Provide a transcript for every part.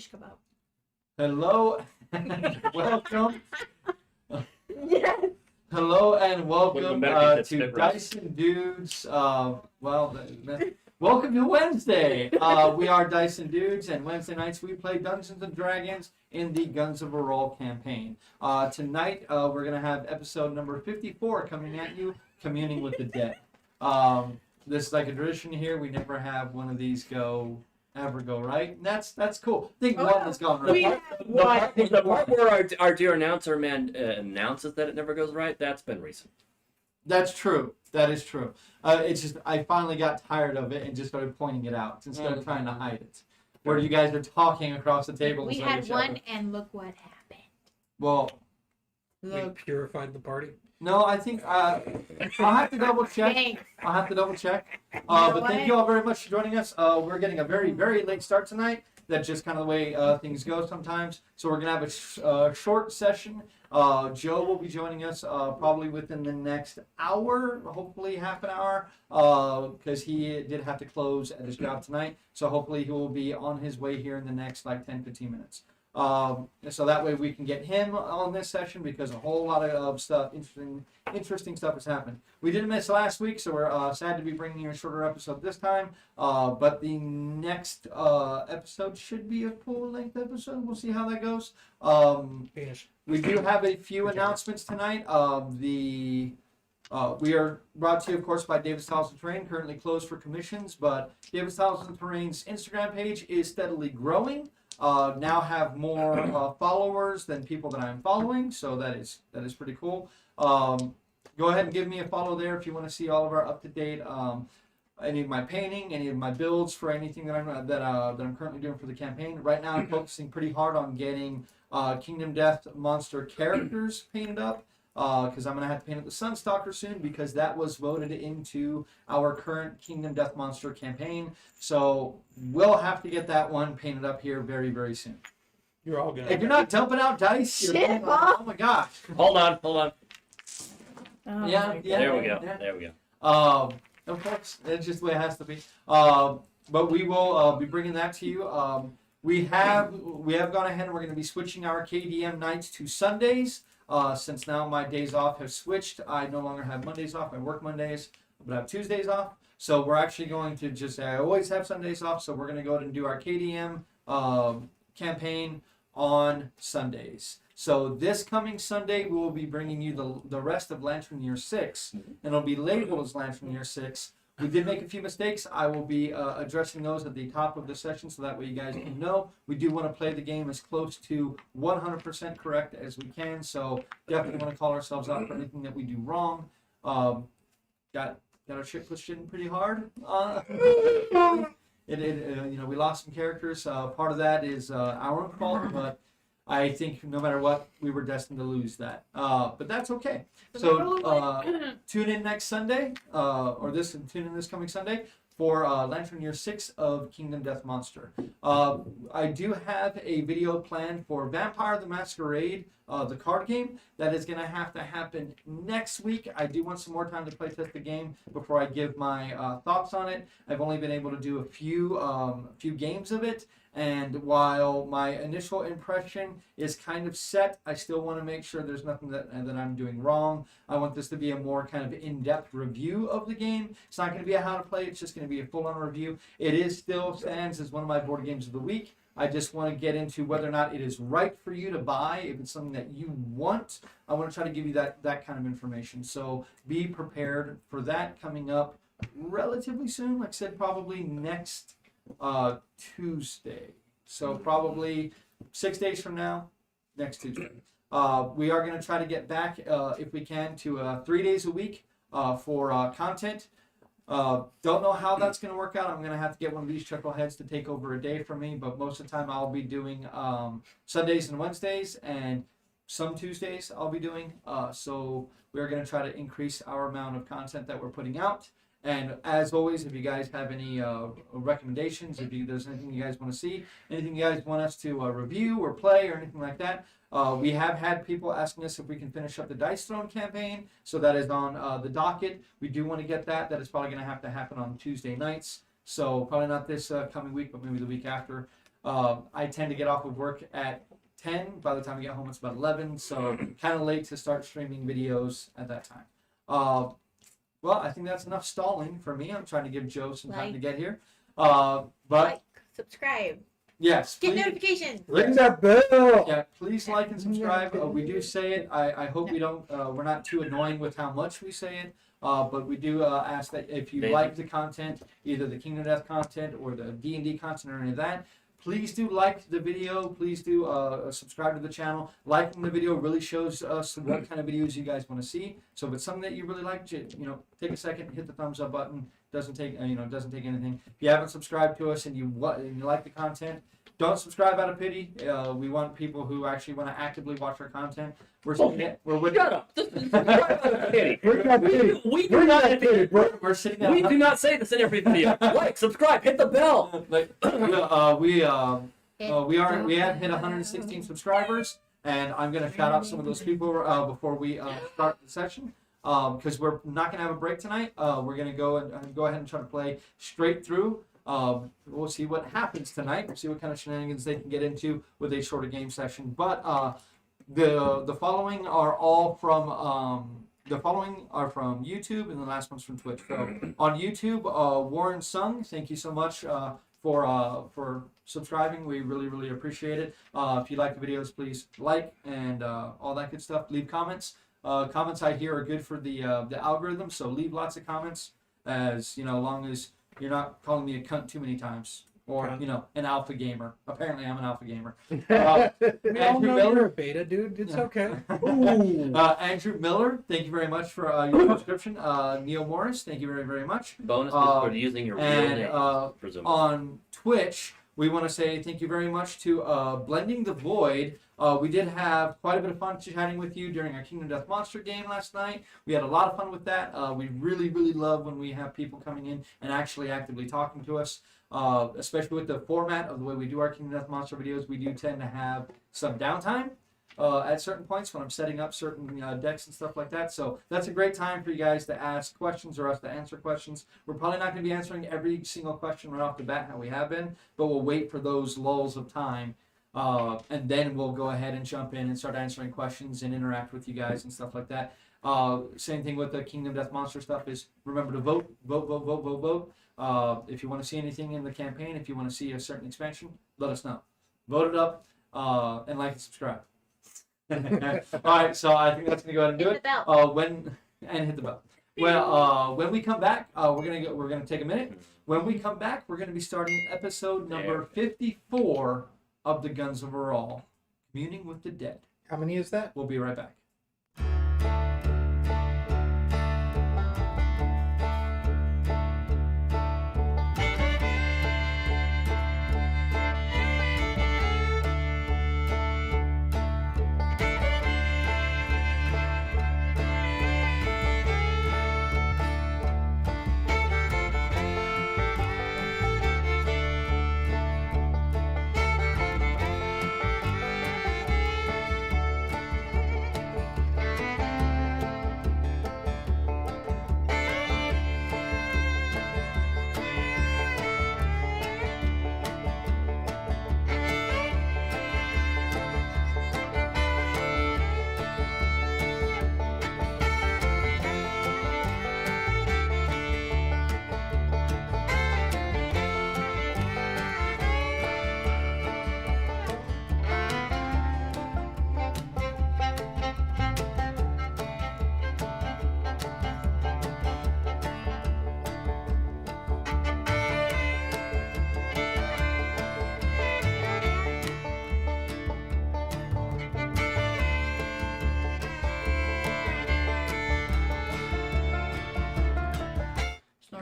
shish kebab. Hello, welcome. Yes. Hello and welcome to right. Dyson Dudes. Welcome to Wednesday. We are Dyson Dudes, and Wednesday nights we play Dungeons and Dragons in the Guns of Erroll campaign. Tonight we're going to have episode number 54 coming at you, Communing with the Dead. This is like a tradition here. We never have one of these ever go right. And that's cool. I think one has gone right. The part where our dear announcer man announces that it never goes right, that's been recent. That's true. That is true. It's just I finally got tired of it and just started pointing it out instead of trying to hide it. Where you guys are talking across the table. We had one, and look what happened. Well, We purified the party. no, I think I'll have to double check. Thanks. I'll have to double check. know But thank what? you all very much for joining us. We're getting a very, very late start tonight. That's just kind of the way things go sometimes. So we're going to have a short session. Joe will be joining us probably within the next hour, hopefully half an hour, because he did have to close at his job tonight. So hopefully he will be on his way here in the next like 10, 15 minutes. So that way we can get him on this session because a whole lot of stuff, interesting stuff has happened. We didn't miss last week, so we're sad to be bringing you a shorter episode this time. But the next episode should be a full-length episode. We'll see how that goes. We do have a few announcements tonight. We are brought to you, of course, by Davis Tiles and Terrain, currently closed for commissions, but Davis Tiles and Terrain's Instagram page is steadily growing. Now have more followers than people that I'm following, so that is pretty cool. Go ahead and give me a follow there if you want to see all of our up-to-date any of my painting, any of my builds for anything that I'm currently doing for the campaign. Right now, I'm focusing pretty hard on getting Kingdom Death monster characters painted up. Because I'm going to have to paint up the Sunstalker soon because that was voted into our current Kingdom Death Monster campaign. So we'll have to get that one painted up here very, very soon. You're all good. If you're not dumping out dice, Shit, Bob. oh my gosh. Hold on. Oh, Yeah. There we go. Yeah. There we go. Of course, it's just the way it has to be. But we will be bringing that to you. We have gone ahead and we're going to be switching our KDM nights to Sundays. Since now my days off have switched, I no longer have Mondays off. I work Mondays, but I have Tuesdays off. So we're actually going to I always have Sundays off. So we're going to go ahead and do our KDM campaign on Sundays. So this coming Sunday, we will be bringing you the rest of Lantern Year 6, and it'll be labeled as Lantern Year 6. We did make a few mistakes. I will be addressing those at the top of the session so that way you guys can know. We do want to play the game as close to 100% correct as we can, so definitely want to call ourselves out for anything that we do wrong. Got our shit pushed in pretty hard. We lost some characters. Part of that is our own fault, but I think no matter what, we were destined to lose that. But that's okay. So tune in next Sunday, tune in this coming Sunday for Lantern Year 6 of Kingdom Death Monster. I do have a video planned for Vampire the Masquerade, the card game. That is going to have to happen next week. I do want some more time to play test the game before I give my thoughts on it. I've only been able to do a few games of it. And while my initial impression is kind of set, I still want to make sure there's nothing that I'm doing wrong. I want this to be a more kind of in-depth review of the game. It's not going to be a how to play. It's just going to be a full-on review. It is still stands as one of my board games of the week. I just want to get into whether or not it is right for you to buy. If it's something that you want, I want to try to give you that kind of information. So be prepared for that coming up relatively soon. Like I said, probably next Tuesday. So probably 6 days from now, next Tuesday. We are going to try to get back, if we can, to 3 days a week for content. Don't know how that's going to work out. I'm going to have to get one of these chuckleheads to take over a day for me, but most of the time I'll be doing Sundays and Wednesdays, and some Tuesdays I'll be doing. So we're going to try to increase our amount of content that we're putting out. And as always, if you guys have any recommendations, if there's anything you guys want to see, anything you guys want us to review or play or anything like that, we have had people asking us if we can finish up the Dice Throne campaign. So that is on the docket. We do want to get that. That is probably going to have to happen on Tuesday nights. So probably not this coming week, but maybe the week after. I tend to get off of work at 10. By the time I get home, it's about 11. So kind of late to start streaming videos at that time. Well, I think that's enough stalling for me. I'm trying to give Joe some time to get here. But Like, subscribe, yes, get please, notifications. Ring that bell. yeah, please like and subscribe. We do say it. I hope we don't. We're not too annoying with how much we say it. But we do ask that if you like the content, either the Kingdom Death content or the D&D content or any of that, please do like the video. Please do subscribe to the channel. Liking the video really shows us what kind of videos you guys want to see. So if it's something that you really like, take a second, hit the thumbs up button. Doesn't take doesn't take anything. If you haven't subscribed to us and you like the content, don't subscribe out of pity. We want people who actually want to actively watch our content. We're Shut up. This is subscribe out of pity. We do Ring not that pity, bro. we're sitting at we do not say this in every video. Like, subscribe, hit the bell. we had hit 116 subscribers, and I'm gonna shout out some of those people before we start the session. Because we're not gonna have a break tonight. We're gonna go ahead and try to play straight through. We'll see what happens tonight. We'll see what kind of shenanigans they can get into with a shorter game session. But the following are all from YouTube, and the last one's from Twitch. So on YouTube, Warren Sung, thank you so much for subscribing. We really appreciate it. If you like the videos, please like and all that good stuff. Leave comments. Comments I hear are good for the algorithm, so leave lots of comments, as long as you're not calling me a cunt too many times, or an alpha gamer. Apparently, I'm an alpha gamer. We all Andrew know Miller. you're a beta, dude. It's okay. Andrew Miller, thank you very much for your subscription. Neil Morris, thank you very much. Bonus is for using your real name, presumably. On Twitch, we want to say thank you very much to Blending the Void. We did have quite a bit of fun chatting with you during our Kingdom Death Monster game last night. We had a lot of fun with that. We really love when we have people coming in and actually actively talking to us, especially with the format of the way we do our Kingdom Death Monster videos. We do tend to have some downtime at certain points when I'm setting up certain decks and stuff like that. So that's a great time for you guys to ask questions or us to answer questions. We're probably not going to be answering every single question right off the bat how we have been, but we'll wait for those lulls of time. And then we'll go ahead and jump in and start answering questions and interact with you guys and stuff like that. Same thing with the Kingdom Death Monster stuff is remember to vote. If you want to see anything in the campaign, if you want to see a certain expansion, let us know. Vote it up and like and subscribe. All right, so I think that's gonna go ahead and do Hit it. the bell. Hit the bell. Well, when we come back, we're gonna take a minute. When we come back, we're gonna be starting episode number 54 of the Guns of Erroll, Communing with the Dead. How many is that? We'll be right back.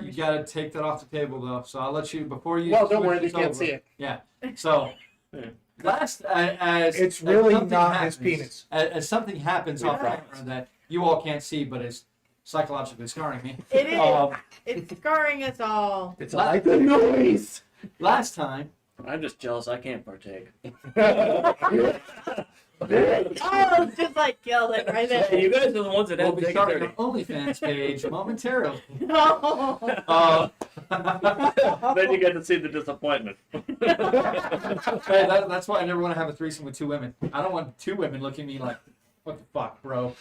You gotta take that off the table though, so I'll let you before you. Well, don't worry, switch they can't over. see it. Yeah. So as It's really something not happens, his penis. As something happens off camera that you all can't see, but is psychologically scarring me. It is. Um, It's scarring us all. It's like the noise. Last time, I'm just jealous I can't partake. Oh, just like killed it right Hey, there. you guys are the ones that We'll have be taken starting 30. an OnlyFans page momentarily. No. Then you get to see the disappointment. Hey, that's why I never want to have a threesome with two women. I don't want two women looking at me like, what the fuck, bro?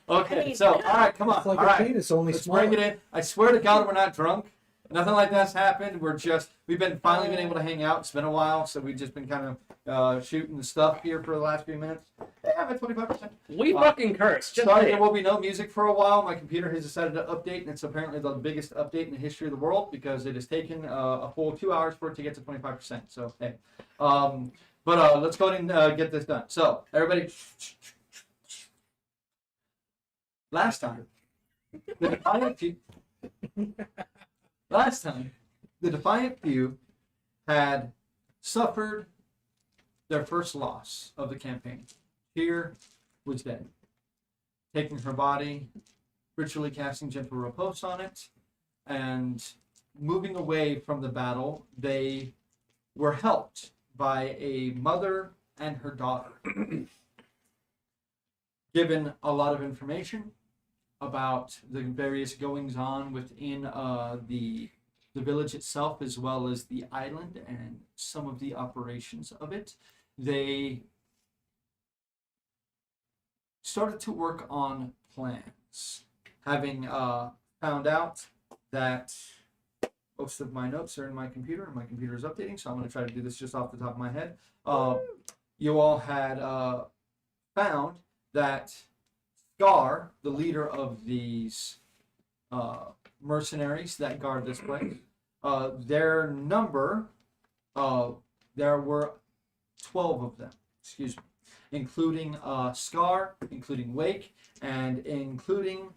Okay, so, all right, come on. It's like All a right, penis, only let's smaller. bring it in. I swear to God, we're not drunk. Nothing like that's happened. We've been finally been able to hang out. It's been a while, so we've just been kind of shooting the stuff here for the last few minutes. Yeah, I'm at 25%. We fucking curse. Just Sorry, say there it. will be no music for a while. My computer has decided to update, and it's apparently the biggest update in the history of the world because it has taken a full 2 hours for it to get to 25%. So, hey. But let's go ahead and get this done. So, everybody. Last time, the Defiant Few. Last time, the Defiant Few had suffered their first loss of the campaign. Chyyr was dead. Taking her body, ritually casting gentle repose on it, and moving away from the battle, they were helped by a mother and her daughter. Given a lot of information about the various goings on within the village itself, as well as the island and some of the operations of it, they started to work on plans. Having found out that most of my notes are in my computer, and my computer is updating, so I'm going to try to do this just off the top of my head. You all had found that Scar, the leader of these mercenaries that guard this place, their number, there were 12 of them, excuse me, including Scar, including Wake, and including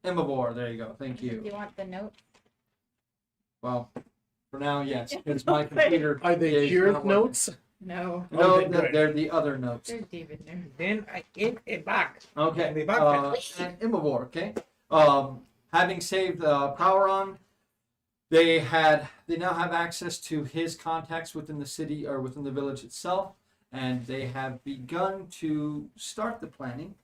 Imabor. There you go. Thank Do you. you want the note? Well, for now, yes, because my computer. Are they is Chyyr not working. notes? No. No, Okay, good. they're the other notes. There's David there. Then I get it back. Okay. Be back. And Imabor, okay. Having saved Poweron, they now have access to his contacts within the city or within the village itself, and they have begun to start the planning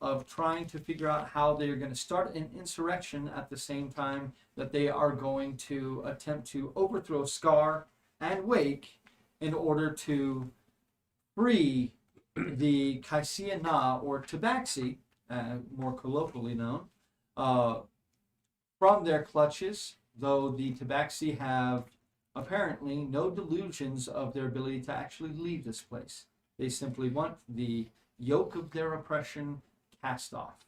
of trying to figure out how they are going to start an insurrection at the same time that they are going to attempt to overthrow Scar and Wake in order to free the Kaisia Na, or Tabaxi, more colloquially known, from their clutches, though the Tabaxi have apparently no delusions of their ability to actually leave this place. They simply want the yoke of their oppression cast off.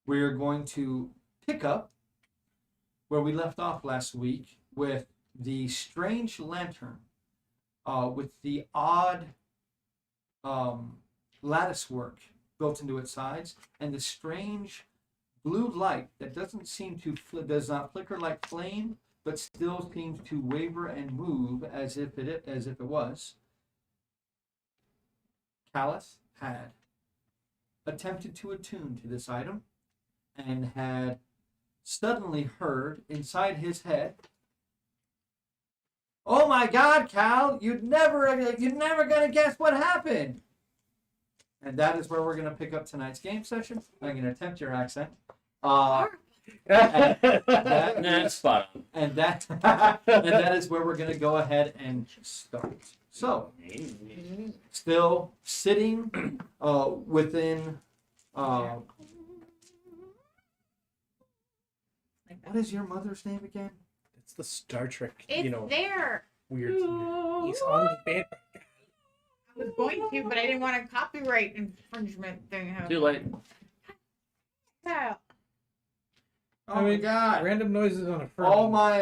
We are going to pick up where we left off last week with the strange lantern with the odd lattice work built into its sides, and the strange blue light that doesn't seem to does not flicker like flame, but still seems to waver and move as if it was. Callus had attempted to attune to this item and had suddenly heard inside his head, "Oh my God, Cal! You're never gonna guess what happened." And that is where we're gonna pick up tonight's game session. I'm gonna attempt your accent. That's spot on. And that is where we're gonna go ahead and start. So, still sitting within. What is your mother's name again? It's the Star Trek, It's there. weird. He's on the bed. I was going to, but I didn't want a copyright infringement thing. Too late. Yeah. Oh my God! Random noises on a phone. All my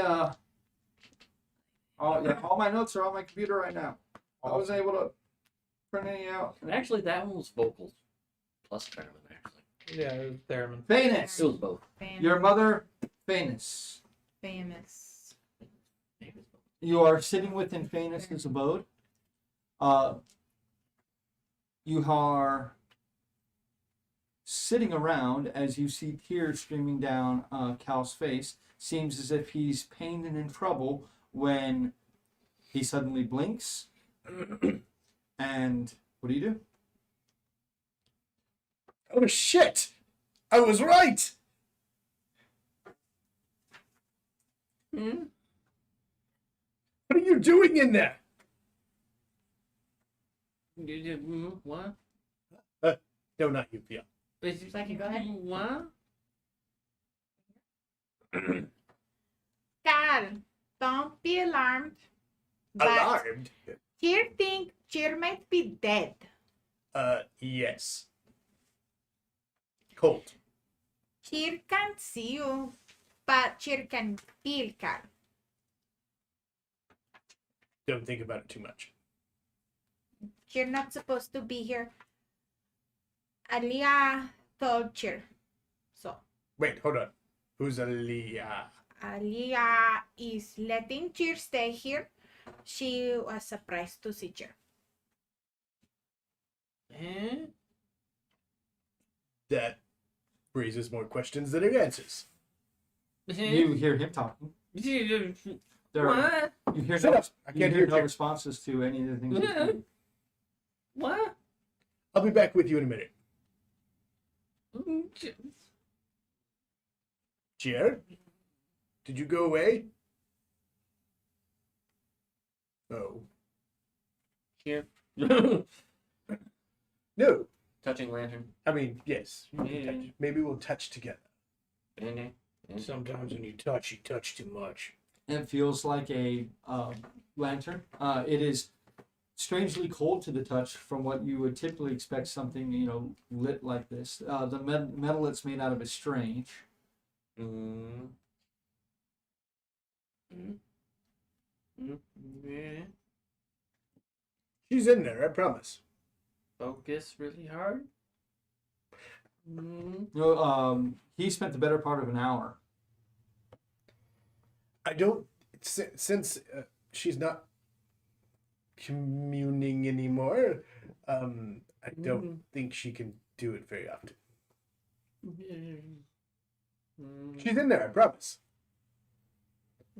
all my notes are on my computer right now. I wasn't able to print any out. And actually, that one was vocals plus Theremin, actually. Yeah, it was Theremin. Phanis, It was both. your mother, Phanis. Famous. You are sitting within Phanis' abode. You are sitting around as you see tears streaming down Cal's face. Seems as if he's pained and in trouble when he suddenly blinks, And what do you do? Oh shit! I was right. Hmm? What are you doing in there? What? No, not you, Pia. Becky, go ahead. What? Carl, don't be alarmed. But Alarmed? Chyyr might be dead. Yes. Cold. Chyyr can't see you, but Chyyr can feel Carl. Don't think about it too much. You're not supposed to be here. Aliyah told Chyyr. So, Wait, hold on. Who's Aliyah? Aliyah is letting Chyyr stay here. She was surprised to see Chyyr. Eh? That raises more questions than it answers. You hear him talking. There are, What? you hear Shut no, up. I you can't hear hear no you. responses to any of the things. he's saying. What? I'll be back with you in a minute. Chyyr? Did you go away? Oh. Here. No. Touching lantern. I mean, yes. You can Yeah. touch. Maybe we'll touch together. Band-aid. Sometimes when you touch too much. It feels like a lantern. It is strangely cold to the touch from what you would typically expect something, lit like this. The metal it's made out of is strange. Mm. Mm. Mm. Yeah. She's in there, I promise. Focus really hard. Mm. He spent the better part of an hour. I don't. Since she's not communing anymore, I don't think she can do it very often. Mm. She's in there, I promise.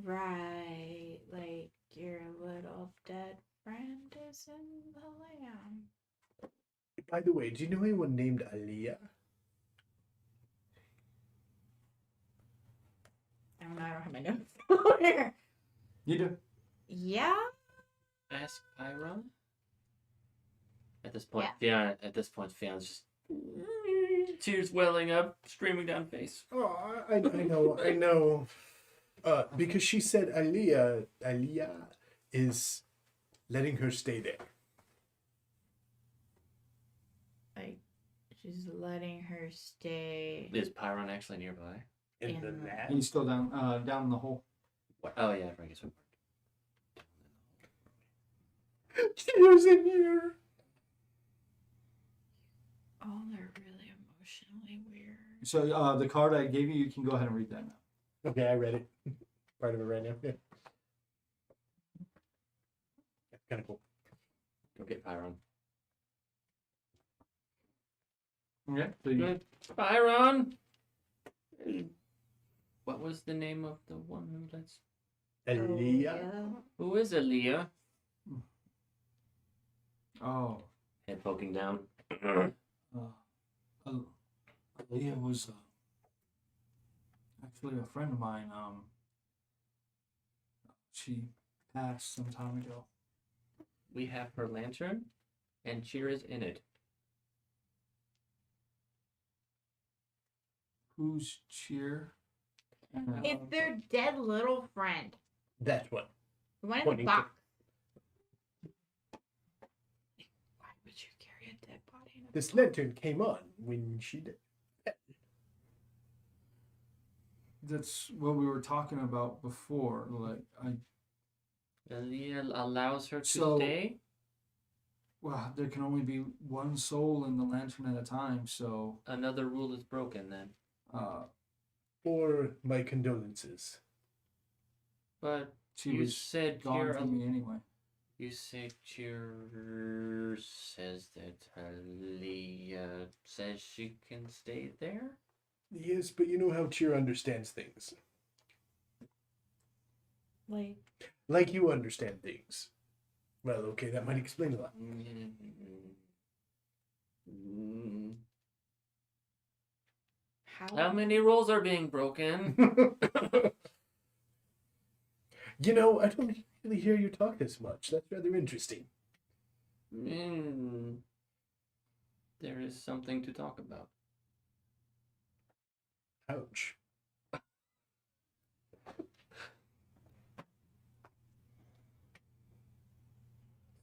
Right, like your little dead friend is in the land. By the way, do you know anyone named Aliyah? I don't know, I don't have my notes. Here. You do. Yeah? Ask Pyron. At this point, yeah. At this point, Fion's just tears welling up, streaming down face. Oh, I know. Because she said Aliyah is letting her stay there. Like, she's letting her stay. Is Pyron actually nearby? In In the the- lab. He's still down in the hole. What? Oh yeah, I guess. Cheers in here. Oh, they're really emotionally weird. So the card I gave you can go ahead and read that now. Okay, I read it. Part of it right now. Yeah. Kind of cool. Go get Pyron. Okay. So you, Pyron. What was the name of the one who lets? Aliyah. Who is Aaliyah? oh, Head poking down. Aaliyah was actually a friend of mine. She passed some time ago. We have her lantern, and Chyyr is in it. Who's Chyyr? It's their dead little friend. That's what. The one in the Pointing to- box. Why would you carry a dead body in a This box? lantern came on when she did. That's what we were talking about before. Like Aaliyah allows her to So- stay. well, there can only be one soul in the lantern at a time. So, Another rule is broken then. Or my condolences. But she you was said gone Chyyr. from me anyway. You say Chyyr says that Aaliyah says she can stay there. Yes, but you know how Chyyr understands things. Like, Like you understand things. Well, okay, that might explain a lot. How many rules are being broken? You know, I don't really hear you talk this much. That's rather interesting. There is something to talk about. Ouch.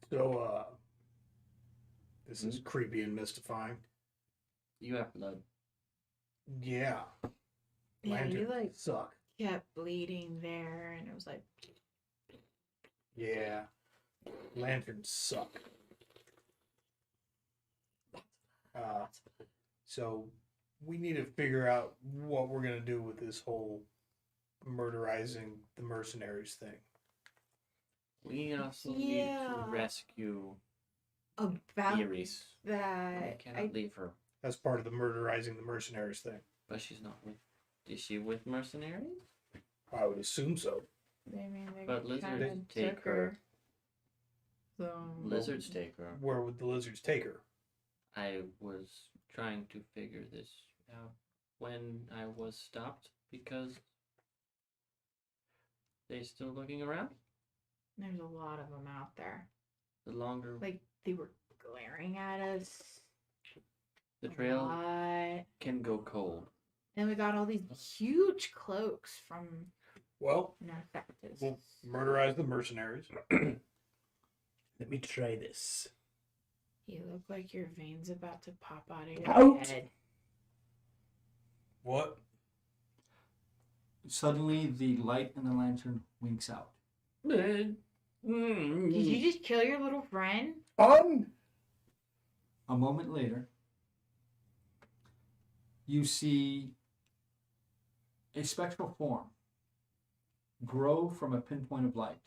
So, this is creepy and mystifying. You have blood. Yeah. Yeah, you Lanterns like suck. kept bleeding there, and it was like, Yeah. Lanterns suck. So we need to figure out what we're gonna do with this whole murderizing the mercenaries thing. We also need to rescue about Iris. We that. cannot leave her. That's part of the murderizing the mercenaries thing. But she's not with. Is she with mercenaries? I would assume so. I mean, they But kinda lizards take took her. So Lizards take her. Where would the lizards take her? I was trying to figure this out when I was stopped because they still looking around. There's a lot of them out there. The longer Like they were glaring at us. the a trail lot. can go cold. And we got all these huge cloaks from Well, Nerfectus. we'll murderize the mercenaries. Let me try this. You look like your veins about to pop out of your Out! head. What? Suddenly, the light in the lantern winks out. Did you just kill your little friend? On! A moment later, you see a spectral form grow from a pinpoint of light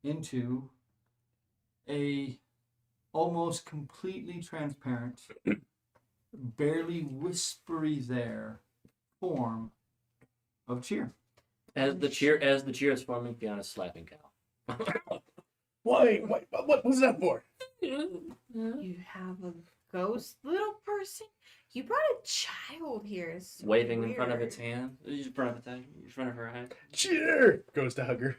into a almost completely transparent, barely whispery there form of Chyyr. As the cheer is forming, Fiona slapping Cal. Why? What was that for? You have a ghost little person? You brought a child here. It's so Waving in front of weird. its hand. In front of her hand. Chyyr! Goes to hug her.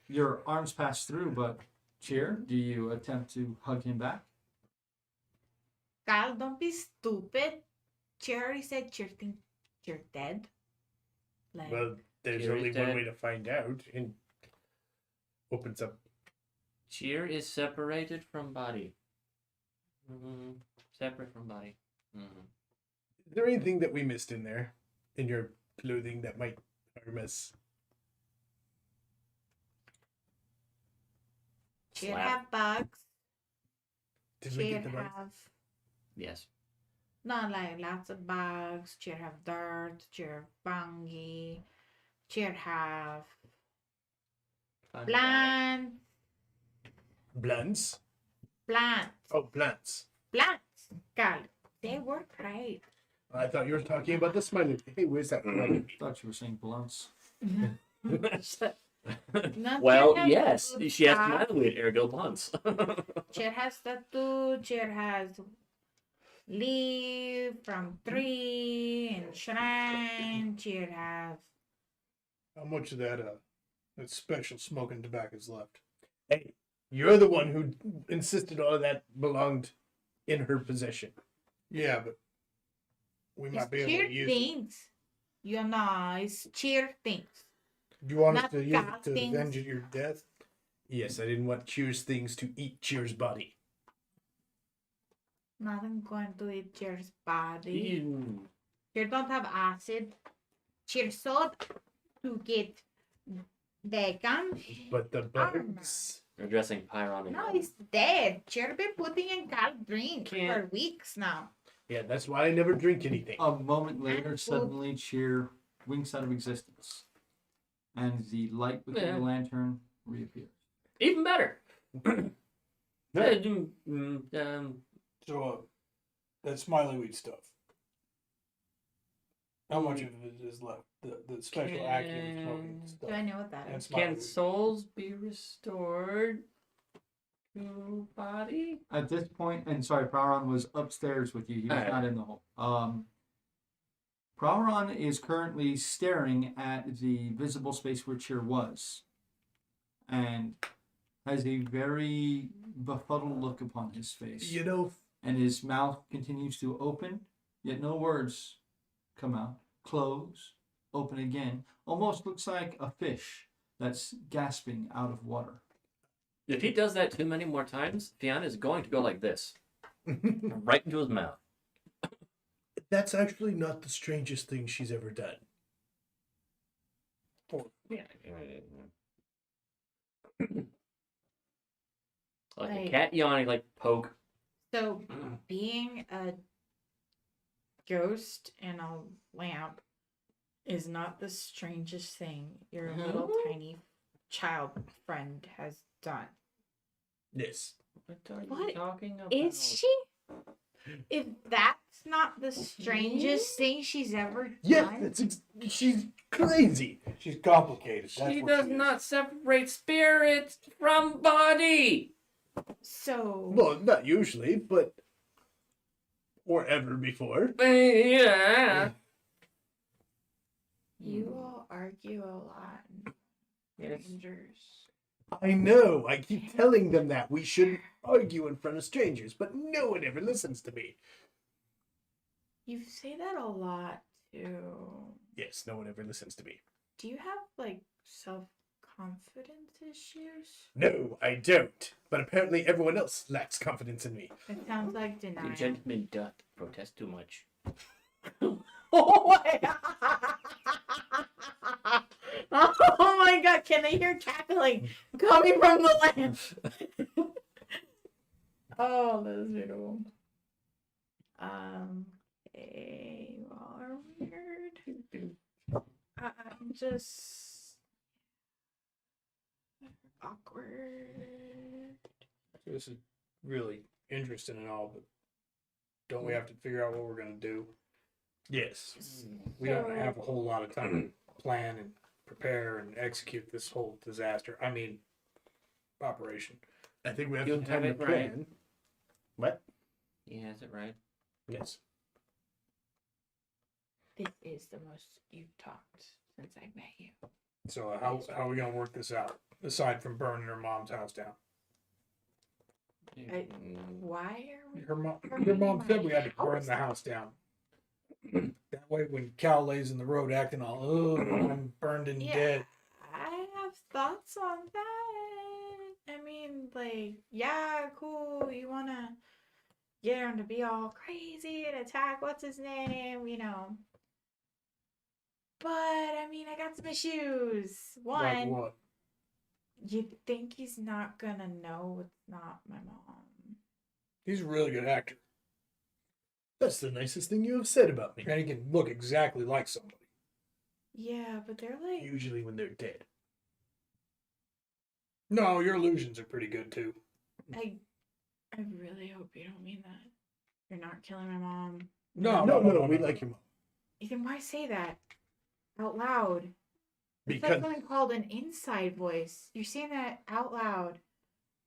Your arms pass through, but Chyyr, do you attempt to hug him back? Kyle, don't be stupid. She already said you're dead. Like, Well, there's Chyyr is only dead. one way to find out. And opens up. Chyyr is separated from body. Separate from body. Is there anything that we missed in there? In your clothing that might harm us? she Slap. have bugs. Did we She get the bugs? have Yes. not like lots of bugs. She have dirt. She have fungi. She have Fungi. plants. Blunts? Plants. Oh, plants. Plants. Kyle, they were great. I thought you were talking about the smiley. Hey, where's that smiley? I thought you were saying blunts. Not Well, just yes. good She has stuff. smiley ergo blunts. Chyyr has tattoo. Chyyr has leaf from tree and shrine. Chyyr have How much of that special smoking tobacco is left? Hey, you're the one who insisted all of that belonged in her possession. Yeah, but we might it's be able to Chyyr use it. things. You know, it's Chyyr things. Do you want us Not to use God it to things. avenge your death? Yes, I didn't want Chyyr's things to eat Chyyr's body. Nothing going to eat Chyyr's body. Mm. Chyyr don't have acid. Chyyr sold to get vegan. But the bugs. You're addressing Pyron. No, he's dead. Chyyr been putting in cold drink Can't- for weeks now. Yeah, that's why I never drink anything. A moment later, And suddenly Chyyr winks out of existence, and the light within Yeah. the lantern reappears. Even better. Yeah. So, that smiley weed stuff. How much of it is left? The special active smoking Do stuff. I know what that And is? smiley Can weed. souls be restored? to body? At this point, and sorry, Praron was upstairs with you. He was Alright. not in the hole. Praron is currently staring at the visible space where Chyyr was, and has a very befuddled look upon his face. You know, And his mouth continues to open, yet no words come out. Close, open again. Almost looks like a fish that's gasping out of water. If he does that too many more times, Fiona is going to go like this. Right into his mouth. that's actually not the strangest thing she's ever done. Yeah. Like a Like- cat yawning, like poke. So, being a ghost in a lamp is not the strangest thing your little tiny child friend has done. Yes. What are you What talking about? Is she? If that's not the strangest thing she's ever Yes, done, she's crazy. She's complicated. That's She what does she is. not separate spirit from body. so Well, not usually, but or ever before. Yeah. you all argue a lot. Yes. Strangers. I know. I keep telling them that we shouldn't argue in front of strangers, but no one ever listens to me. You say that a lot too. Yes, no one ever listens to me. Do you have like self-confidence issues? No, I don't. But apparently everyone else lacks confidence in me. It sounds like The denial. gentleman doth protest too much. Oh my god, can they hear cackling coming from the lamp? Oh, that's beautiful. Okay, you all are weird. I'm just awkward. This is really interesting and all, but don't we have to figure out what we're gonna do? Yes. We don't have a whole lot of time to plan and prepare and execute this whole disaster. I mean, operation. I think we have You some time have to it right. plan. What? He has it right. Yes. This is the most you've talked since I met you. So how are we gonna work this out? Aside from burning her mom's house down. Why are we? Her mom Burning said we my had to burn house? the house down. That way when Cal lays in the road acting all, oh, I'm burned and Yeah. dead. I have thoughts on that. I mean, like, yeah, cool. You wanna get him to be all crazy and attack what's his name, you know. But I mean, I got some issues. Like One, what? you think he's not gonna know it's not my mom. He's a really good actor. That's the nicest thing you have said about me. And he can look exactly like somebody. Yeah, but they're like, Usually when they're dead. No, your illusions are pretty good too. I really hope you don't mean that. You're not killing my mom. No, No, we like your mom. Then why say that out loud? It's like Because something called an inside voice. You're saying that out loud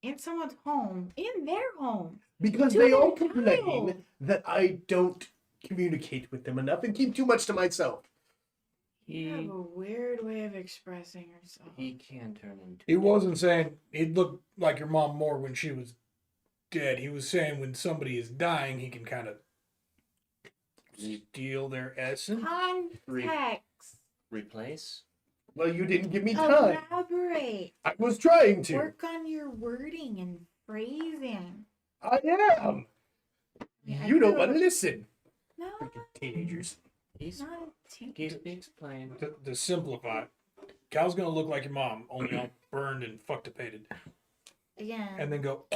in someone's home, in their home. because To they their all child. complain that I don't communicate with them enough and keep too much to myself. You have He a weird way of expressing yourself. he can turn into. He wasn't saying he'd look like your mom more when she was dead. He was saying when somebody is dying, he can kind of steal their essence. Context. Replace. Well, you didn't give me time. Elaborate. I was trying to. Work on your wording and phrasing. I am. Yeah, I You don't feel- want to listen. No, Freaking teenagers. He's not a he teen. speaks plain. To simplify, Cal's gonna look like your mom, only all burned and fucktapated, Again. and then go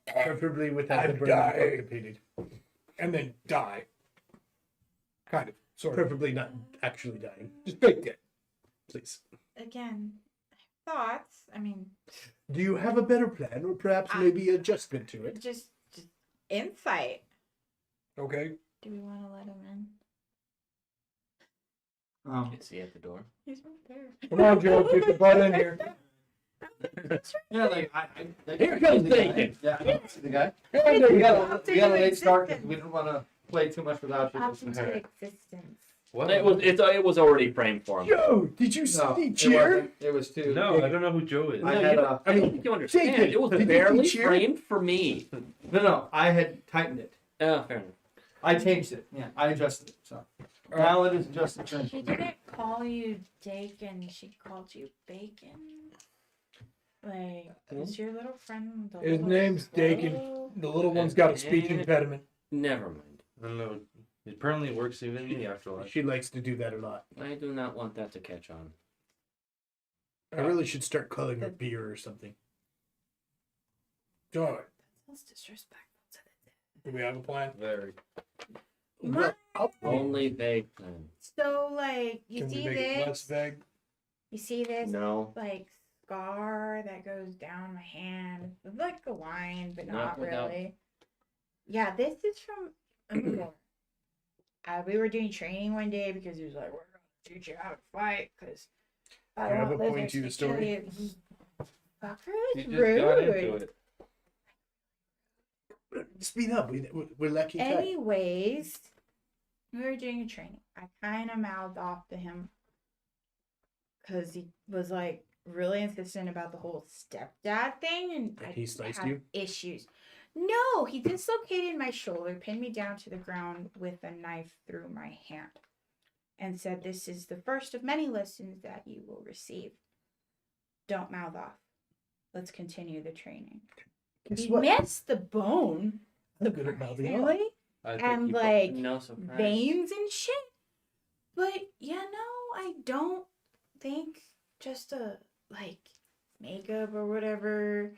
Preferably without the I've brain died. occupied. and then die. Kind of, sort of, Preferably not actually dying. just fake dead. Please. Again. Thoughts. I mean, Do you have a better plan or perhaps maybe adjustment to it? just insight. Okay. Do we want to let him in? Is he at the door? He's right there. Come on, Joe, get the butt in here. Yeah, like Here comes Bacon. Yeah, I don't see the guy. It We got popped a into late start because existence. we didn't want to play too much without you. Popped into existence. What? It was already framed for him. Yo, did you No, see it Chyyr? wasn't. It was too. No, I don't know who Joe is. I No, had you don't- a- I don't think you understand. Take it. It was Did you barely cheer? framed for me. No, I had tightened it. Oh, fair enough. I changed it. Yeah, I adjusted it. So now it is adjusted. She didn't call you Dakin, she called you Bacon. Like, is your little friend the His little name's slow? Dakin. The little one's got a speech impediment. Never mind. I don't know. It permanently works even in the afterlife. She likes to do that a lot. I do not want that to catch on. I really should start calling her beer or something. Joy, That's disrespectful to the do we have a plan? Very. Well, Only vague plan. So, like, you Can we see make it less this? vague? You see this? No. Like, scar that goes down my hand. It's like a line, but Not not without- really. Yeah, this is from we were doing training one day because he was like, "We're gonna teach you how to fight." Because I I don't have want a point lizards to the kill story. you." Fucker, You it's just got into rude. it. Speed up. We're lucky. time. Anyways, we were doing a training. I kind of mouthed off to him because he was like really insistent about the whole stepdad thing, and And I he sliced had you? issues. No, he dislocated my shoulder, pinned me down to the ground with a knife through my hand, and said, "This is the first of many lessons that you will receive. Don't mouth off. Let's continue the training." Guess He what? missed the bone, I'm good at mouthing off. surprisingly, I think and you like No surprise. veins and shit. But yeah, no, I don't think just a like makeup or whatever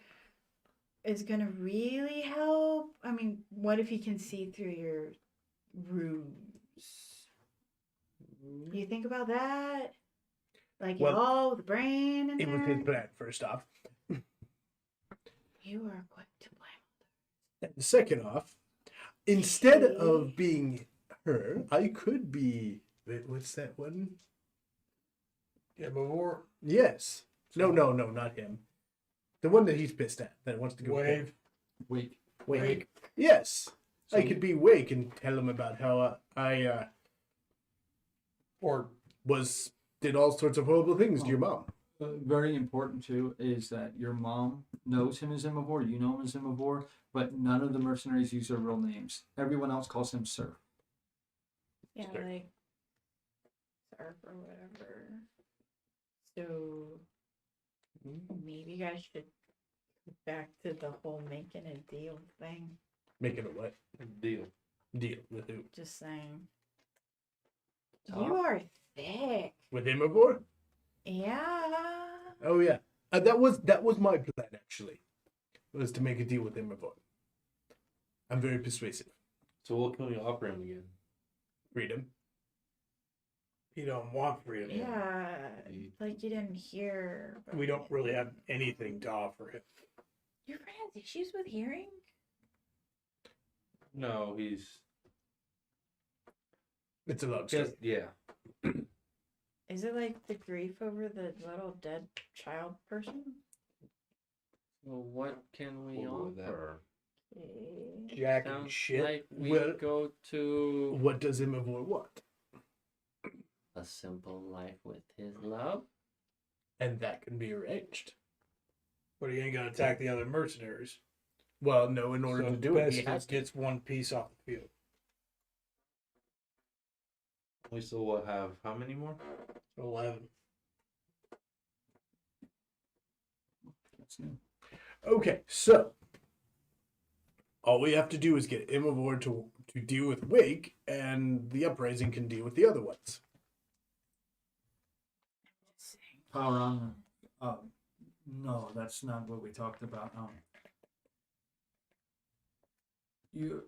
is gonna really help. I mean, what if he can see through your ruse? Do you think about that? Like Well, all the brain and It was his plan, first off. You are quick to blame. And second off, instead of being her, I could be. What's that one? Yeah, before Yes. No, not him. The one that he's pissed at, that wants to go. Wave. Weak. Wake. Yes. I So- could be Wake and tell him about how I Or did all sorts of horrible things to your mom. Very important too is that your mom knows him as Imavor, you know him as Imavor, but none of the mercenaries use their real names. Everyone else calls him Sir. Yeah, Sure. like surf or whatever. So maybe you guys should go back to the whole making a deal thing. Making a what? Deal. Deal with who? Just saying. Talk. You are thick. With Imavor? Yeah. Oh yeah. That was my plan actually. Was to make a deal with Imavor. I'm very persuasive. So what can we offer him again? Freedom. you don't want freedom. Yeah. Like you didn't hear. about We don't it. really have anything to offer him. Your friend has issues with hearing? No, he's It's a long story. just yeah. Is it like the grief over the little dead child person? Well, what can we We'll go with that. offer? Okay. Jack and Sounds shit. like we Well- go to What does Imavor want? a simple life with his love. And that can be arranged. But he ain't gonna attack the other mercenaries. Well, no, in order So to do it, best he has to. gets one piece off the field. We still will have how many more? 11. That's new. Okay, so all we have to do is get Imavor to deal with Wake, and the uprising can deal with the other ones. Power on. No, that's not what we talked about. You,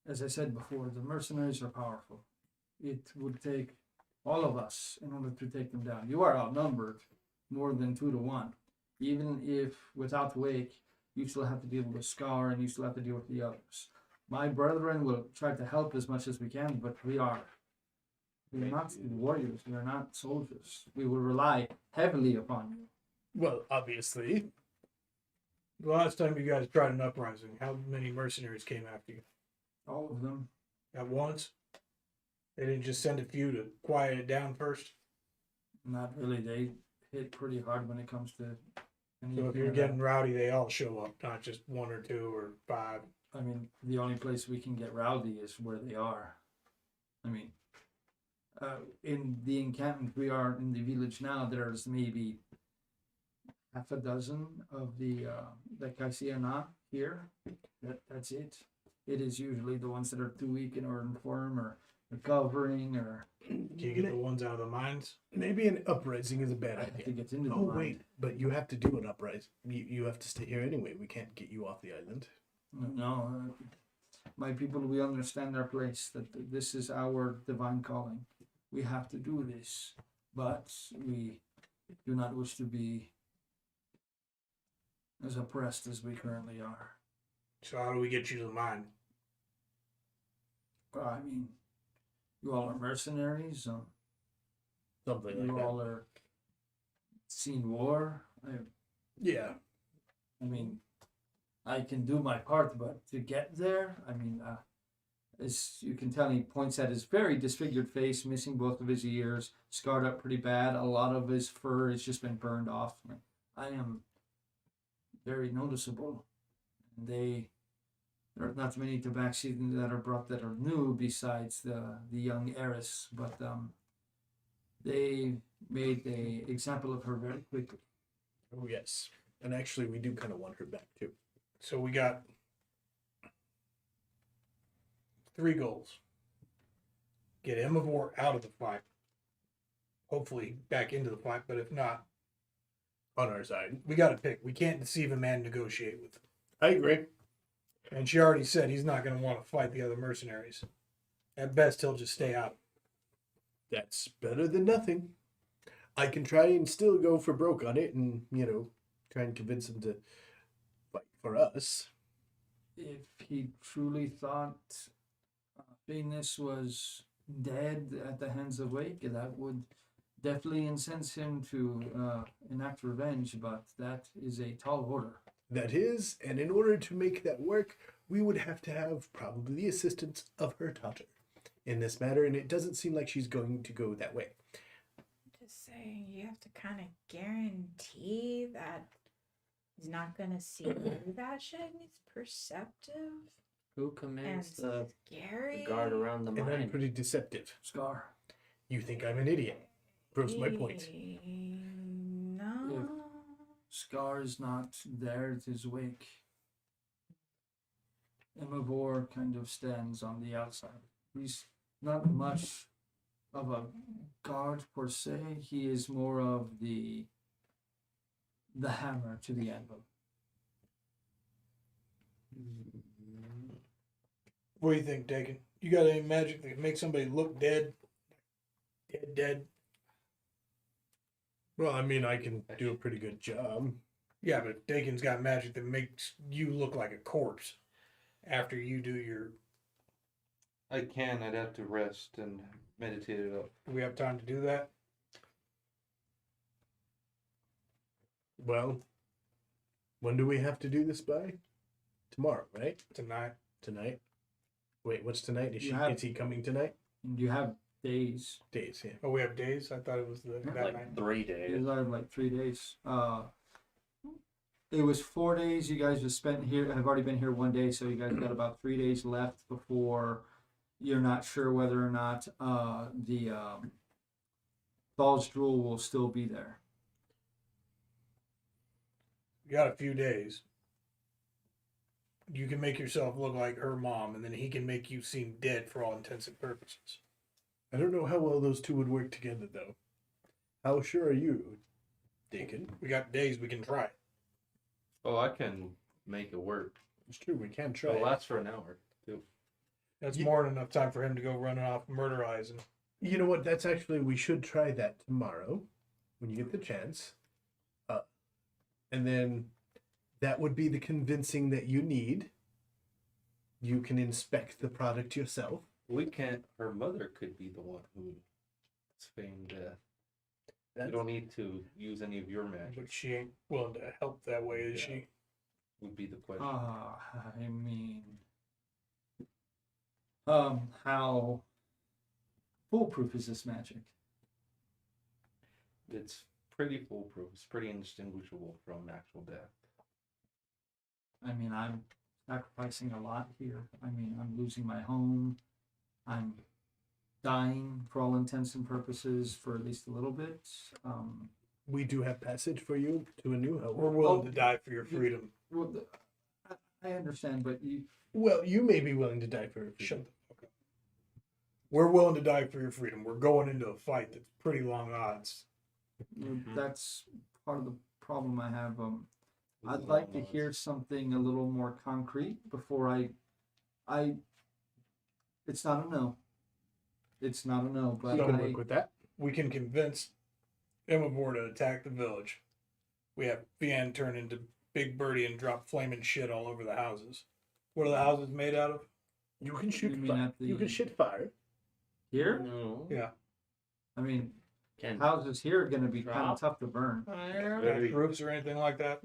as I said before, the mercenaries are powerful. It would take all of us in order to take them down. You are outnumbered more than 2 to 1. Even if without Wake, you still have to deal with Scar and you still have to deal with the others. My brethren will try to help as much as we can, but we are not warriors. We are not soldiers. We will rely heavily upon you. Well, obviously. The last time you guys tried an uprising, how many mercenaries came after you? All of them. At once? They didn't just send a few to quiet it down first? Not really. They hit pretty hard when it comes to anything. So if you're like getting that. rowdy, they all show up, not just one or two or five. I mean, the only place we can get rowdy is where they are. I mean, in the encampment we are in the village now, there's maybe half a dozen of the Kaisiana here. That's it. It is usually the ones that are too weak in order to inform or recovering or Can you get the ones out of the mines? Maybe an uprising is a bad have to idea. get into the Oh, mind. wait. But you have to do an uprising. You have to stay here anyway. We can't get you off the island. No, my people, we understand our place, that this is our divine calling. We have to do this, but we do not wish to be as oppressed as we currently are. So how do we get you to the mine? I mean, you all are mercenaries. Something You like all that. are seen war. Yeah. I mean, I can do my part, but to get there, I mean, as you can tell, he points at his very disfigured face, missing both of his ears, scarred up pretty bad. A lot of his fur has just been burned off. I am very noticeable. There are not many tabaxi that are brought that are new besides the young heiress, but they made an example of her very quickly. Oh, yes. And actually, we do kind of want her back, too. So we got 3 goals. Get Emivore out of the fight. Hopefully back into the fight, but if not, On our side. we got to pick. We can't deceive a man, negotiate with him. I agree. And she already said he's not going to want to fight the other mercenaries. At best, he'll just stay out. That's better than nothing. I can try and still go for broke on it and, try and convince him to fight for us. If he truly thought Venus was dead at the hands of Wake, that would definitely incense him to enact revenge, but that is a tall order. That is, and in order to make that work, we would have to have probably the assistance of her daughter in this matter, and it doesn't seem like she's going to go that way. Just saying, you have to kind of guarantee that he's not gonna see through that shit. He's perceptive Who and commands the scary. guard around the And I'm mine? pretty deceptive. Scar. You think I'm an idiot. Proves my point. No. Scar is not there, it is Wake. Emivore kind of stands on the outside. He's not much of a guard per se. He is more of the hammer to the anvil. What do you think, Dakin? You got any magic that can make somebody look dead? Dead? Well, I mean, I can do a pretty good job. Yeah, but Dakin's got magic that makes you look like a corpse after you do your... I can. I'd have to rest and meditate it up. Do we have time to do that? Well, when do we have to do this by? Tomorrow, right? Tonight? Tonight? Wait, what's tonight? You have- Is he coming tonight? And you have days. Days, yeah. Oh, we have days? I thought it was that Like night. 3 It days. was like 3 days. It was 4 days. You guys just spent here. Have already been here 1 day, so you guys got about 3 days left before you're not sure whether or not the Thal's Drool will still be there. You got a few days. You can make yourself look like her mom, and then he can make you seem dead for all intents and purposes. I don't know how well those two would work together, though. How sure are you, Dakin? We got days, we can try it. Oh, I can make it work. It's true, we can try. It'll last for an hour. That's Ye- more than enough time for him to go running off murder eyes. And You know what? That's actually, we should try that tomorrow when you get the chance. And then that would be the convincing that you need. You can inspect the product yourself. We can't. Her mother could be the one who feigned death. You don't need to use any of your magic. But she ain't willing to help that way, is Yeah. she? Would be the question. I mean, how foolproof is this magic? It's pretty foolproof. It's pretty indistinguishable from actual death. I mean, I'm sacrificing a lot here. I mean, I'm losing my home. I'm dying for all intents and purposes for at least a little bit. We do have passage for you to a new home. We're willing to die for your freedom. Well, I understand, but you. Well, you may be willing to die for your freedom. Shut the fuck up. We're willing to die for your freedom. We're going into a fight that's pretty long odds. That's part of the problem I have. I'd Long like to odds. hear something a little more concrete before I. It's not a no. It's not a no, but You can I, work with that. We can convince Imabor to attack the village. We have Fian turn into Big Birdie and drop flaming shit all over the houses. What are the houses made out of? You can shoot You mean fire. at the- You can shit fire. here. No. Yeah. I mean, Can houses here are going to be kind Drop. of tough to burn. fire? Very- Roofs or anything like that?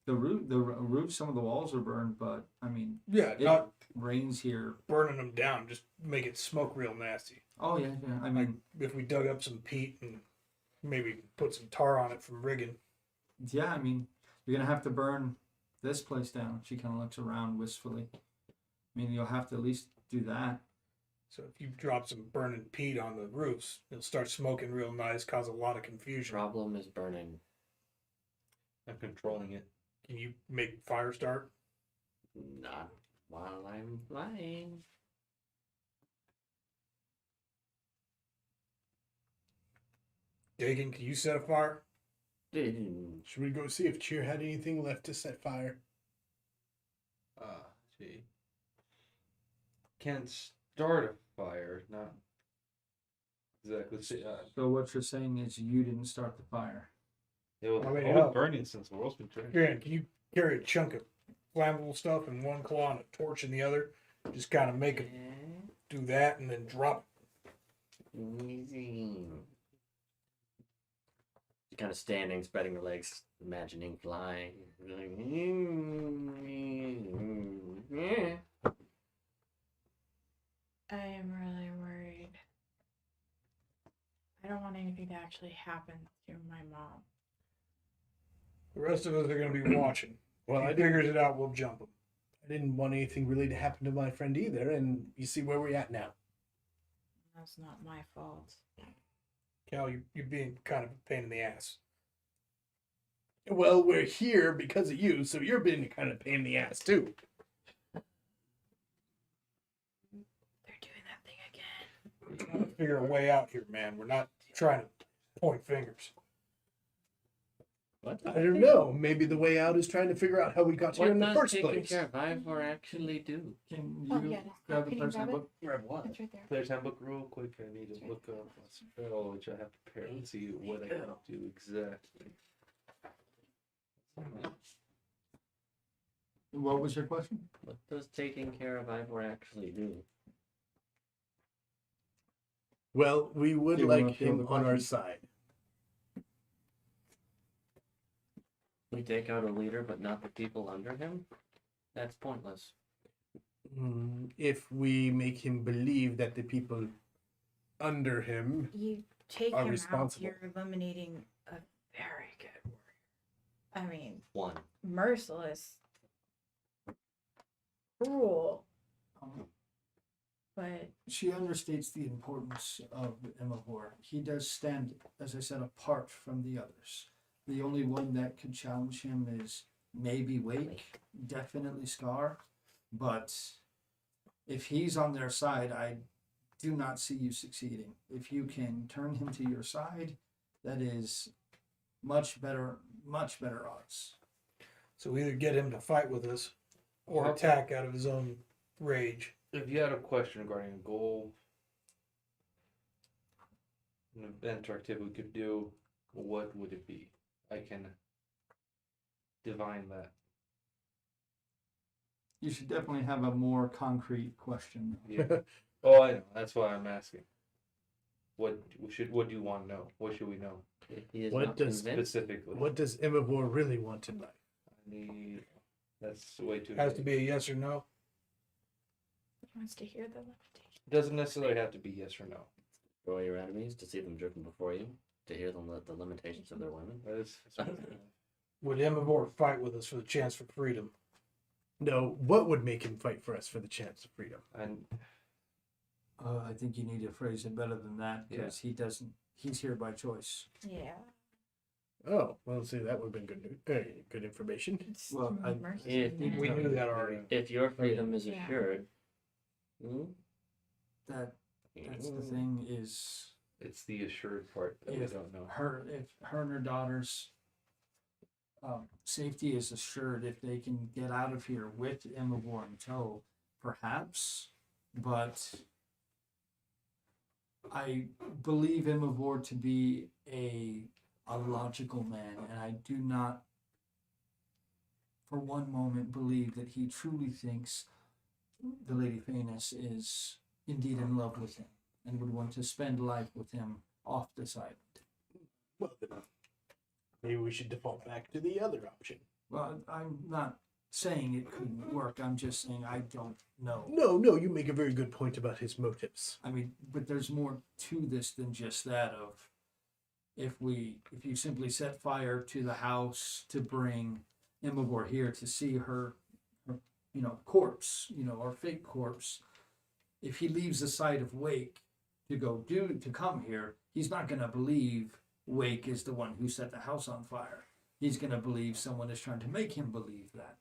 The roof, some of the walls are burned, but I mean, Yeah, it not rains here. burning them down. Just make it smoke real nasty. Oh yeah. I mean, If we dug up some peat and maybe put some tar on it from rigging. yeah. I mean, you're gonna have to burn this place down. She kind of looks around wistfully. I mean, you'll have to at least do that. So if you drop some burning peat on the roofs, it'll start smoking real nice, cause a lot of confusion. Problem is burning. I'm controlling it. Can you make fire start? Not while I'm flying. Dagan, can you set a fire? Should we go see if Chyyr had anything left to set fire? Gee. Can't start a fire, not exactly. So what you're saying is you didn't start the fire. It was I mean, always hell. burning since the world's been turning. Fian, can you carry a chunk of flammable stuff in one claw and a torch in the other? Just kind of make it do that and then drop Easy. She's kind of standing, spreading her legs, imagining flying. Like, yeah. I am really worried. I don't want anything to actually happen to my mom. The rest of us are going to be watching. Well, If I he didn't, figures it out, we'll jump him. I didn't want anything really to happen to my friend either, and you see where we're at now. That's not my fault. Cal, you're being kind of a pain in the ass. Well, we're here because of you, so you're being a kind of pain in the ass too. They're doing that thing again. We're trying to figure a way out here, man. We're not trying to point fingers. What? I don't know. Maybe the way out is trying to figure out how we got here What in the does first taking place. care of Ivor actually do? Can you Oh, yeah, grab the can you player's grab it? handbook? Grab what? It's right there. Player's handbook real quick. I need to look up a spell which I have prepared and see what I can do exactly. What was your question? What does taking care of Ivor actually do? Well, we would Do you wanna like field him the on our question? side. We take out a leader, but not the people under him? That's pointless. If we make him believe that the people under him You take Are him responsible. out, you're eliminating a very good warrior. I mean, One. merciless, cruel, but She understates the importance of Imabor. He does stand, as I said, apart from the others. The only one that could challenge him is maybe Wake, definitely Scar, but if he's on their side, I do not see you succeeding. If you can turn him to your side, that is much better odds. So either get him to fight with us or Okay. attack out of his own rage. If you had a question regarding a goal, an event or activity we could do, what would it be? I can divine that. You should definitely have a more concrete question. Yeah. Oh, I know. That's why I'm asking. What do you want to know? What should we know? If he is What not does convinced, Specifically. What does Imavor really want in life? I need. That's way too. Has to vague. be a yes or no. He wants to hear the limitation. Doesn't necessarily have to be yes or no. for your enemies, to see them driven before you, to hear them the limitations of their women. That is. Would Imavor fight with us for the chance for freedom? No, what would make him fight for us for the chance of freedom? And I think you need to phrase it better than that because he doesn't. He's here by choice. Yeah. Oh, well, see, that would have been good information. It's Well, if mercy. We knew that already. If your freedom is Yeah. assured, That's the thing is it's the assured part that we if don't know. if her and her daughter's safety is assured if they can get out of here with Imavor in tow, perhaps, but I believe Imavor to be a logical man, and I do not for one moment believe that he truly thinks the Lady Phaenix is indeed in love with him and would want to spend life with him off this island. Well, then maybe we should default back to the other option. Well, I'm not saying it couldn't work. I'm just saying I don't know. No, you make a very good point about his motives. I mean, but there's more to this than just that of if you simply set fire to the house to bring Imavor here to see her corpse, or fake corpse, if he leaves the site of Wake to come here, he's not going to believe Wake is the one who set the house on fire. He's going to believe someone is trying to make him believe that.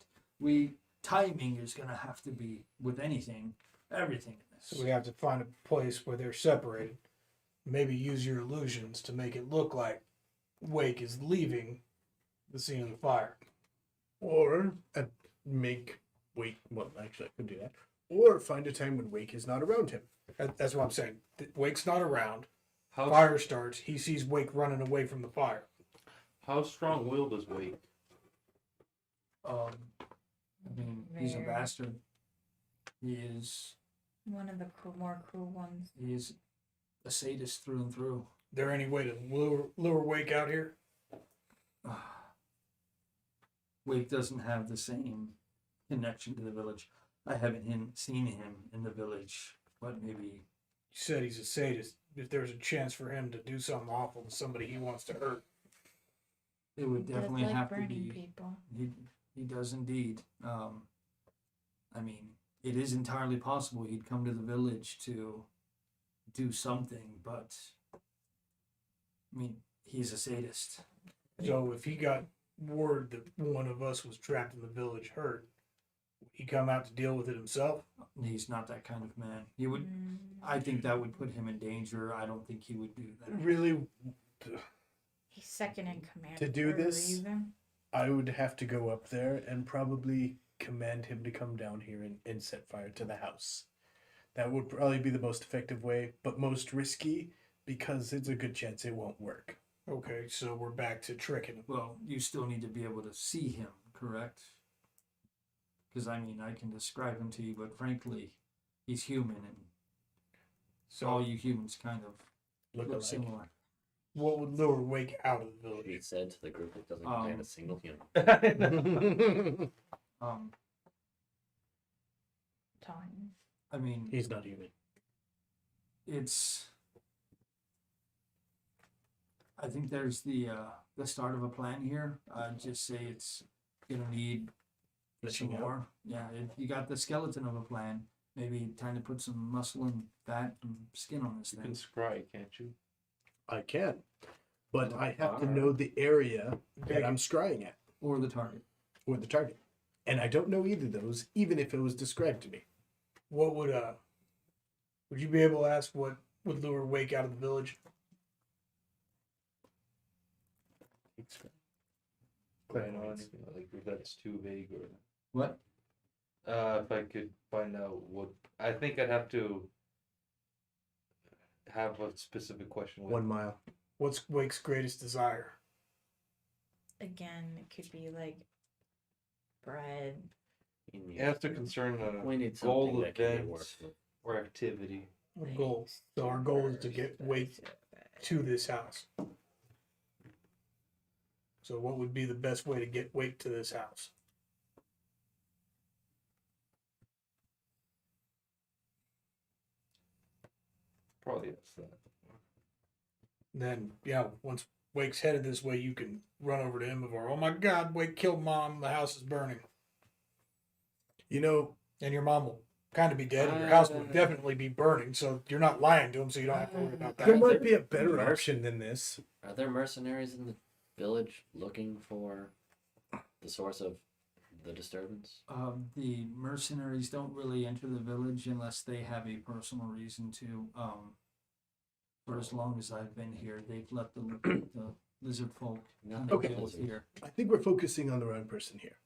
Timing is going to have to be with everything in this. So we have to find a place where they're separated. Maybe use your illusions to make it look like Wake is leaving the scene of the fire. Or make Wake, well, actually, I could do that. Or find a time when Wake is not around him. That's what I'm saying. Wake's not around. How Fire starts. He sees Wake running away from the fire. how strong-willed is Wake? He's a Very. bastard. He is One of the more cruel ones. a sadist through and through. There any way to lure Wake out here? Wake doesn't have the same connection to the village. I haven't seen him in the village, but maybe. You said he's a sadist. If there's a chance for him to do something awful to somebody he wants to hurt, It would Does definitely like have to burning be. people. He does indeed. It is entirely possible he'd come to the village to do something, but he's a sadist. so if he got word that one of us was trapped in the village hurt, would he come out to deal with it himself? He's not that kind of man. He would. Mm. I think that would put him in danger. I don't think he would do that. Really, He's second in command. To do for a this? reason. I would have to go up there and probably command him to come down here and set fire to the house. That would probably be the most effective way, but most risky because it's a good chance it won't work. Okay, so we're back to tricking him. Well, you still need to be able to see him, correct? Because I can describe him to you, but frankly, he's human, and So all you humans kind of Look look alike. similar. what would lure Wake out of the he village? said to the group, it doesn't contain a single human. Time. He's not human. I think there's the start of a plan here. I'd just say it's gonna need some Fleshing out. more. Yeah, you got the skeleton of a plan. Maybe time to put some muscle and fat and skin on this You thing. can scry, can't you? I can, but I have to Alright. know the area that I'm scrying at Or the target. or the target, and I don't know either of those, even if it was described to me. What would you be able to ask what would lure Wake out of the village? I don't know anything like if that's too vague or. What? If I could find out what, I think I'd have to have a specific question. 1 mile. What's Wake's greatest desire? Again, it could be like bread. It has to concern We a need goal, something that can be event, worked with. or activity. Our goal. So our goal is to get Wake to this house. So what would be the best way to get Wake to this house? Probably it's that. Then, yeah, once Wake's headed this way, you can run over to Imavor. Oh my God, Wake killed Mom. The house is burning. You know, And your mom will kind of be dead, and your house will definitely be burning. So you're not lying to him, so you don't have to worry about there that. might be a better option than this. Are there mercenaries in the village looking for the source of the disturbance? The mercenaries don't really enter the village unless they have a personal reason to. For as long as I've been here, they've let the lizard folk Nothing Okay. deal with here. I think we're focusing on the wrong person here.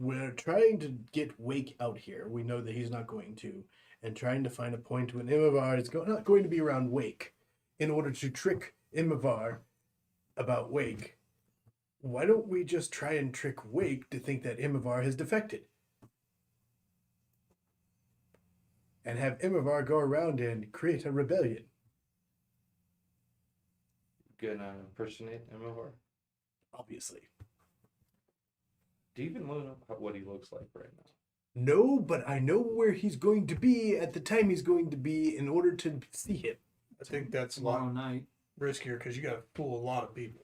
We're trying to get Wake out here. We know that he's not going to, and trying to find a point when Imavar is not going to be around Wake, in order to trick Imavar about Wake. Why don't we just try and trick Wake to think that Imavar has defected, and have Imavar go around and create a rebellion? Gonna impersonate Imavor? Obviously. Do you even know what he looks like right now? No, but I know where he's going to be at the time he's going to be in order to see him. I think that's a lot Tomorrow night. riskier because you got to fool a lot of people.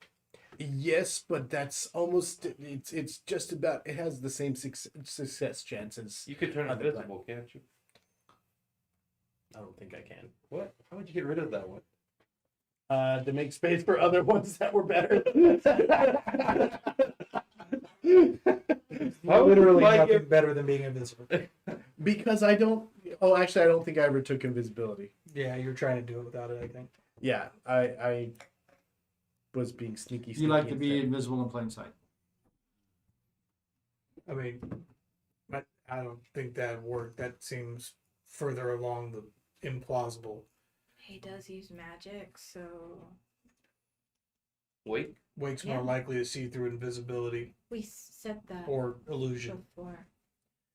Yes, but that's almost it's just about it has the same success chances. You could turn Other invisible, can't you? I don't think I can. What? How would you get rid of that one? To make space for other ones that were better. How Literally would I nothing get- better than being invisible. Because I don't. Oh, actually, I don't think I ever took invisibility. Yeah, you're trying to do it without it, I think. Yeah, I was being sneaky. You like to sneaky be instead. invisible in plain sight. I mean, but I don't think that worked. That seems further along the implausible. He does use magic, so Wake? Wake's Yeah. more likely to see through invisibility we said that or illusion. before.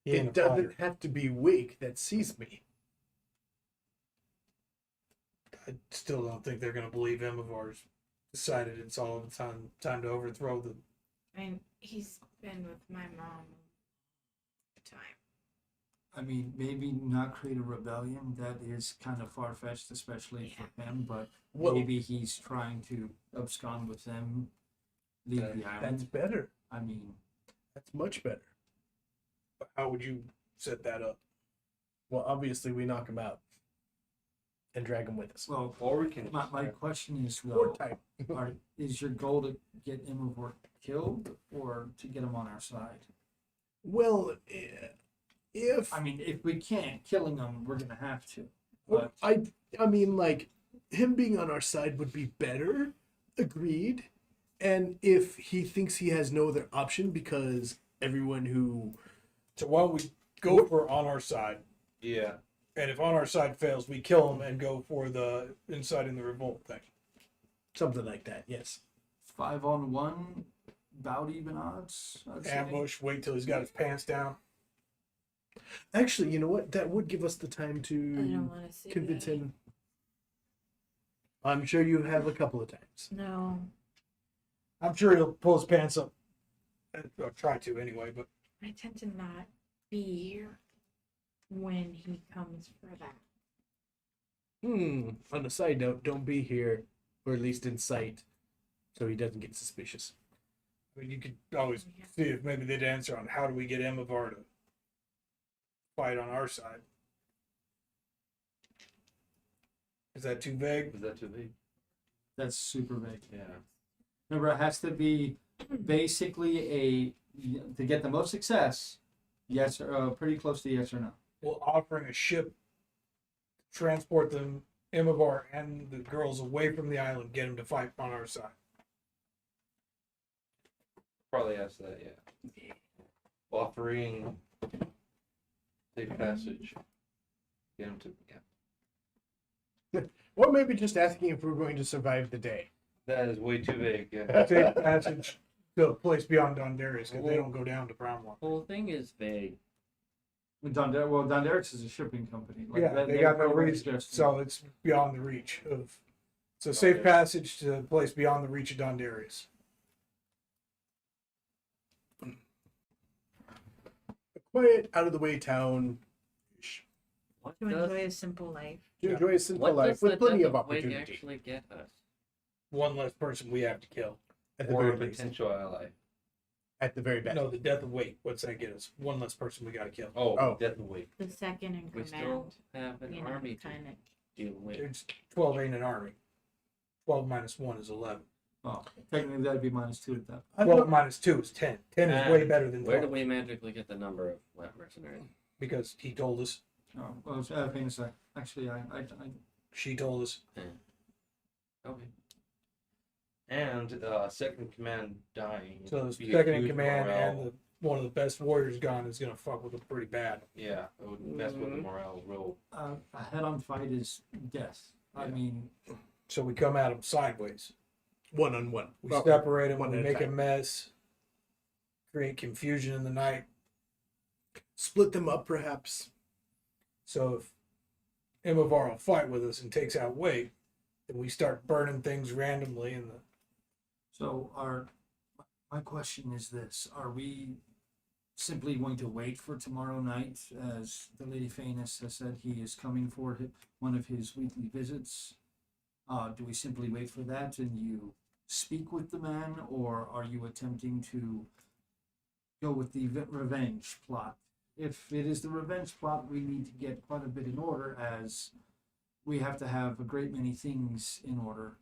He ain't It a doesn't fighter. have to be Wake that sees me. I still don't think they're going to believe Imavar's decided it's all the time to overthrow the. I mean, he's been with my mom all the time. I mean, maybe not create a rebellion. That is kind of far fetched, especially for him. But Well, maybe he's trying to abscond with them, leave the that's island. better. I mean, That's much better. How would you set that up? Well, obviously, we knock him out and drag him with us. well, Or we can. my question is War though, time. is your goal to get Imavor killed or to get him on our side? Well, if I mean, if we can't, killing him, we're gonna have to. But I mean, like him being on our side would be better. Agreed. And if he thinks he has no other option because everyone who So why don't we go for on our side? Yeah. And if on our side fails, we kill him and go for the inciting the revolt thing. something like that, yes. 5-on-1, about even odds. I'd say. Ambush, wait till he's got his pants down. Actually, you know what? That would give us the time I don't to want to see convince that. him. I'm sure you have a couple of times. No, I'm sure he'll pull his pants up. Or try to anyway, but I tend to not be here when he comes for that. On a side note, don't be here, or at least in sight, so he doesn't get suspicious. I mean, you could always see if maybe they'd answer on how do we get Imavar to fight on our side. Is that too vague? Is that too big? That's super big. Yeah. Remember, it has to be basically to get the most success. Yes, or pretty close to yes or no. Well, offering a ship, transport them, Imavar and the girls away from the island, get them to fight on our side. Probably ask that, yeah. Offering safe passage. Get him to, yeah. Or maybe just asking if we're going to survive the day. That is way too vague, yeah. Safe passage to a place beyond Dondarius because they don't go down to Brownwater. The whole thing is vague. Donderrick's is a shipping company. Like, Yeah, that- they they're got no pretty much reason, just- so it's beyond the reach of. So safe Okay. passage to a place beyond the reach of Dondarius. quiet, out of the way town. What To does, enjoy a simple life. To enjoy a simple what life does the with plenty death of wake opportunity. actually get us? One less person we have to kill. At the Or very a least. potential ally. At the very best. No, the death of weight. What's that get us? One less person we gotta kill. Oh, death and weight. The second in We still command. have an You know, army to kind of. deal with. It's 12 ain't an army. 12 minus 1 is 11. Oh, technically that'd be -2 at that. 12 minus 2 is 10. 10 is way better than 12. Where do we magically get the number of mercenaries? Because he told us. Oh, well, famous. Actually, I She told us. Okay. And second command dying. So the would be a second in huge command morale. and one of the best warriors gone is gonna fuck with them pretty bad. Yeah, it would mess with the morale real. a head-on fight is death. I Yeah. mean, So we come at them sideways. One-on-one. We Well, separate them. one We at a make a time. mess. Create confusion in the night. Split them up, perhaps. So if Imavar will fight with us and takes out weight, then we start burning things randomly in the. so my question is this: are we simply going to wait for tomorrow night, as the Lady Phaenix has said he is coming for one of his weekly visits? Do we simply wait for that and you speak with the man, or are you attempting to go with the revenge plot? If it is the revenge plot, we need to get quite a bit in order, as we have to have a great many things in order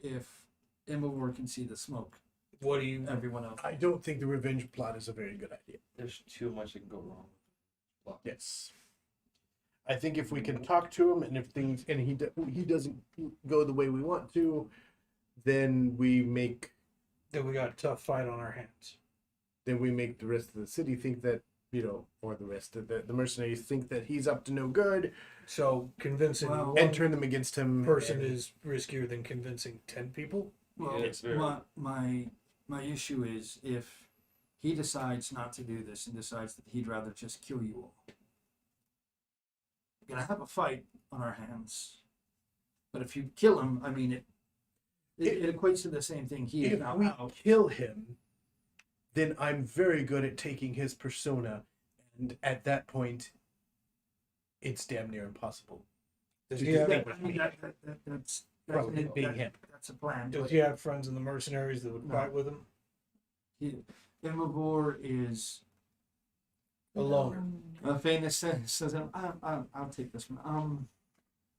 if Immortal can see the smoke. What do you? Everyone else. I don't think the revenge plot is a very good idea. There's too much that can go wrong. Yes. I think if we can talk to him, and if things and he doesn't go the way we want to, then we make Then we got a tough fight on our hands. the rest of the city think that, or the rest of the mercenaries think that he's up to no good, So convincing Well, one and turn them against him. person and- is riskier than convincing 10 people. Well, Yeah, it's very- my issue is if he decides not to do this and decides that he'd rather just kill you all. We're gonna have a fight on our hands. But if you kill him, I mean it equates to the same thing. He is If now we out. kill him, then I'm very good at taking his persona, and at that point, it's damn near impossible. Does To he do have, that. I mean, that's From it being him. That's a plan. does but he have friends in the mercenaries that would No. fight with him? Immobor is A loner. Phaenix says, I'll take this one.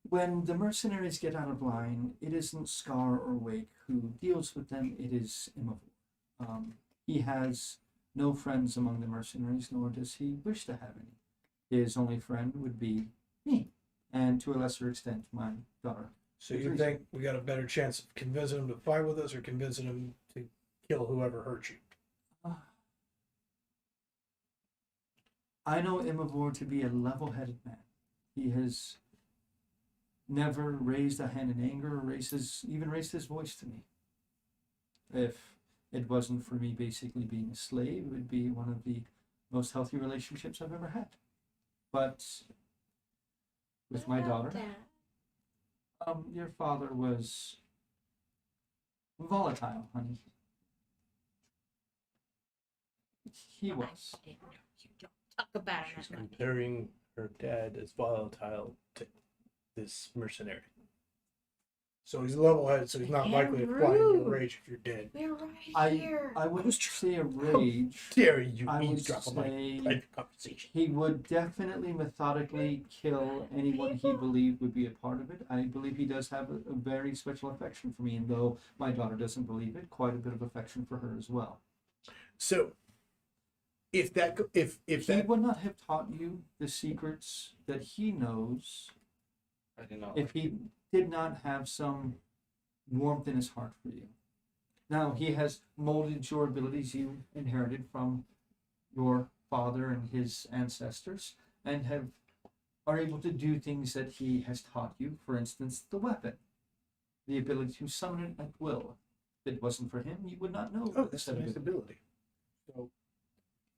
When the mercenaries get out of line, it isn't Scar or Wake who deals with them, it is Immobor. He has no friends among the mercenaries, nor does he wish to have any. His only friend would be me, and to a lesser extent, my daughter. So you think we got a better chance of convincing him to fight with us or convincing him to kill whoever hurt you? I know Immobor to be a level-headed man. He has never raised a hand in anger or even raised his voice to me. If it wasn't for me basically being a slave, it would be one of the most healthy relationships I've ever had. But with my daughter, your father was volatile, honey. He was. You don't talk about it. She's that much. comparing her dad as volatile to this mercenary. So he's level headed, so he's not And likely to fly into rude. a rage if you're dead. We're right here. I wouldn't say a rage. Dare you I would eavesdrop on my say private conversation? he would definitely methodically kill anyone he believed would be a part of it. I believe he does have a very special affection for me, and though my daughter doesn't believe it, quite a bit of affection for her as well. So, if He that would not have taught you the secrets that he knows I did not. if he did not have some warmth in his heart for you. Now, he has molded your abilities you inherited from your father and his ancestors, and are able to do things that he has taught you. For instance, the weapon, the ability to summon it at will. If it wasn't for him, you would not know. Oh, that's a nice ability. So,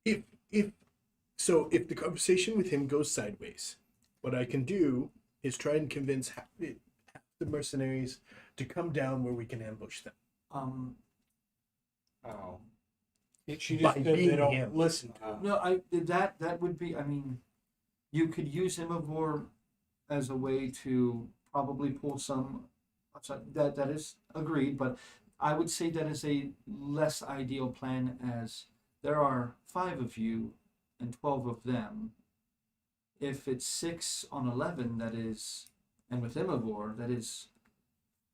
if the conversation with him goes sideways, what I can do is try and convince half the mercenaries to come down where we can ambush them. Oh. She By just said they being don't him. listen to him. No, that would be. I mean, you could use Imavor as a way to probably pull some. That is agreed, but I would say that is a less ideal plan, as there are 5 of you and 12 of them. If it's 6 on 11, that is, and with Imavor, that is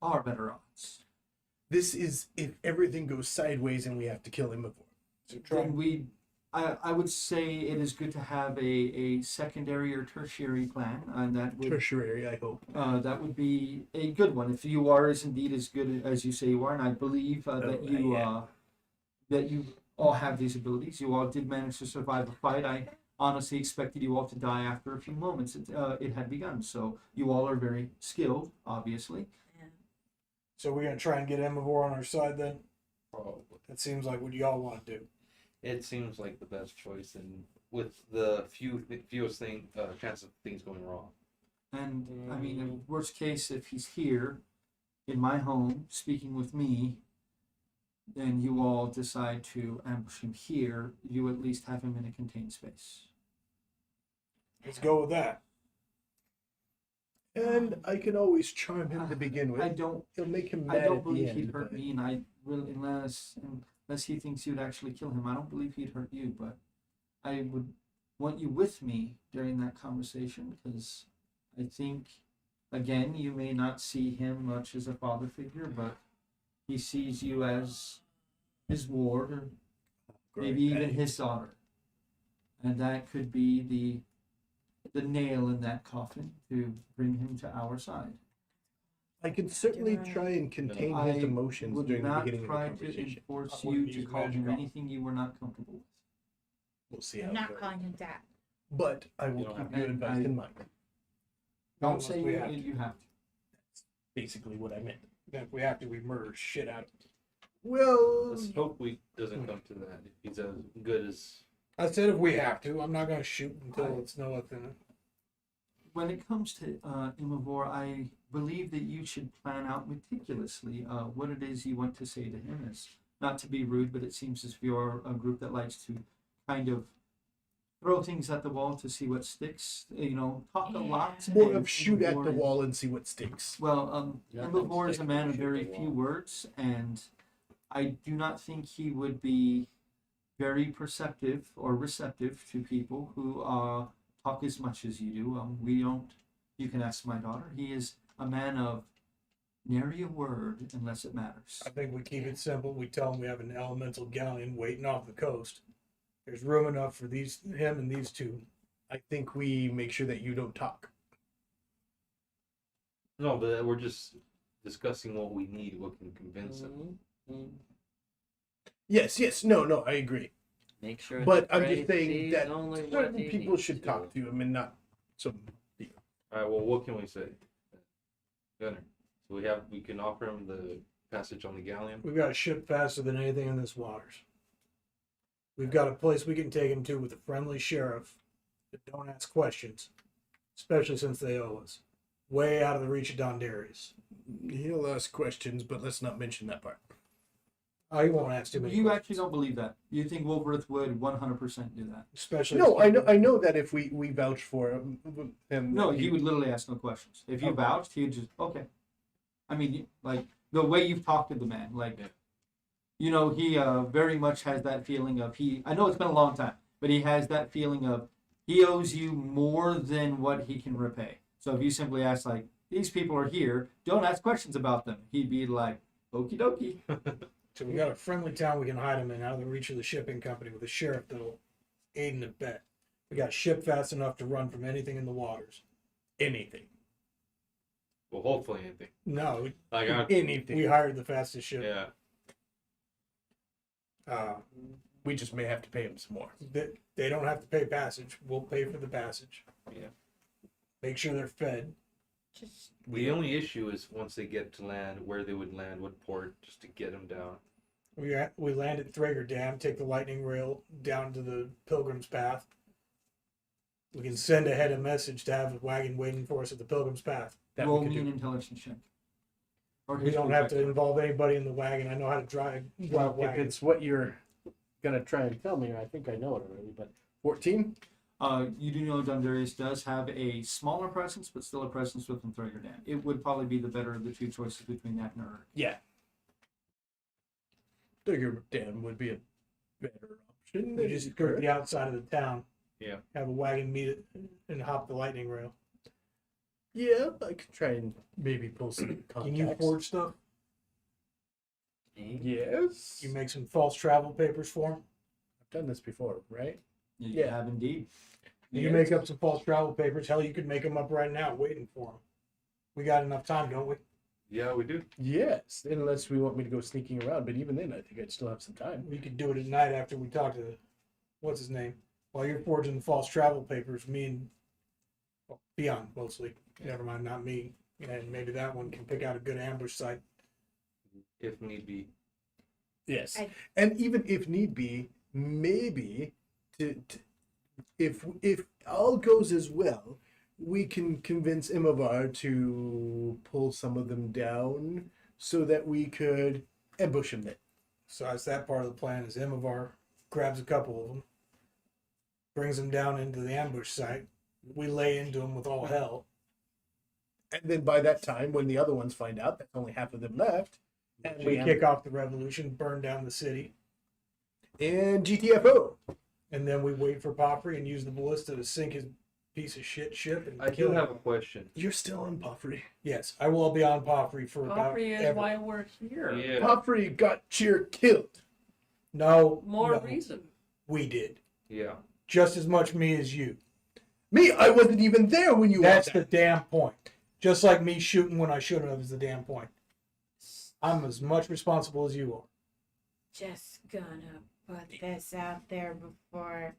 far better odds. This is if everything goes sideways and we have to kill him before. So try Then I would say it is good to have a secondary or tertiary plan, and that would Tertiary, I hope. that would be a good one if you are as indeed as good as you say you are, and I believe that you all have these abilities. You all did manage to survive a fight. I honestly expected you all to die after a few moments. It had begun, so you all are very skilled, obviously. So we're gonna try and get Imavor on our side then. Probably. That seems like what y'all want to do. It seems like the best choice, and with the fewest chance of things going wrong. And I mean, in worst case, if he's here in my home speaking with me, then you all decide to ambush him here. You at least have him in a contained space. Let's go with that. And I can always charm him to begin with. I don't He'll make him I mad don't at the believe end. he'd hurt but- me, and I really, unless he thinks you'd actually kill him, I don't believe he'd hurt you. But I would want you with me during that conversation, because I think, again, you may not see him much as a father figure, but he sees you as his ward, or maybe even his daughter, and that could be the nail in that coffin to bring him to our side. I can certainly try and contain I his emotions would during the not beginning of the try to conversation. enforce I wouldn't you to use call magic him on him. anything you were not comfortable with. We'll see how I'm it not goes. calling him dad. But I will You don't keep have your to. advice in mind. Don't Unless say we you, have to. you have to. Basically what I meant. Then if we have to, we murder shit out of him. Well, Let's hope we doesn't come to that. If he's as good as I said if we have to. I'm not gonna shoot until it's no nothing. When it comes to Imavor, I believe that you should plan out meticulously what it is you want to say to him. It's not to be rude, but it seems as if you're a group that likes to kind of throw things at the wall to see what sticks. You know, talk a lot. more and of shoot at Imavor the is- wall and see what sticks. Well, Nothing Imavor is a sticks man when of you very shoot the few wall. words, and I do not think he would be very perceptive or receptive to people who talk as much as you do. We don't. You can ask my daughter. He is a man of nary a word unless it matters. I think we keep it simple. We tell him we have an elemental galleon waiting off the coast. There's room enough for him and these two. I think we make sure that you don't talk. no, but we're just discussing what we need, what can convince him. Yes, no, I agree. Make sure. But the I'm just phrase saying sees that only what certain he people needs should talk to him and not some. All right. Well, what can we say, Gunner? So we can offer him the passage on the galleon. We've got a ship faster than anything in this waters. We've got a place we can take him to with a friendly sheriff that don't ask questions, especially since they owe us. Way out of the reach of Dondarius. He'll ask questions, but let's not mention that part. Oh, he won't ask too many You questions. actually don't believe that. You think Wolverth would 100% do that? Especially No, I know that if we vouch for him, No, that he would literally ask no questions. If you Okay. vouched, he'd just okay. I mean, like the way you've talked to the man, like you know, he very much has that feeling of he. I know it's been a long time, but he has that feeling of he owes you more than what he can repay. So if you simply ask like, these people are here, don't ask questions about them, he'd be like, okie dokie. So we got a friendly town we can hide him in, out of the reach of the shipping company, with a sheriff that'll aid and abet. We got a ship fast enough to run from anything in the waters. anything. Well, hopefully anything. No, Like I, Anything. we hired the fastest ship. yeah. We just may have to pay him some more. They don't have to pay passage. We'll pay for the passage. Yeah. Make sure they're fed. Just The only issue is once they get to land, where they would land, what port, just to get them down. We land at Thrager Dam, take the lightning rail down to the Pilgrim's Path. We can send ahead a message to have a wagon waiting for us at the Pilgrim's Path. That Roll we could me an do. intelligence check. Or We don't history have check. to involve anybody in the wagon. I know how to drive Well, if wagons. it's what you're gonna try and tell me, or I think I know it already, but 14? You do know Dundarius does have a smaller presence, but still a presence within Throyer Dan. It would probably be the better of the two choices between that and Urk. Yeah. Throyer Dan would be a better option. We just go to the outside of the town. Yeah. Have a wagon meet it and hop the lightning rail. Yeah, I could try and maybe pull some contacts. Can you forge stuff? Yes. You make some false travel papers for him? I've done this before, right? You Yeah. have indeed. You make up some false travel papers. Hell, you could make them up right now, waiting for them. We got enough time, don't we? Yeah, we do. Yes, unless we want me to go sneaking around. But even then, I think I'd still have some time. We could do it at night after we talk to what's his name. While you're forging the false travel papers, me and Beyond mostly. Never mind, not me. And maybe that one can pick out a good ambush site. If need be. Yes, I- and even if need be, maybe if all goes as well, we can convince Imovar to pull some of them down so that we could ambush him then. So that's that part of the plan. Is Imovar grabs a couple of them, brings them down into the ambush site. We lay into them with all hell. And then by that time, when the other ones find out that's only half of them left, and We kick off the revolution, burn down the city, and GTFO. and then we wait for Poppy and use the ballista to sink his piece of shit ship and I kill do him. have a question. You're still on Poppy. Yes, I will be on Poppy for about Joffrey is ever. why we're here. Yeah. Poppy got Chyyr killed. No, More no, reason. we did. Yeah. Just as much me as you. Me, I wasn't even there when you That's walked the out. damn point. Just like me shooting when I shouldn't have is the damn point. I'm as much responsible as you are. Just gonna put this out there before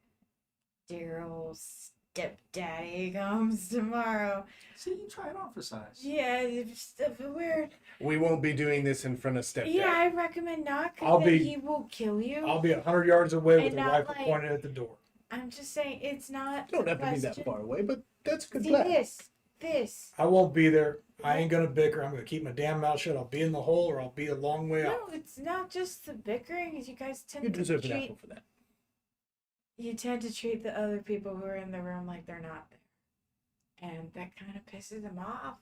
dear old stepdaddy comes tomorrow. See, you try it on for size. Yeah, it's weird. We won't be doing this in front of stepdad. Yeah, I recommend not, I'll because be- he will kill you. I'll be 100 yards away with And a not rifle like- pointed at the door. I'm just saying, it's not. You don't a have to be that question. far away, but that's a good See plan. this. I won't be there. I ain't gonna bicker. I'm gonna keep my damn mouth shut. I'll be in the hole or I'll be a long way No, out. it's not just the bickering. Is you guys tend You to deserve an treat apple for that. you tend to treat the other people who are in the room like they're not there, and that kind of pisses them off.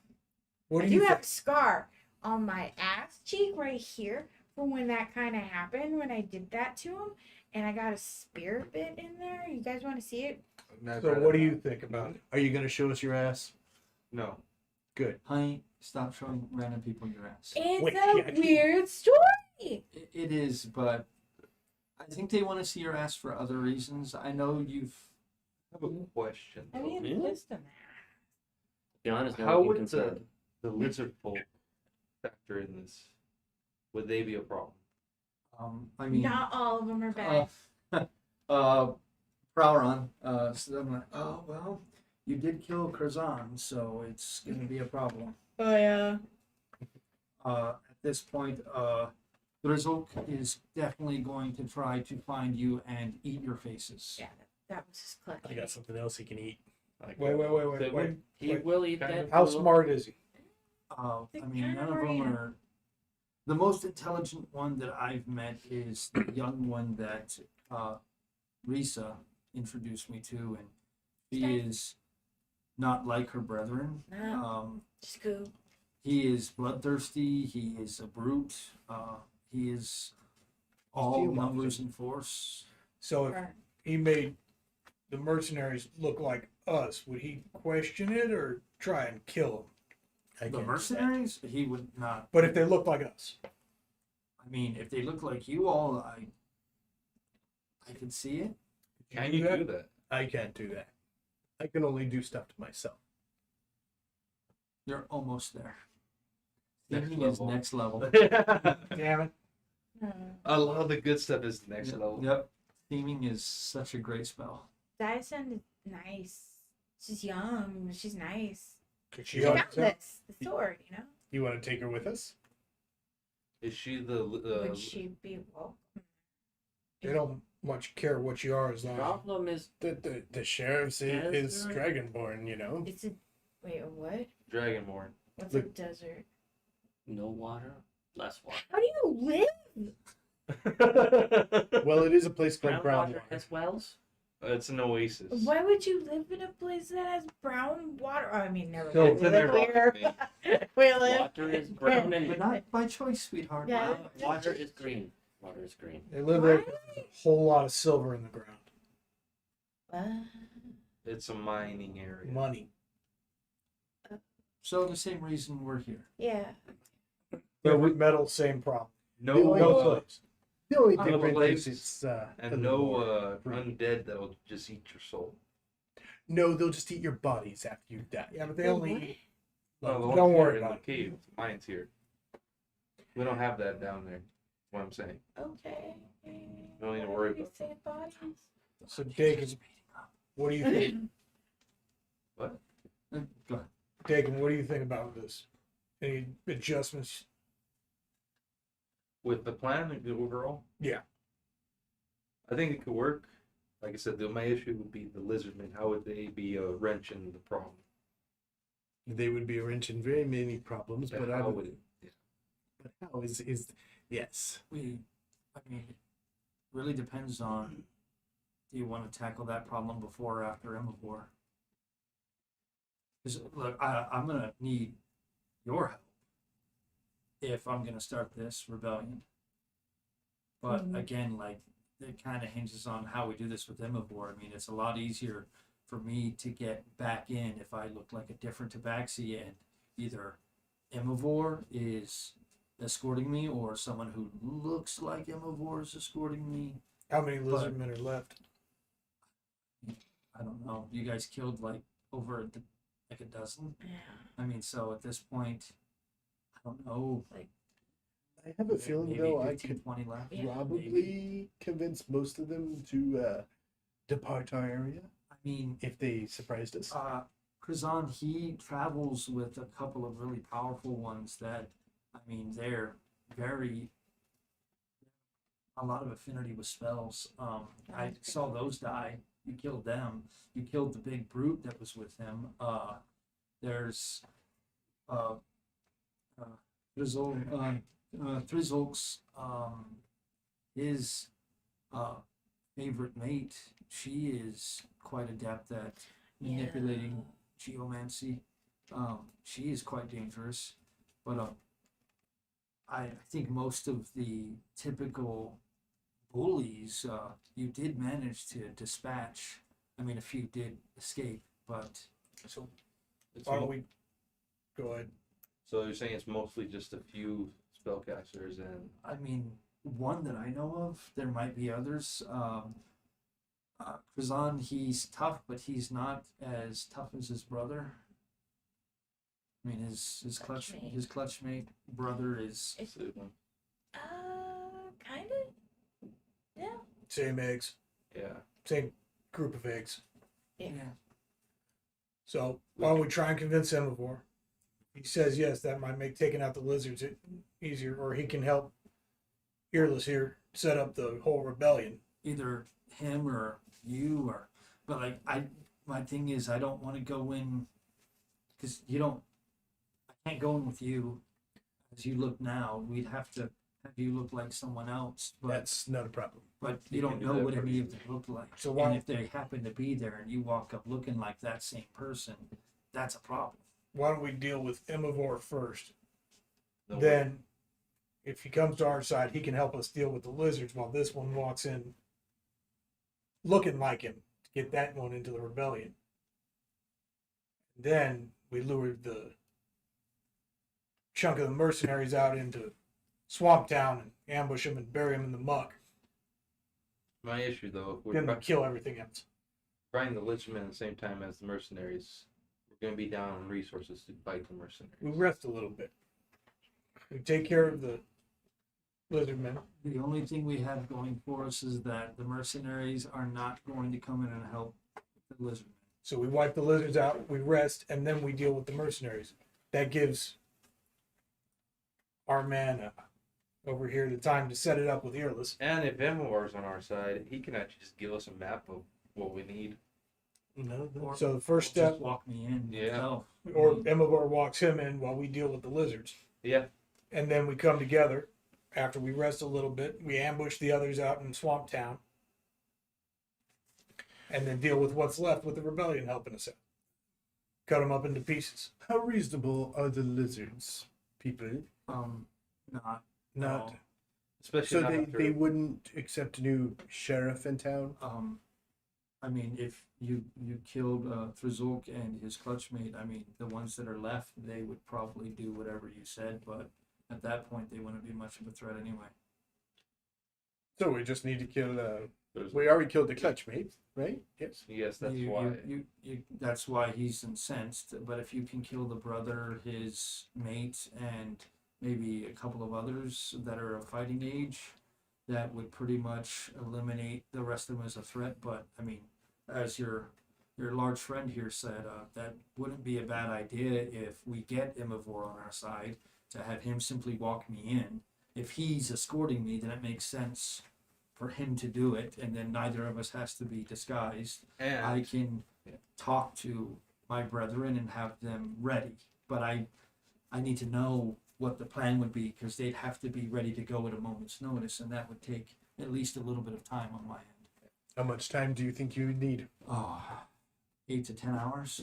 What I do you have a think? scar on my ass cheek right here from when that kind of happened when I did that to him, and I got a spear bit in there. You guys want to see it? So what do you think about it? Are you going to show us your ass? No. Good. Honey, stop showing random people your ass. It's Wait, a yeah. weird story. It is, but I think they want to see your ass for other reasons. I know you've. I have a question. I though. mean, Really? just a minute. To be honest, How would concerned. the lizard folk factor in this? Would they be a problem? I mean, Not all of them are bad. Prowron. So I'm like, oh well, you did kill Curzon, so it's gonna be a problem. Oh yeah. At this point, Drizok is definitely going to try to find you and eat your faces. Yeah, that was his clutch. I got something else he can eat. Like, Wait. He Wait. will eat Kind that. of- How food. smart is he? I They mean, kinda none of are, them yeah. are. The most intelligent one that I've met is the young one that Risa introduced me to, and he Okay. is not like her brethren. No, just go. He is bloodthirsty. He is a brute. He is all Steel numbers and force. So if he made the mercenaries look like us, would he question it or try and kill them? The mercenaries, he would not. But if they look like us, I mean, if they look like you all, I could see it. Can you do that? I can't do that. I can only do stuff to myself. You're almost there. Next Thinking is level. next level. damn it. A lot of the good stuff is next level. Yep. Theming is such a great spell. Dyson is nice. She's young. She's nice. Could She she found help us out? this, the sword, you know? You want to take her with us? Is she the Would she be welcome? They don't much care what you are as long as Problem is, The sheriff Yes, is sir. dragonborn, you know? It's a wait, a what? Dragonborn? What's Look- a desert? no water, less water. How do you live? Well, it is a place called Brown Brownwater. water has wells. It's an oasis. Why would you live in a place that has brown water? Oh, I mean, never So- mind. It's We in live their here. rock, We live. Water is brown But and not by choice, sweetheart. Yeah. water is green. Water is green. They live there. 'Cause there's a whole lot of silver in the ground. It's a mining area. Money. So the same reason we're here. Yeah. Favorite metal, same problem. No, No slaves. The only Oh, difference slaves is it's and no undead that will just eat your soul. No, they'll just eat your bodies after you die. Yeah, but they only eat. Well, the Don't ones worry here in about the it. cave. Mine's here. We don't have that down there. What I'm saying. Okay. Don't need to What worry did you about say bodies? So, Dakin, what do you think? Go ahead. Dakin, what do you think about this? Any adjustments? with the plan overall. Yeah. I think it could work. Like I said, my issue would be the lizardmen. How would they be a wrench in the problem? They would be a wrench in very many problems, but I how would. would it? Yeah. But how is yes? I mean, it really depends on, do you want to tackle that problem before or after Imavor? Because look, I'm gonna need your help if I'm gonna start this rebellion. But again, like, it kind of hinges on how we do this with Imavor. I mean, it's a lot easier for me to get back in if I look like a different tabaxi, and either Imavor is escorting me or someone who looks like Imavor is escorting me. How many lizardmen are left? I don't know. You guys killed like over like a dozen. Yeah. I mean, so at this point, I don't know. I have a feeling maybe though 15, I could 20 left. Yeah. probably convince most of them to depart our area I mean, if they surprised us. Krazan, he travels with a couple of really powerful ones that, I mean, they're very, a lot of affinity with spells. I saw those die. You killed them. You killed the big brute that was with him. There's Thrizolk's, his favorite mate, she is quite adept at manipulating geomancy. She is quite dangerous, but I think most of the typical bullies you did manage to dispatch. I mean, a few did escape, but So It's why don't we go ahead? So you're saying it's mostly just a few spellcasters and I mean, one that I know of. There might be others. Krazan, he's tough, but he's not as tough as his brother. I mean, his clutchmate brother is. Kind of. Yeah. Same eggs, yeah. same group of eggs. Yeah. So why don't we try and convince Imavor? He says yes, that might make taking out the lizards easier, or he can help Earless here set up the whole rebellion. Either him or you, or but like my thing is I don't want to go in because I can't go in with you as you look now. We'd have to have you look like someone else, but That's not a problem. you You don't can do know that what first. any of them look like. So And why if they happen to be there and you walk up looking like that same person, that's a problem. don't we deal with Imavor first? No Then if he comes to our side, he can help us deal with the lizards while this one walks in looking like him to get that one into the rebellion. Then we lure the chunk of the mercenaries out into Swamp Town and ambush them and bury them in the muck. My issue though, if we're Then we kill everything else. trying the lizardmen at the same time as the mercenaries, we're going to be down on resources to fight the mercenaries. We rest a little bit. We take care of the lizardmen. The only thing we have going for us is that the mercenaries are not going to come in and help the lizardmen. So we wipe the lizards out, we rest, and then we deal with the mercenaries. That gives our man over here the time to set it up with Earless. And if Emovar's on our side, he can actually just give us a map of what we need. Or So the first just step, walk me in. Yeah. yourself. or Emavor walks him in while we deal with the lizards. Yeah. And then we come together after we rest a little bit, we ambush the others out in Swamp Town, and then deal with what's left with the rebellion helping us out. Cut them up into pieces. How reasonable are the lizards, people? Not. Not. Especially So not they, after- they wouldn't accept a new sheriff in town? I mean, if you killed Thrizulk and his clutchmate, I mean, the ones that are left, they would probably do whatever you said, but at that point, they wouldn't be much of a threat anyway. So we just need to kill. There's- We already killed the clutchmate, right? Yes. Yes, that's You- why. that's why he's incensed. But if you can kill the brother, his mate, and maybe a couple of others that are of fighting age, that would pretty much eliminate the rest of them as a threat. But I mean, as your large friend here said, that wouldn't be a bad idea if we get Imavor on our side to have him simply walk me in. If he's escorting me, then it makes sense for him to do it, and then neither of us has to be disguised. And I can talk to my brethren and have them ready, but I need to know what the plan would be, because they'd have to be ready to go at a moment's notice, and that would take at least a little bit of time on my end. How much time do you think you would need? 8 to 10 hours.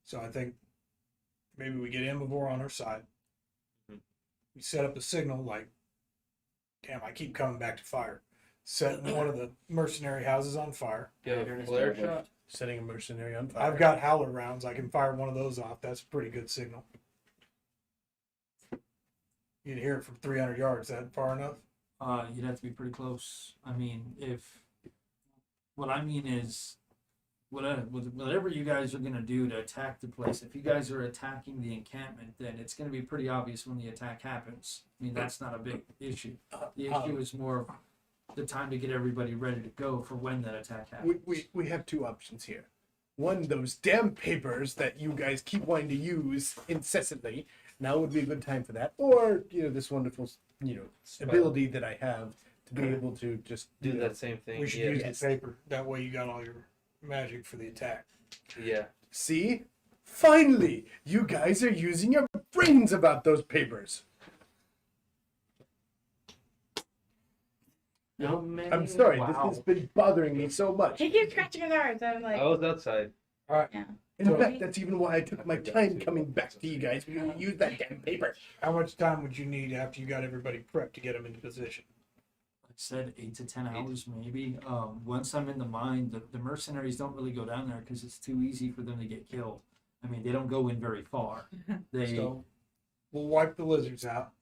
So I think maybe we get Imavor on our side. Mhm. We set up a signal like, damn, I keep coming back to fire. Set one of the mercenary houses on fire. get a Pattern flare established. shot. Setting a mercenary on fire. I've got howler rounds. I can fire one of those off. That's a pretty good signal. You'd hear it from 300 yards. That far enough? You'd have to be pretty close. I mean, what I mean is, whatever you guys are gonna do to attack the place, if you guys are attacking the encampment, then it's gonna be pretty obvious when the attack happens. I mean, that's not a big issue. The issue is more of the time to get everybody ready to go for when that attack happens. We have two options here. One, those damn papers that you guys keep wanting to use incessantly. Now would be a good time for that. Or, this wonderful, ability that I have to be able to just Do that same thing. We should yeah. use Yes. the paper. That way you got all your magic for the attack. Yeah. See? Finally, you guys are using your brains about those papers. No man. I'm sorry, Wow. this has been bothering me so much. He keeps scratching his arms. I'm like, I was outside. In So- fact, that's even why I took my time coming back to you guys, because you used that damn paper. How much time would you need after you got everybody prepped to get them into position? Like I said, 8 to 10 hours maybe. Once I'm in the mine, the mercenaries don't really go down there because it's too easy for them to get killed. I mean, they don't go in very far. They So we'll wipe the lizards out.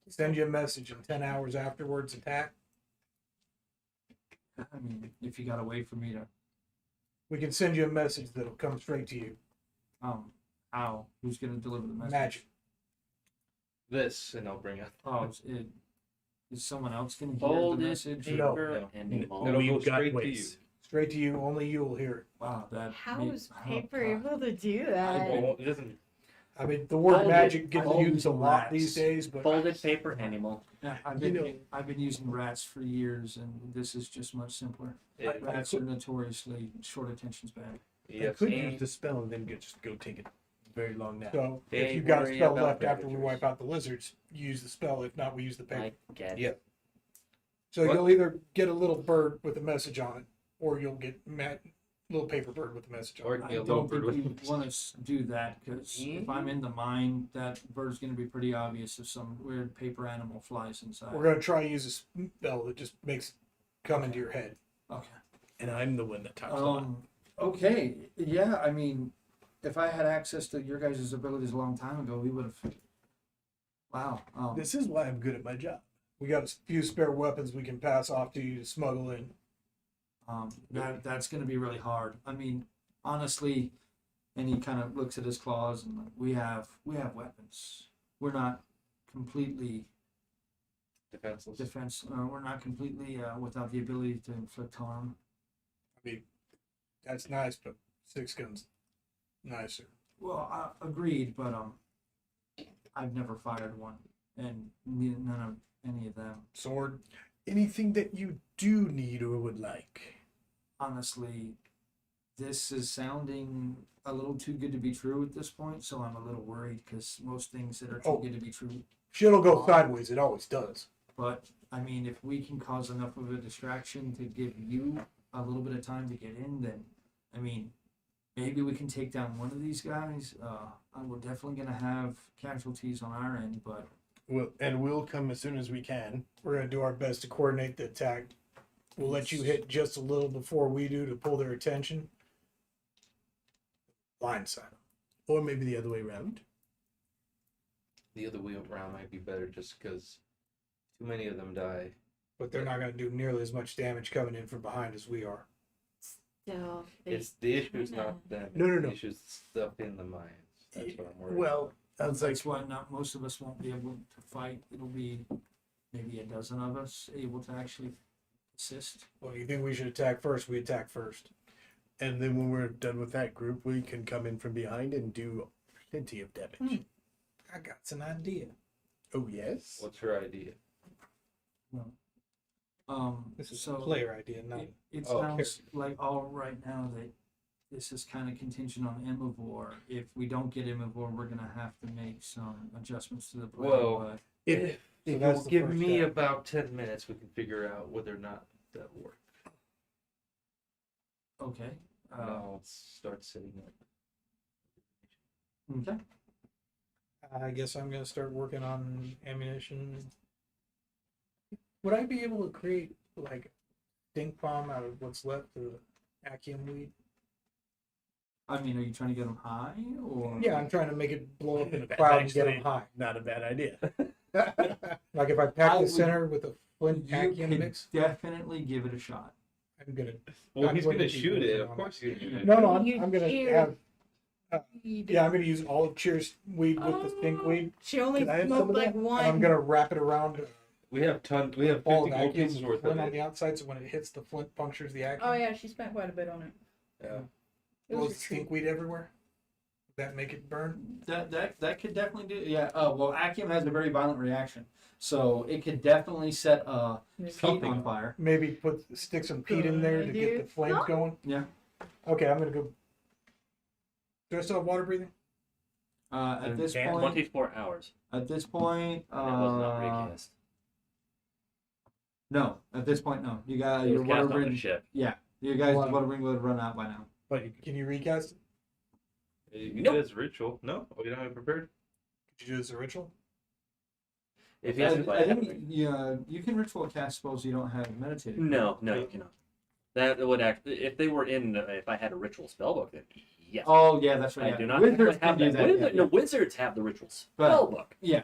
Send you a message in 10 hours afterwards. Attack. I mean, if you got a way for me to, We can send you a message that'll come straight to you. how? Who's going to deliver the message? Magic. This, and I'll bring it. Oh, is someone else going to hear the Folded message? No. paper and It'll embalmed. go straight to you. Straight to you. Only you will hear it. Wow, that. how may- is oh, paper God. able to do that? Well, it doesn't. I mean, the word Folded- magic gets folded used a lot rats. these days, but Folded paper animal. Yeah, You I've been using rats for years, and this is just much simpler. It, Rats are notoriously short attention span. I yes. could use the spell and then just go take a very long nap. so if They you've got a worry spell about left after we predators. wipe out the lizards, use the spell. If not, we use the paper. I get it. Yeah. So What? you'll either get a little bird with a message on it, or you'll get little paper bird with a message on Or it. it I be a little don't bird think with- you want to do that, because if I'm in the mine, that bird's going to be pretty obvious if some weird paper animal flies inside. We're gonna try to use a spell that just makes it come into your head. Okay. And I'm the one that talks a lot. Okay. Yeah. I mean, if I had access to your guys' abilities a long time ago, we would have. Wow. This is why I'm good at my job. We got a few spare weapons we can pass off to you to smuggle in. That's going to be really hard. I mean, honestly, and he kind of looks at his claws, and like, we have weapons. We're not completely Defenseless. we're not completely without the ability to inflict harm. I mean, that's nice, but 6 guns nicer. Well, agreed, but I've never fired one, and none of any of them. Sword. Anything that you do need or would like. Honestly, this is sounding a little too good to be true at this point, so I'm a little worried, because most things that are too Oh. good to be true. Shit'll go sideways. It always does. But I mean, if we can cause enough of a distraction to give you a little bit of time to get in, then I mean, maybe we can take down one of these guys. We're definitely gonna have casualties on our end, but we'll come as soon as we can. We're gonna do our best to coordinate the attack. We'll let you hit just a little before we do to pull their attention. Blindside them. Or maybe the other way around. The other way around might be better, just because too many of them die. But they're not gonna do nearly as much damage coming in from behind as we are. Still, It's the issue's not them. No. The issue's stuff in the mines. That's what I'm worried. Well, that's why not most of us won't be able to fight. It'll be maybe a dozen of us able to actually assist. Well, you think we should attack first? We attack first. and then when we're done with that group, we can come in from behind and do plenty of damage. I got an idea. Oh yes. What's your idea? This is So a player idea, not it Oh, sounds like all right now that this is kind of contingent on Imivore. If we don't get Imivore, we're gonna have to make some adjustments to the plan. Well, but If that's you'll the give first me step. about 10 minutes, we can figure out whether or not that works. okay. Now let's start setting up. Okay. I guess I'm gonna start working on ammunition. Would I be able to create like stink bomb out of what's left of Achium weed? I mean, are you trying to get them high or? Yeah, I'm trying to make it blow up in a cloud and get them high. Not a bad idea. Like if I pack I the would- center with a flint You Achium can mix, definitely give it a shot. I'm gonna. Well, I'm he's going gonna to be shoot it. working Of on course, he's gonna. No, I'm You gonna cheer. have. You Yeah, I'm gonna use all of Chyyr's weed with the stink weed. She only Can I have some smoked of like that? one. And I'm gonna wrap it around We have all 50 of gold Achium pieces with worth of flint on it. the outside, so when it hits the flint, punctures the Achium. Oh yeah, she spent quite a bit on it. Yeah. It Will was it a treat. stink weed everywhere? Would that make it burn? That could definitely do. Yeah. Well, Achium has a very violent reaction, so it could definitely set peat Something on on. fire. Maybe stick some peat in there to get the flames No. going. Yeah. Okay, I'm gonna go. Do I still have water breathing? At this Damn. point, 24 hours. at this point, And it was not recast. no. At this point, no. You got It your was water cast on the breathing. ship. Yeah, you guys' Wow. water breathing would have run out by now. But can you recast it? You can Nope. do this ritual. No? Oh, you don't have it prepared? Could you do this as a ritual? If I, you I think you can ritual cast spells you don't have meditated. No, you cannot. That would act if they were in. If I had a ritual spellbook, then yes. Oh yeah, that's right. I Yeah. do not Wizards actually have can do that. that. No, wizards have the ritual But- spellbook. Yeah.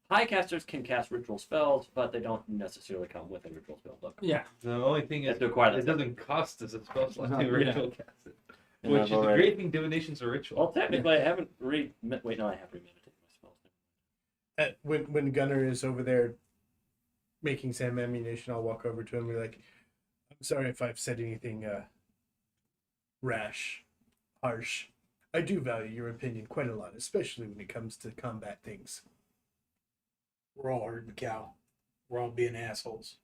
High casters can cast ritual spells, but they don't necessarily come with a ritual spellbook. Yeah. The only thing You is, have to acquire it that. doesn't cost us a spell slot No, to yeah. ritual cast it. And Which I've is the already- great thing, divination's a ritual. Well, technically, I haven't Wait, no, I have remeditated my spells. When Gunnar is over there making some ammunition, I'll walk over to him and be like, "I'm sorry if I've said anything rash, harsh. I do value your opinion quite a lot, especially when it comes to combat things." We're all herding cow. We're all being assholes.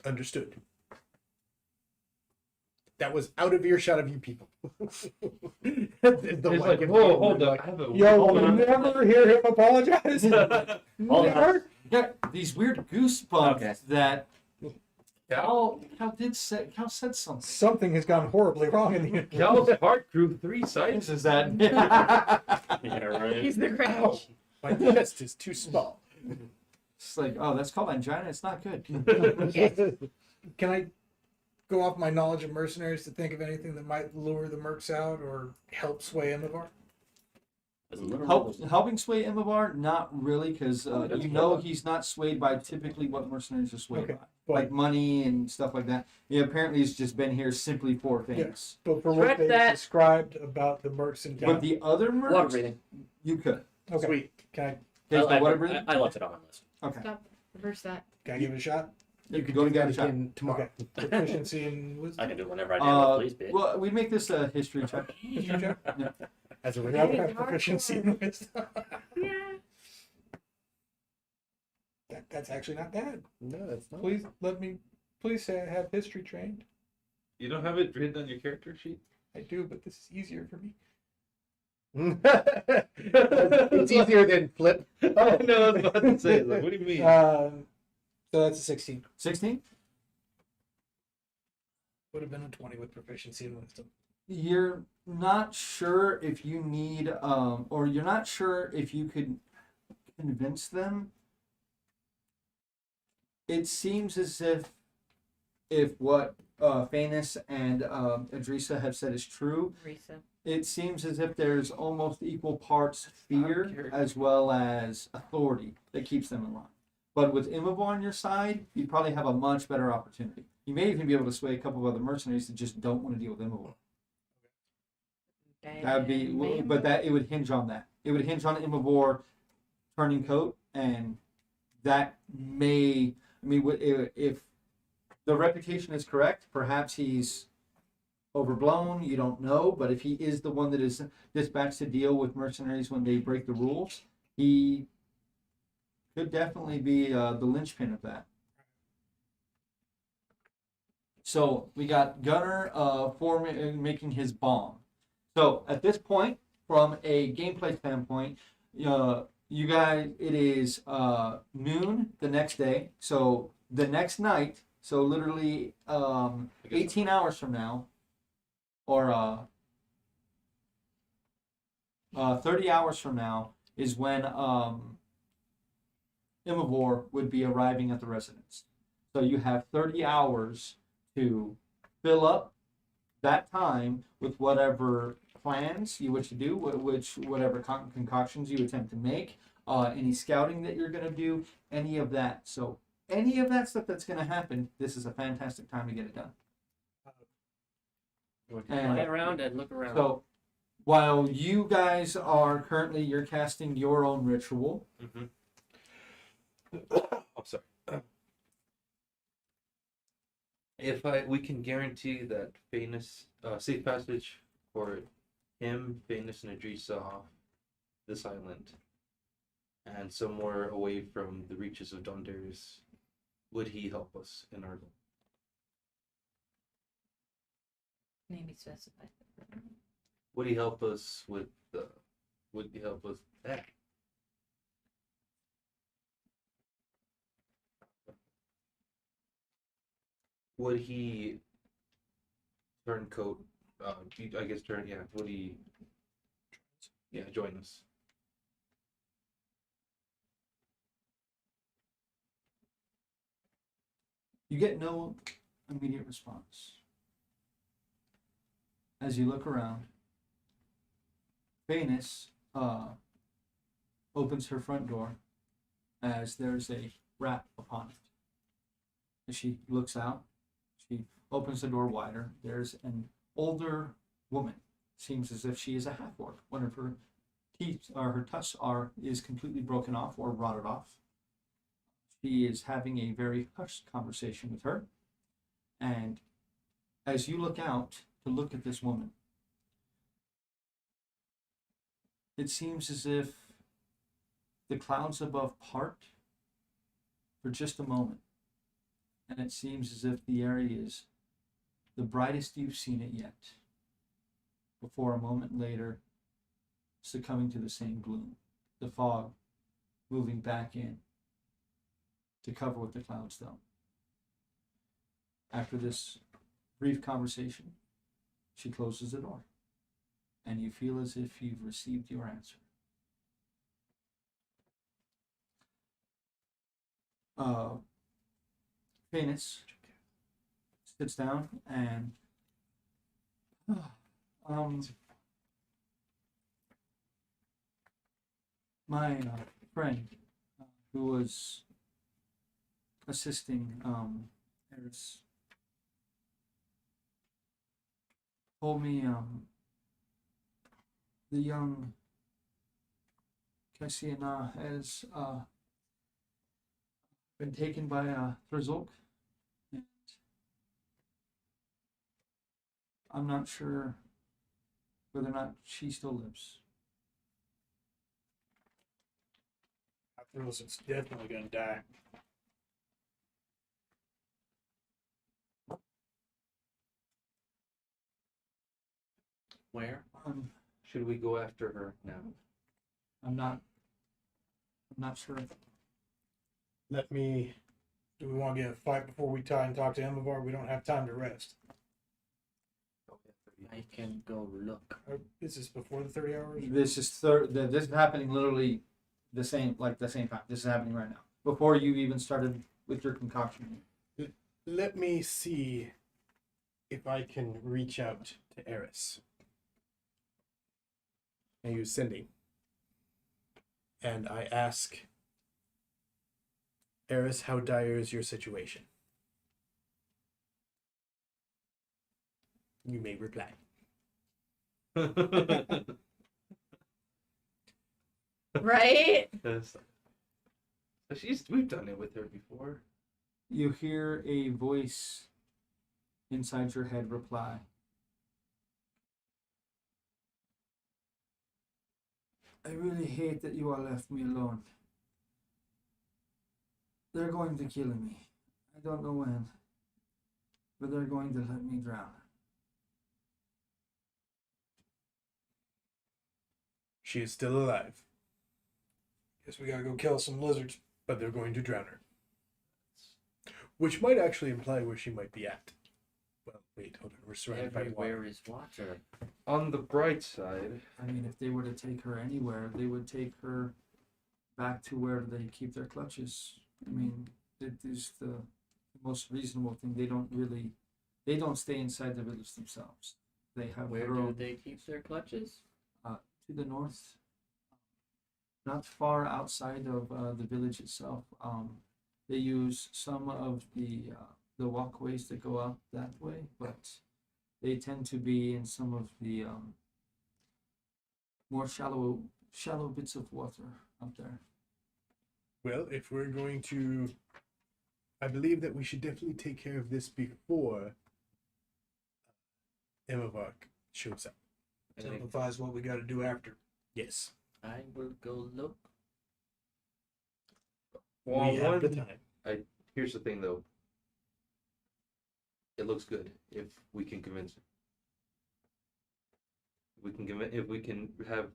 Understood. That was out of earshot of you people. The It's one like, giving whoa, me hold the- up. I have a Yo, Hold will on. never hear him apologize. Hold on. Never. Yeah. These weird goosebumps Okay. that Cal, Cal said something. Something has gone horribly wrong in the Cal's heart grew 3 This sizes. is that. Yeah, right. He's the crash. My chest is too small. It's like, oh, that's called angina. It's not good. Can I go off my knowledge of mercenaries to think of anything that might lure the mercs out or help sway Imavor? As a literal- Helping sway Imavor, not really, because that's you know clever. he's not swayed by typically what mercenaries are swayed Okay, by, but- like money and stuff like that. He apparently has just been here simply for things. But for what Scratch they that. described about the mercs in But town. the other Water mercs, breathing. you could. Okay. Sweet. Can I Okay, I, so water breathing? I left it on my list. Okay. Stop. Reverse that. can I give it a shot? You could go to get a shot. again tomorrow. Okay. Proficiency in I wisdom. can do it whenever I do. Please, bitch. Well, we make this a history check. History check? As a Do I result, have proficiency in wisdom? Yeah. That's actually not bad. no, that's not. Please let me. Please say I have history trained. You don't have it written on your character sheet? I do, but this is easier for me. It's easier than flip. Oh, no, I was about to say, like, what do you mean? So that's a 16. 16. Would have been a 20 with proficiency in wisdom. You're not sure if you need, or you're not sure if you could convince them. It seems as if what Phanis and Adrisa have said is true. Risa. It seems as if there's almost equal parts fear as well as authority that keeps them in line. But with Imavor on your side, you probably have a much better opportunity. You may even be able to sway a couple of other mercenaries that just don't want to deal with Imavor. That would be, but that it would hinge on that. It would hinge on Imavor turning coat, and that may. I mean, if the reputation is correct, perhaps he's overblown. You don't know, but if he is the one that is dispatched to deal with mercenaries when they break the rules, he could definitely be the linchpin of that. So we got Gunner making his bomb. So at this point, from a gameplay standpoint, you guys, it is noon the next day. So the next night, so literally 18 hours from now, or 30 hours from now, is when Imavor would be arriving at the residence. So you have 30 hours to fill up that time with whatever plans you wish to do, whatever concoctions you attempt to make, any scouting that you're going to do, any of that. So any of that stuff that's going to happen, this is a fantastic time to get it done. Fly around and look around. So while you guys are currently, you're casting your own ritual. Mm-hmm. Oh, sorry. If we can guarantee that Phanis, safe passage for him, Phanis, and Adrisa off this island, and somewhere away from the reaches of Dondarrius, would he help us in our goal? Maybe specify. Would he help us with the? Would he help us that? Would he turn coat? I guess turn. Yeah. Would he? Yeah, join us. You get no immediate response. As you look around, Phanis opens her front door as there's a rap upon it. As she looks out, she opens the door wider. There's an older woman. Seems as if she is a half-orc. One of her teeth or her tusks is completely broken off or rotted off. She is having a very hushed conversation with her. And as you look out to look at this woman, it seems as if the clouds above part for just a moment. And it seems as if the area is the brightest you've seen it yet, before a moment later succumbing to the same gloom, the fog moving back in to cover what the clouds don't. After this brief conversation, she closes the door, and you feel as if you've received your answer. Phanis sits down and my friend who was assisting Eris told me the young Cassiana has been taken by Thrazulk, and I'm not sure whether or not she still lives. Thrazulk's definitely gonna die. Where? Should we go after her now? I'm not sure. Let me Do we want to get a fight before we try and talk to Imovar? We don't have time to rest. I can go look. Is this before the 30 hours? This is this is happening literally the same time. This is happening right now before you even started with your concoction. Let me see if I can reach out to Eris. I use sending. And I ask Eris, how dire is your situation? You may reply. Right? Yes. We've done it with her before. You hear a voice inside your head reply. I really hate that you all left me alone. They're going to kill me. I don't know when, but they're going to let me drown. She is still alive, Guess we gotta go kill some lizards. but they're going to drown her. Which might actually imply where she might be at. Well, wait, hold on. We're surrounded by Everywhere water. is water. On the bright side, I mean, if they were to take her anywhere, they would take her back to where they keep their clutches. I mean, it is the most reasonable thing. They don't stay inside the village themselves. They have Where their do own they keep their clutches? to the north, not far outside of the village itself. They use some of the walkways that go out that way, but they tend to be in some of the more shallow bits of water up there. Well, if we're going to, I believe that we should definitely take care of this before Imovar shows up. Simplifies what we gotta do after. Yes. I will go look. well, we have the time. here's the thing though. It looks good if we can convince her. If we can have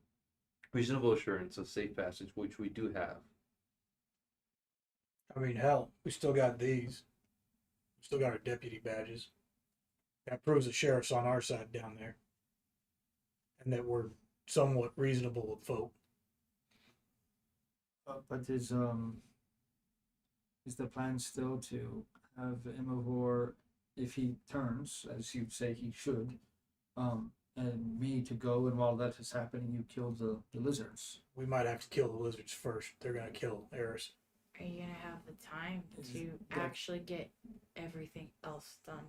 reasonable assurance of safe passage, which we do have. I mean, hell, we still got these. We still got our deputy badges. That proves the sheriff's on our side down there. And that we're somewhat reasonable with folk. But is the plan still to have Imavor, if he turns, as you say he should, and me to go, and while that is happening, you kill the lizards? We might have to kill the lizards first. They're gonna kill Eris. Are you gonna have the time to that- actually get everything else done?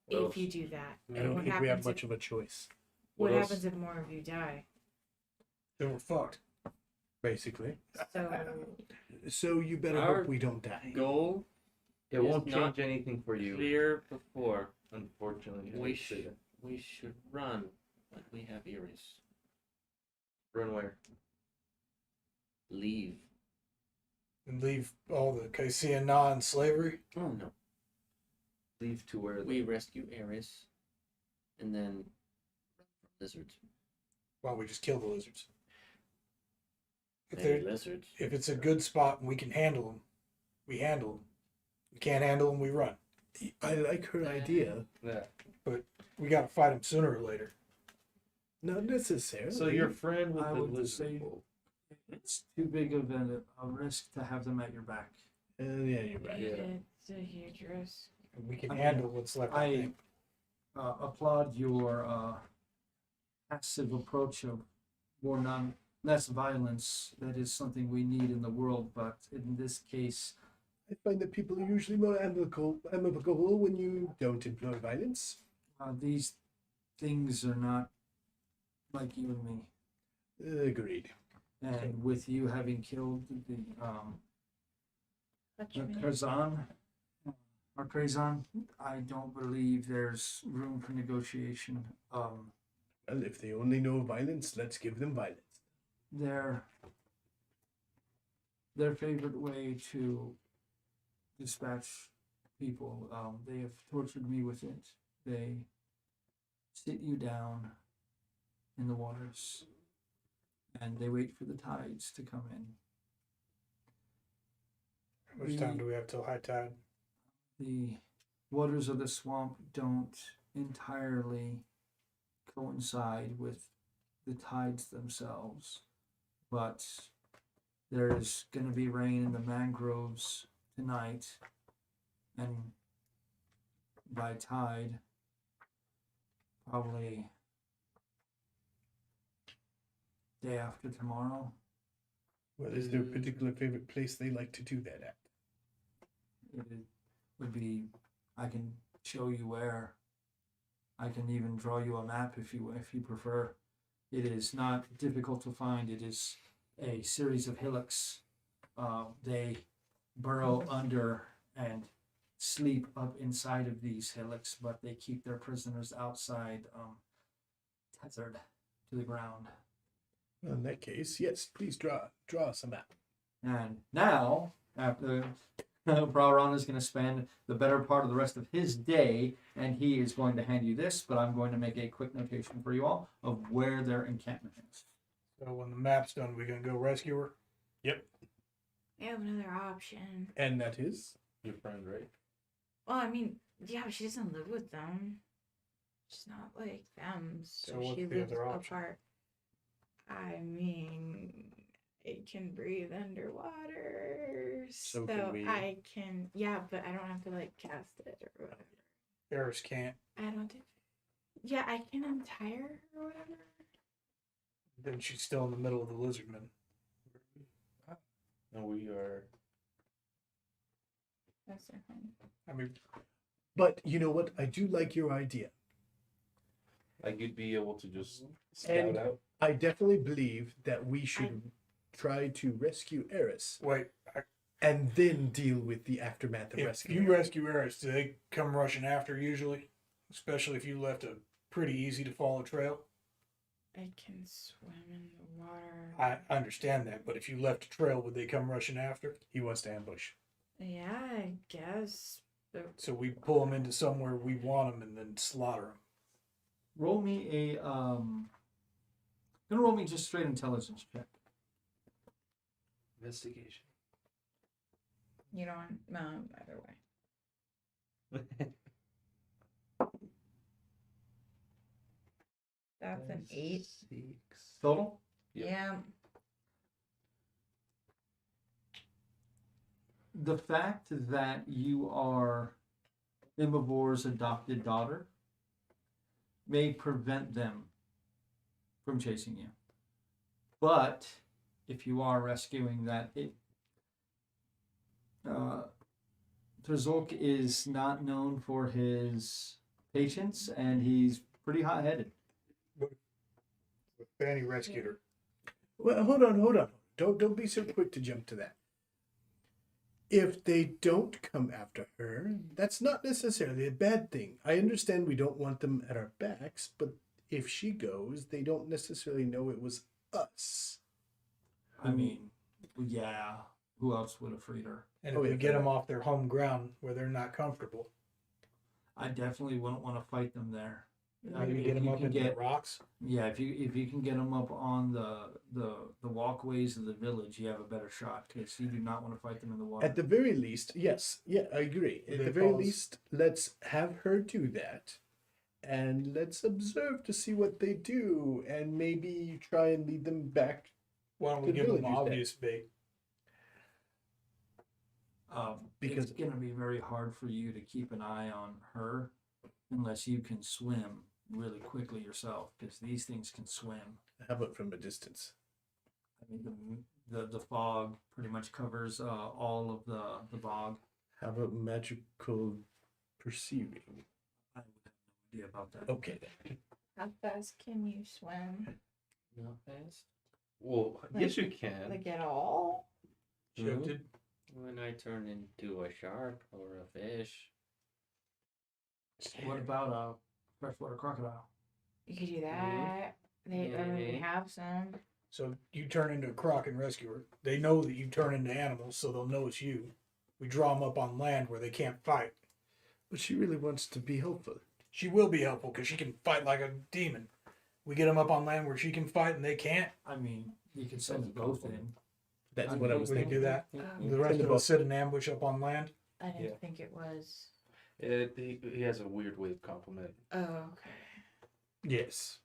What if else? you do that, I and don't what think we have happens much if, of a choice, what What else? happens if more of you die? Then we're fucked. basically. So So you better Our hope we don't die. Goal It It's won't not change anything for you, clear before. unfortunately. I We hate to say that. We should run, but we have Iris. Run where? Leave. And leave all the Caesian non-slavery. Oh no. Leave to where? We rescue Eris, and then run from lizards. Why don't we just kill the lizards? If, Maybe they're, lizards. if it's a good spot and we can handle them, we handle them. We can't handle them, we run. I like her idea. Yeah. We gotta fight them sooner or later. Not necessarily. So your friend with I the would lizard say- bolt. It's too big of a risk to have them at your back. Yeah, you're right. Yeah. it's a huge risk. And we can I mean, handle what's left. I I think. applaud your passive approach of less violence. That is something we need in the world, but in this case, I find that people are usually more amicable when you don't employ violence. these things are not like you and me. Agreed. And with you having killed the Kazan, or Krazan, I don't believe there's room for negotiation. Well, if they only know violence, let's give them violence. Their favorite way to dispatch people, they have tortured me with it. They sit you down in the waters and they wait for the tides to come in. How much time do we have till high tide? The waters of the swamp don't entirely coincide with the tides themselves, but there's going to be rain in the mangroves tonight, and by tide, probably day after tomorrow. Well, is there a particular favorite place they like to do that at? It would be, I can show you where. I can even draw you a map if you prefer. It is not difficult to find. It is a series of hillocks. They burrow under and sleep up inside of these hillocks, but they keep their prisoners outside, tethered to the ground. Well, in that case, yes, please draw us a map. And now, after Brauron is going to spend the better part of the rest of his day, and he is going to hand you this, but I'm going to make a quick notation for you all of where their encampment is. So when the map's done, we're gonna go rescue her. I have another option. And that is? Your friend, right? Well, I mean, yeah, but she doesn't live with them. She's not like them, so, So what's she the lives other option? apart. I mean, it can breathe underwater, So so can we. I can. Yeah, but I don't have to like cast it or whatever. Eris can't. I don't do. Yeah, I can untie her or whatever. Then she's still in the middle of the lizardmen. And we are. That's their home. I mean, But you know what? I do like your idea. Like, you'd be able to just scout And out. I definitely believe that we should try to rescue Eris wait. and then deal with the aftermath of If rescuing you her. rescue Eris, do they come rushing after usually? Especially if you left a pretty easy to follow trail. I can swim in the water. I understand that, but if you left a trail, would they come rushing after? He wants to ambush. Yeah, I guess. But So we pull them into somewhere we want them and then slaughter them. Roll me a gonna roll me just straight intelligence check. Investigation. you don't. Either way. That's an 8. 6. Total? Yep. Yeah. The fact that you are Immobor's adopted daughter may prevent them from chasing you. But if you are rescuing that, Trzulk is not known for his patience, and he's pretty hot-headed. Fanny rescued her. Well, hold on. Don't be so quick to jump to that. If they don't come after her, that's not necessarily a bad thing. I understand we don't want them at our backs, but if she goes, they don't necessarily know it was us. I mean, yeah, who else would have freed her? And Oh, if yeah, we get fair. them off their home ground where they're not comfortable, I definitely wouldn't want to fight them there. maybe if get them you up can into get- the rocks. Yeah, if you can get them up on the walkways of the village, you have a better shot, because you do not want to fight them in the water. At the very least, yes, yeah, I agree. At They the very pause. least, let's have her do that, and let's observe to see what they do, and maybe try and lead them back. Why don't we The give them villagers obvious bait? Because Because- it's going to be very hard for you to keep an eye on her unless you can swim really quickly yourself, because these things can swim. How about from a distance? I mean, the fog pretty much covers all of the bog. How about magical perceiving? I would have no idea about that. Okay then. How fast can you swim? Not fast. Well, yes, you can. Like at all? Shifted. When I turn into a shark or a fish. What about a freshwater crocodile? You could do that. They already Mhm. have some. So you turn into a croc and rescue her. They know that you turn into animals, so they'll know it's you. We draw them up on land where they can't fight. But she really wants to be helpful. She will be helpful because she can fight like a demon. We get them up on land where she can fight and they can't. I mean, you could send them both in. That's what I was We can thinking. do that. Mm-hmm. The rest of us sit in ambush up on land. I didn't Yeah. think it was. He has a weird way of complimenting. Oh, okay. Yes.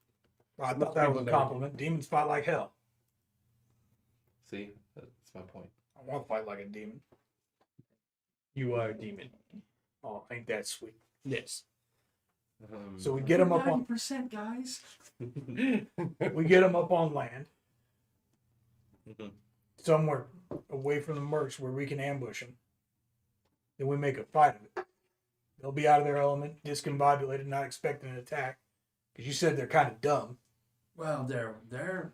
Well, I Most thought that was a people know. compliment. Demons fight like hell. See, that's my point. I want to fight like a demon. You are a demon. Oh, ain't that sweet. Yes. So we get them up on 90%, guys. we get them up on land, Mhm. somewhere away from the mercs where we can ambush them. Then we make a fight of it. They'll be out of their element, discombobulated, not expecting an attack. Because you said they're kind of dumb. Well, they're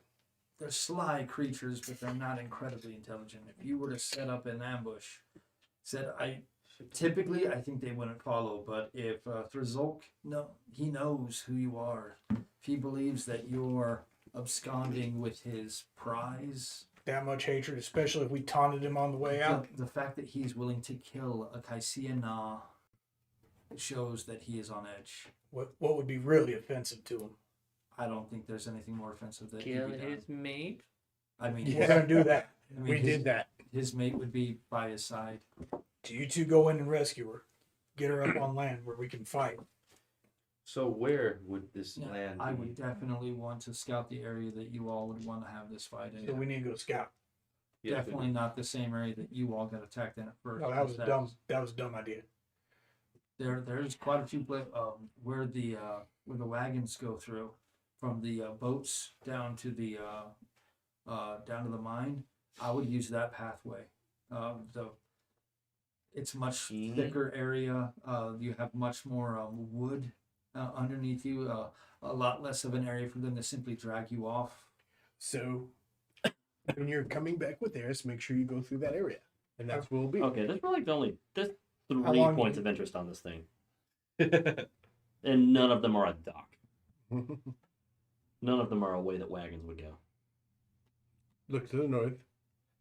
sly creatures, but they're not incredibly intelligent. If you were to set up an ambush, I think they wouldn't follow. But if Thrizolk, he knows who you are. If he believes that you're absconding with his prize, That much hatred, especially if we taunted him on the way out. the fact that he's willing to kill a Kaisiana shows that he is on edge. What would be really offensive to him? I don't think there's anything more offensive that Kill could be done. his mate. I mean, We're gonna do that. I mean, We did that. His mate would be by his side. Do you two go in and rescue her? Get her up on land where we can fight. So where would this Yeah, land? I be? would definitely want to scout the area that you all would want to have this fight in. So we need to go scout. Yeah, but- Definitely not the same area that you all got attacked in at first. No, that was because dumb. That was a dumb idea. There's quite a few where the wagons go through, from the boats down to the mine. I would use that pathway. It's much Mhm. thicker area. You have much more wood underneath you. A lot less of an area for them to simply drag you off. So when you're coming back with theirs, make sure you go through that area. And that's where we'll be. Okay, there's probably there's How 3 long points do of interest on this thing, and none of them are at dock. None of them are a way that wagons would go. Look to the north.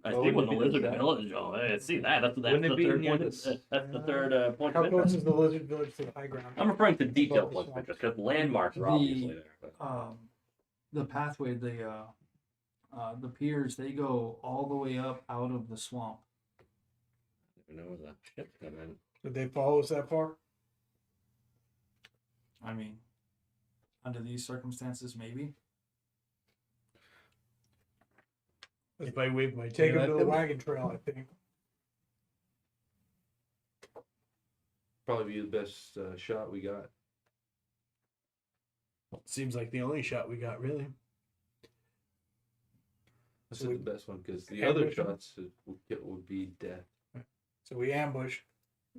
I Well, see when wouldn't the it be lizard that? village. Oh, I see that. That's Wouldn't it the be third near point. this? That's the third point How of close interest. is the lizard village to the high ground? I'm referring to detailed Above the points of swamp. interest because landmarks are obviously there. But The pathway, the piers, they go all the way up out of the swamp. I don't know where that ship come in. Did they follow us that far? I mean, under these circumstances, maybe. If I wave my Take tail them at to the them, wagon trail, I think. Probably be the best shot we got. seems like the only shot we got, really. I So said we the best one because the other ambush 'em? shots would be death. So we ambush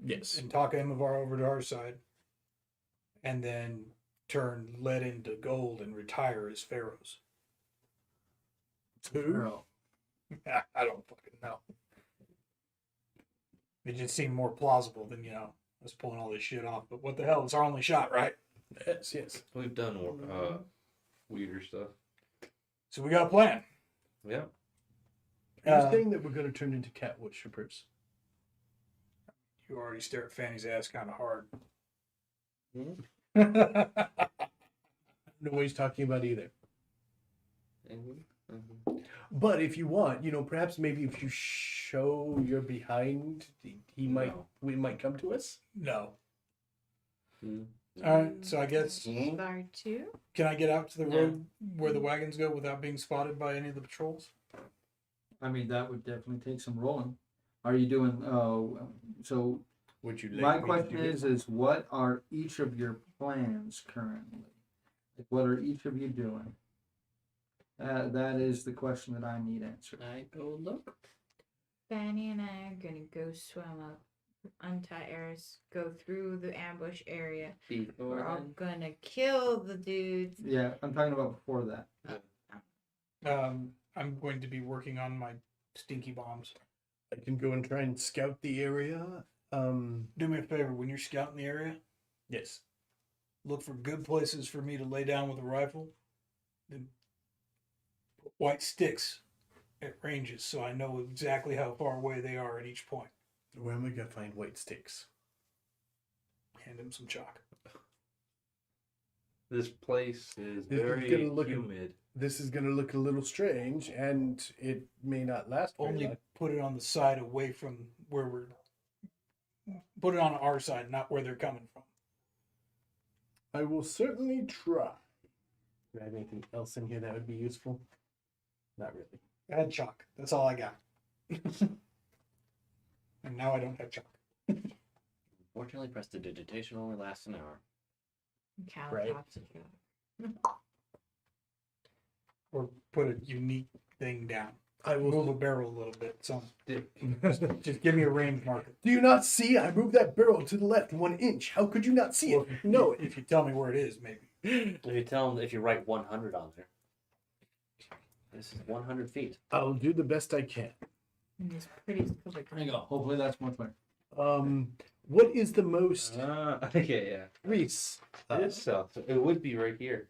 Yes. and talk Immovar over to our side, and then turn lead into gold and retire as pharaohs. Who? Erroll. I don't fucking know. It just seemed more plausible than us pulling all this shit off. But what the hell? It's our only shot, right? Yes, yes. We've done weirder stuff. So we got a plan. Yeah. Are you Uh, saying that we're going to turn into cat worshippers? You already stare at Fanny's ass kind of hard. Mhm. I don't know what he's talking about either. But if you want, perhaps maybe if you show you're behind, we might come to us. No. Mm. All right. So I guess Bar 2? can I get out to the Yeah. road where the wagons go without being spotted by any of the patrols? I mean, that would definitely take some rolling. Are you doing? So Would you like my me to question do it? is, what are each of your plans currently? Like, what are each of you doing? That is the question that I need answered. I go look. Fanny and I are gonna go swim up, untie Eris, go through the ambush area. Before We're all then. gonna kill the dudes. Yeah, I'm talking about before that. I'm going to be working on my stinky bombs. I can go and try and scout the area. Do me a favor when you're scouting the area, Yes. look for good places for me to lay down with a rifle. Then put white sticks at ranges so I know exactly how far away they are at each point. Where am I going to find white sticks? Hand him some chalk. This place is This is very gonna look- humid. This is gonna look a little strange, and it may not last very Only long. put it on the side away from where we're. Put it on our side, not where they're coming from. I will certainly try. Do I have anything else in here that would be useful? Not really. I had chalk. That's all I got. And now I don't have chalk. Fortunately, prestidigitation only lasts an hour. Right. Or put a unique thing down. I will. Move a barrel a little bit. So Dip. just give me a range marker. Do you not see? I moved that barrel to the left 1 inch. How could you not see it? No. If you tell me where it is, maybe. If you tell them, if you write 100 on there, this is 100 feet. I'll do the best I can. It's pretty cool. There you go. Hopefully that's more clear. What is the most Okay, yeah. Reese? It is south. It would be right here.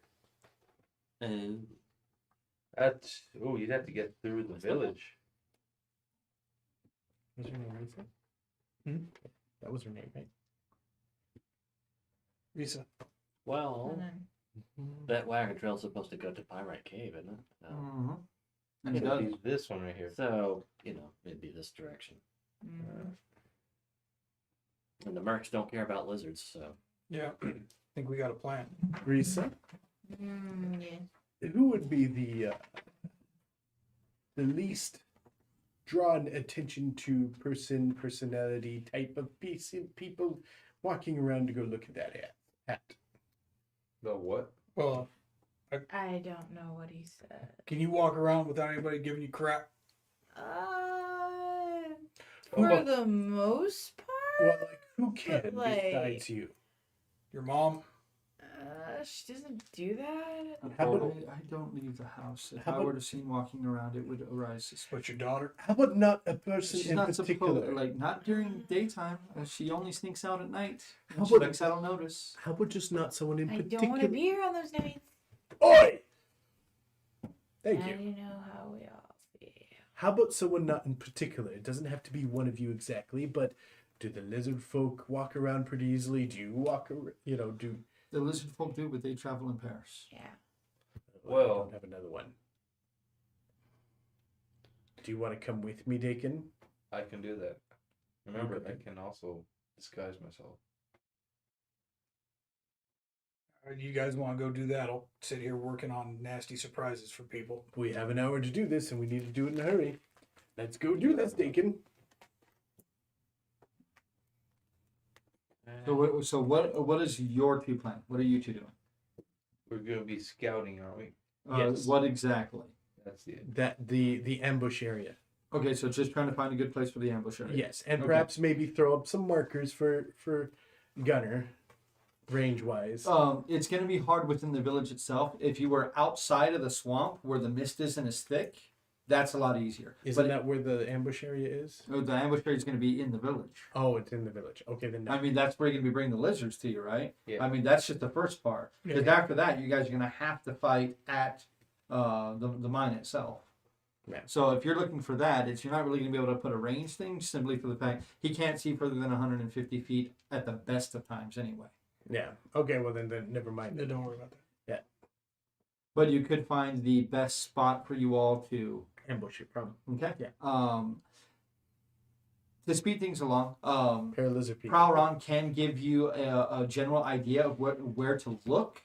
And That's you'd have to get through the village. What's her name, Risa? Hmm? That was her name, right? Risa. well, And then that wagon trail's supposed to go to Pyrite Cave, isn't it? No. Mm-hmm. And it It would does. be this one right here. So, it'd be this direction. And the mercs don't care about lizards, so. Yeah. I think we got a plan. Risa? yeah. Who would be the least drawn attention to personality type of people walking around to go look at that hat? The what? Well, I don't know what he said. can you walk around without anybody giving you crap? For Well- the most part, Well, like who can But, like- besides you? Your mom? she doesn't do that. How about- I don't leave the house. If How I about- were to see him walking around, it would arise suspicion. But your daughter? How about not a person She's in not particular? supposed, like, not during daytime. She only sneaks out at night. How She about- likes out on notice. How about just not someone in I particular? don't want to be here on those nights. Oi! Thank you. You know how we all feel. How about someone not in particular? It doesn't have to be one of you exactly, but do the lizard folk walk around pretty easily? Do you walk around, do... The lizard folk do, but they travel in pairs. Yeah. I Well- don't have another one. Do you want to come with me, Dakin? I can do that. Remember, Okay. I can also disguise myself. You guys want to go do that? I'll sit here working on nasty surprises for people. We have an hour to do this, and we need to do it in a hurry. Let's go do this, Dakin. So what is your two plan? What are you two doing? We're gonna be scouting, aren't we? Yes. What exactly? That's it. That the ambush area. Okay, so just trying to find a good place for the ambush area. Yes, and Okay. perhaps maybe throw up some markers for Gunner, range wise. It's going to be hard within the village itself. If you were outside of the swamp where the mist isn't as thick, that's a lot easier. Isn't that where the ambush area is? The ambush area is going to be in the village. Oh, it's in the village. Okay, then. No. I mean, that's where you're going to be bringing the lizards to you, right? Yeah. I mean, that's just the first part. Because Yeah. after that, you guys are going to have to fight at the mine itself. Yeah. So if you're looking for that, you're not really going to be able to put a range thing simply for the fact he can't see further than 150 feet at the best of times anyway. Yeah. Okay. Well, then never mind. Yeah, don't worry about that. But you could find the best spot for you all to Ambush it, problem. okay. Yeah. To speed things along, Pair of lizard people. Prowron can give you a general idea of where to look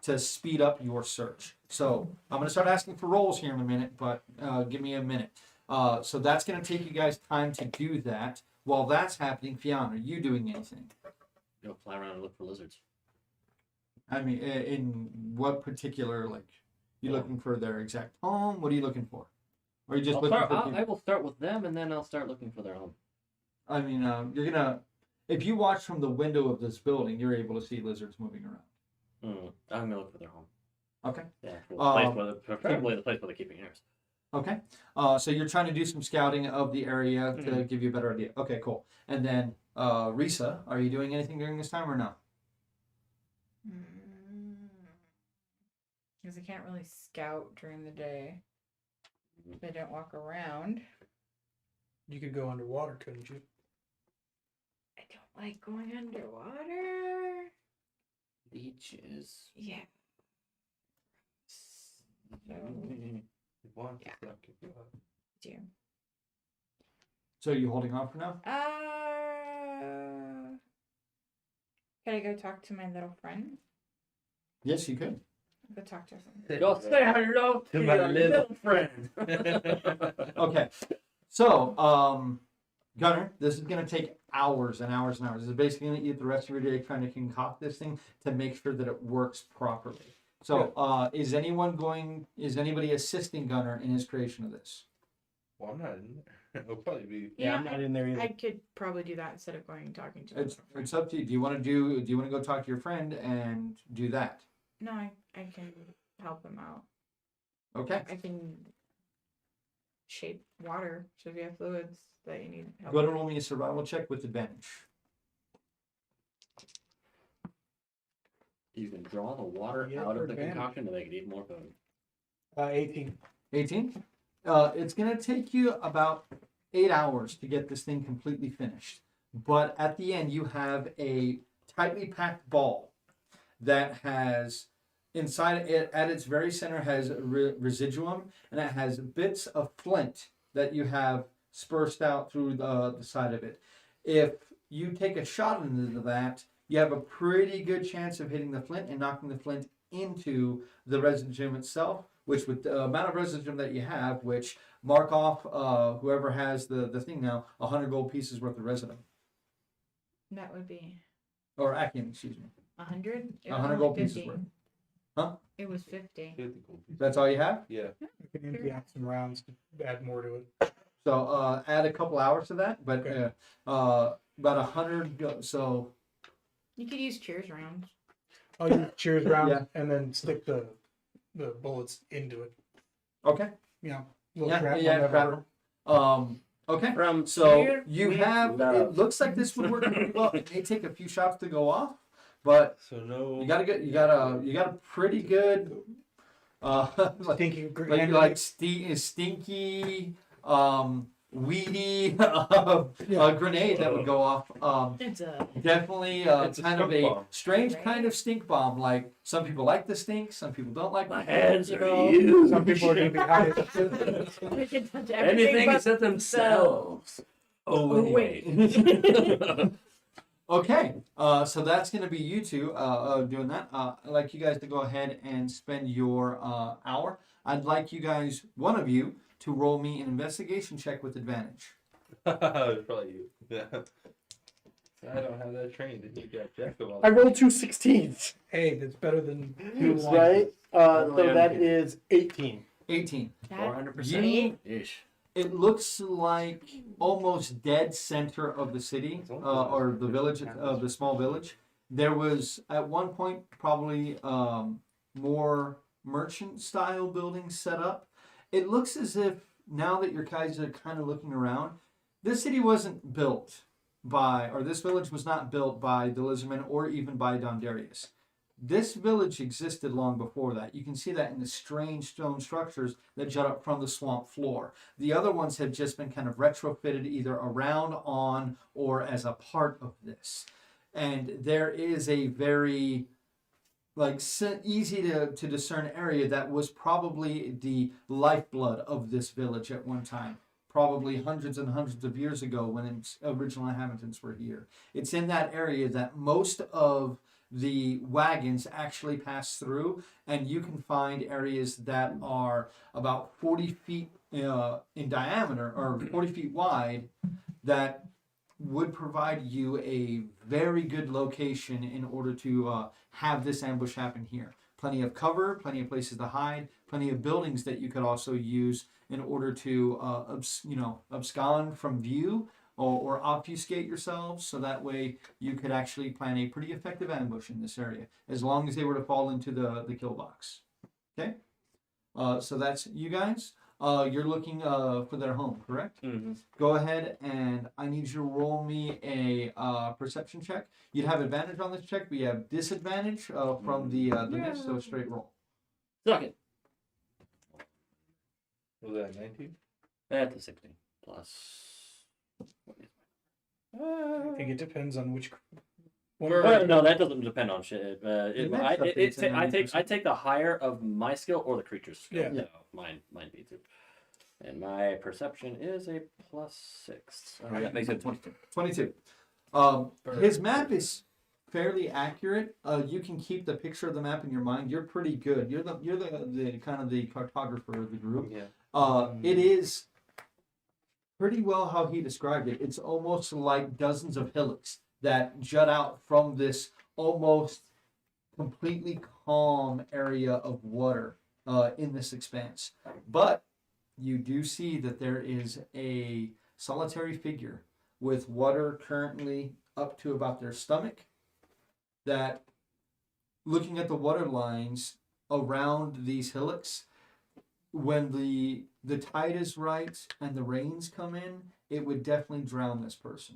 to speed up your search. So I'm going to start asking for rolls here in a minute, but give me a minute. So that's going to take you guys time to do that. While that's happening, Fionn, are you doing anything? Go fly around and look for lizards. I mean, in what particular, like, you looking for their exact home? What are you looking for? Or are you just looking for people? I will start with them, and then I'll start looking for their home. I mean, you're going to, if you watch from the window of this building, you're able to see lizards moving around. I'm gonna look for their home. Okay. Yeah, preferably the place where they're keeping hairs. Okay. So you're trying to do some scouting of the area to give you a better idea. Okay, cool. And then, Risa, are you doing anything during this time or no? Because I can't really scout during the day. If I don't walk around. You could go underwater, couldn't you? I don't like going underwater. Leeches. Yeah. One, Yeah. luck if you have. Do. So you holding on for now? Can I go talk to my little friend? Yes, you could. Go talk to her. Go say hello to my your little little friend. Okay. So, Gunner, this is going to take hours and hours and hours. This is basically going to eat the rest of your day trying to concoct this thing to make sure that it works properly. So, is anybody assisting Gunner in his creation of this? Well, I'm not in there. It'll probably be. Yeah, I'm not in there either. I could probably do that instead of going and talking to my little friend. It's up to you. Do you want to go talk to your friend and do that? No, I can help him out. Okay. I can shape water. So if you have fluids that you need help Go to with. roll me a survival check with advantage. You can draw the water Yeah, out for of the advantage. concoction to make it even more potent. 18. 18. It's going to take you about 8 hours to get this thing completely finished. But at the end, you have a tightly packed ball that has inside it, at its very center, has residuum, and it has bits of flint that you have dispersed out through the side of it. If you take a shot into that, you have a pretty good chance of hitting the flint and knocking the flint into the residuum itself, which with the amount of residuum that you have, which mark off whoever has the thing now, 100 gold pieces worth of residuum. That would be Or Akim, excuse me. 100. 100 gold pieces worth. Huh? It was 50. 50 gold pieces. That's all you have? Yeah. I can empty out some rounds to add more to it. So add a couple hours to that, but Okay. about 100. So You could use Chyyrs rounds. I'll use cheers rounds Yeah. and then stick the bullets into it. okay, You know, little yeah, shrapnel yeah, never shrapnel. hurt. Okay. From So Chyyr, you we have. love. It looks like this would work pretty well. It may take a few shots to go off, but So no. you got a pretty good. Stinky like stinky, weedy grenade that would go off. It's a. Definitely It's a kind of stink a bomb. strange Right? kind of stink bomb. Like some people like the stink, some people don't like My the hands are know. huge. Some people are going to be high. We can touch Anything everything but except themselves. Oh, Oh, wait. Okay, so that's going to be you two doing that. I'd like you guys to go ahead and spend your hour. I'd like you guys, one of you, to roll me an investigation check with advantage. Probably you. Yeah. I don't have that trained. And you got Jack of all. I rolled 2 16s. Hey, that's better than 2 1. Right? So Only that I'm- is 18. 18. that. 400%. Ish. It looks like almost dead center of the city or the village, the small village. There was at one point probably more merchant style buildings set up. It looks as if now that your guys are kind of looking around, this city wasn't built by, or this village was not built by the Lizardmen or even by Dondarius. This village existed long before that. You can see that in the strange stone structures that jut up from the swamp floor. The other ones have just been kind of retrofitted either around, on, or as a part of this. And there is a very easy to discern area that was probably the lifeblood of this village at one time. Probably hundreds and hundreds of years ago when its original inhabitants were here. It's in that area that most of the wagons actually pass through, and you can find areas that are about 40 feet in diameter or 40 feet wide that would provide you a very good location in order to have this ambush happen here. Plenty of cover, plenty of places to hide, plenty of buildings that you could also use in order to abscond from view or obfuscate yourselves, so that way you could actually plan a pretty effective ambush in this area, as long as they were to fall into the kill box. Okay? So that's you guys. You're looking for their home, correct? Mm-hmm. Go ahead and I need you to roll me a perception check. You'd have advantage on this check, but you have disadvantage from the miss, so straight roll. Suck it. Was that 19? That's a 16. Plus. I think it depends on which No, that doesn't depend on shit. I take the higher of my skill or the creature's skill. Yeah. So mine be too. And my perception is a +6. That makes it 22. 22. His map is fairly accurate. You can keep the picture of the map in your mind. You're pretty good. You're the kind of the cartographer of the group. Yeah. It is pretty well how he described it. It's almost like dozens of hillocks that jut out from this almost completely calm area of water in this expanse. But you do see that there is a solitary figure with water currently up to about their stomach, that looking at the water lines around these hillocks, when the tide is right and the rains come in, it would definitely drown this person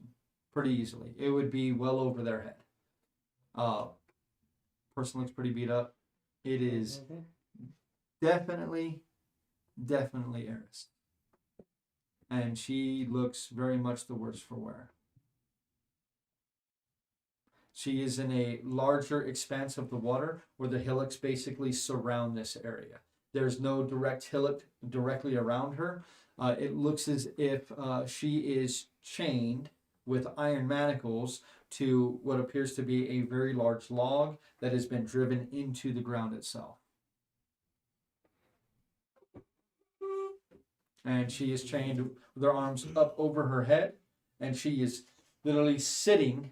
pretty easily. It would be well over their head. Person looks pretty beat up. It is definitely Eris. And she looks very much the worse for wear. She is in a larger expanse of the water where the hillocks basically surround this area. There's no direct hillock directly around her. It looks as if she is chained with iron manacles to what appears to be a very large log that has been driven into the ground itself. And she is chained with her arms up over her head, and she is literally sitting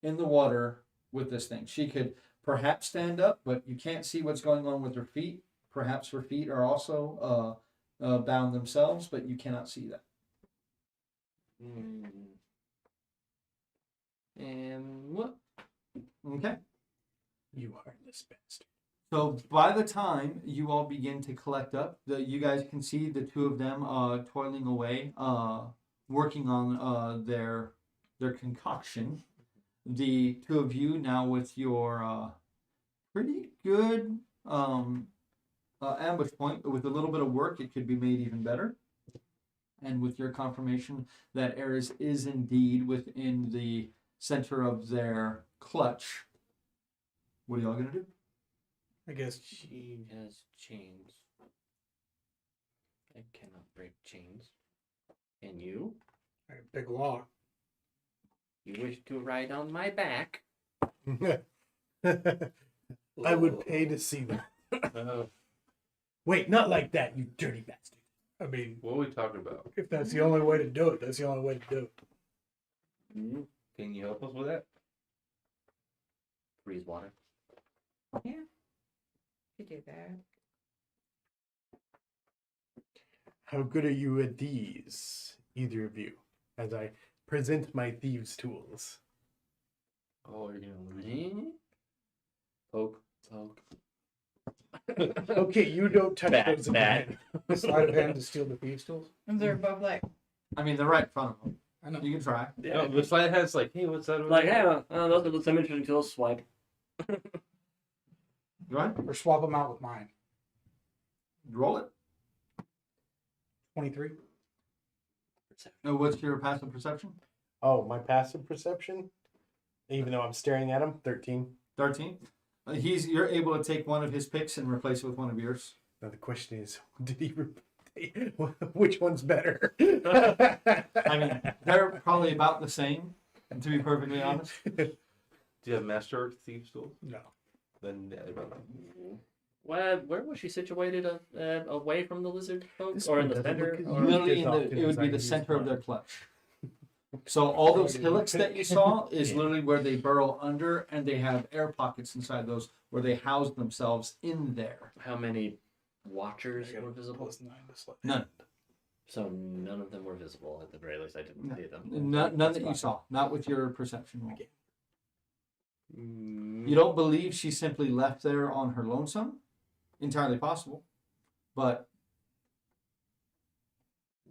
in the water with this thing. She could perhaps stand up, but you can't see what's going on with her feet. Perhaps her feet are also bound themselves, but you cannot see that. And what? Okay. You heartless bastard. So by the time you all begin to collect up, you guys can see the two of them toiling away, working on their concoction. The two of you now with your pretty good ambush point, but with a little bit of work, it could be made even better. And with your confirmation that Eris is indeed within the center of their clutch, what are y'all gonna do? I guess She has chains. I cannot break chains. And you? I got a big log. You wish to ride on my back? I would pay to see that. Wait, not like that, you dirty bastard. I mean, What are we talking about? if that's the only way to do it, that's the only way to do it. Can you help us with that? Freeze water. Yeah. You do that. How good are you at these, either of you, as I present my thieves' tools? Oh, you're gonna lose. Me? Poke, poke. Okay, you don't touch Bad, those bad. again. Sleight of hand to steal the thieves' tools? And they're both like, I mean, they're right in front of them. I know. You can try. No, the slide has like, hey, what's that? over Like, there? hey, those are some interesting tools. Swipe. Go ahead. Or swap them out with mine. Roll it. 23. What's your passive perception? Oh, my passive perception? Even though I'm staring at him, 13. 13. You're able to take one of his picks and replace it with one of yours. Now the question is, did he? Which one's better? I mean, they're probably about the same, to be perfectly honest. Do you have Master Thieves tools? No. Then yeah, Where was she situated? Away from the lizard folk, This or one in the doesn't center? look as Or... good. Literally, as often it would as be I the use center of mine. their clutch. So all those hillocks that you saw is literally where they burrow under, and they have air pockets inside those where they house themselves in there. How many watchers I got were visible? +9 to sleight. None. So none of them were visible. At the very least, I didn't see them. None that you saw. Not with your perception roll. Mm, You don't believe she simply left there on her lonesome? Entirely possible. But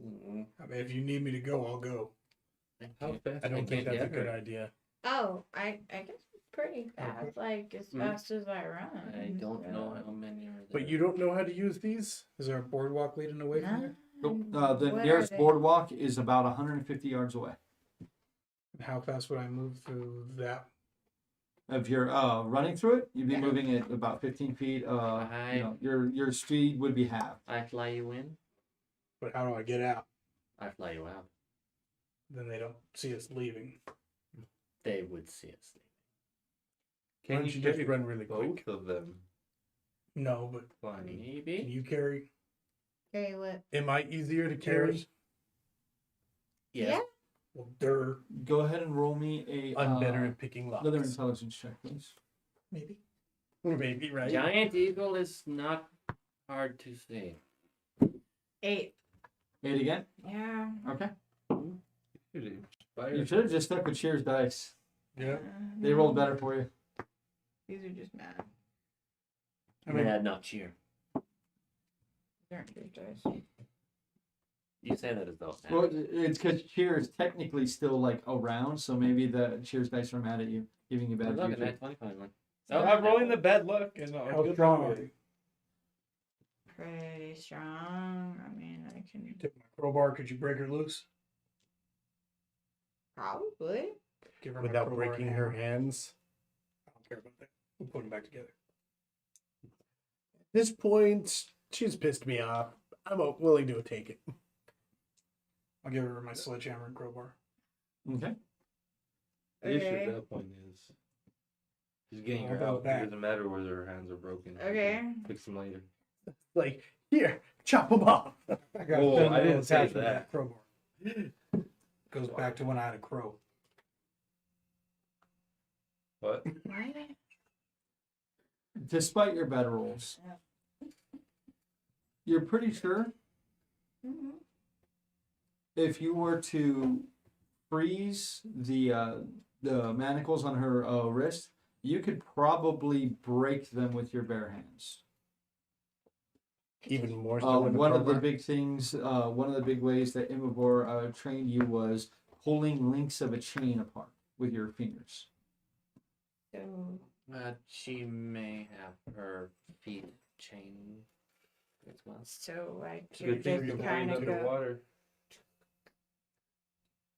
mm, I mean, if you need me to go, I'll go. how fast? I don't think can't that's a get good her. idea. oh, I guess it's pretty fast. Like, as fast as I run. I don't know how many are there. But you don't know how to use these? Is there a boardwalk leading away from here? the What nearest are they? boardwalk is about 150 yards away. And how fast would I move through that If you're running through it, you'd be Yeah. moving at about 15 feet. Your speed would be halved. I fly you in. But how do I get out? I fly you out. Then they don't see us leaving. They would see us. Why Can don't you you just carry run really both quick? of them No, but flying? can Maybe. you carry? Okay, what? Am I easier to carry? Yes. Yeah. Well, they're Go ahead and roll me a I'm better at picking locks. another intelligence check, please. maybe. Maybe, right? Giant eagle is not hard to see. 8. 8 again. Yeah. Okay. Fire. You should have just stuck with Chyyr's dice. Yeah. They rolled better for you. These are just mad. I mean, Mad, not cheer. These aren't good dice. You say that as though. It's Well, it's because Chyyr is technically still like around, so maybe the Chyyr's dice are mad at you, giving you bad Look at future. that 20 finally. So I'm rolling the bad luck and how good strong luck. are you? Pretty strong. I mean, I can Take my crowbar. Could you break her loose? probably. Give her my Without crowbar and breaking her hammer. hands. I don't care about that. We'll put them back together. At this point, she's pissed me off. I'm willing to take it. I'll give her my sledgehammer and crowbar. Okay. The issue Okay. at that point is just getting How her about out. It that? doesn't matter whether her hands are broken. We Okay. can Fix them later. Like, here, chop them off. I got Whoa, a sentimental I didn't say attachment to that. crowbar. Goes back to when I had a crow. What? What? Despite your bad rolls, you're pretty sure Mhm. if you were to freeze the manacles on her wrist, you could probably break them with your bare hands. Even more so with One of the crowbar. big things, one of the big ways that Imavor trained you was pulling links of a chain apart with your fingers. So, She may have her feet chained as well. so I It's a could good thing just you're kind of go. underwater.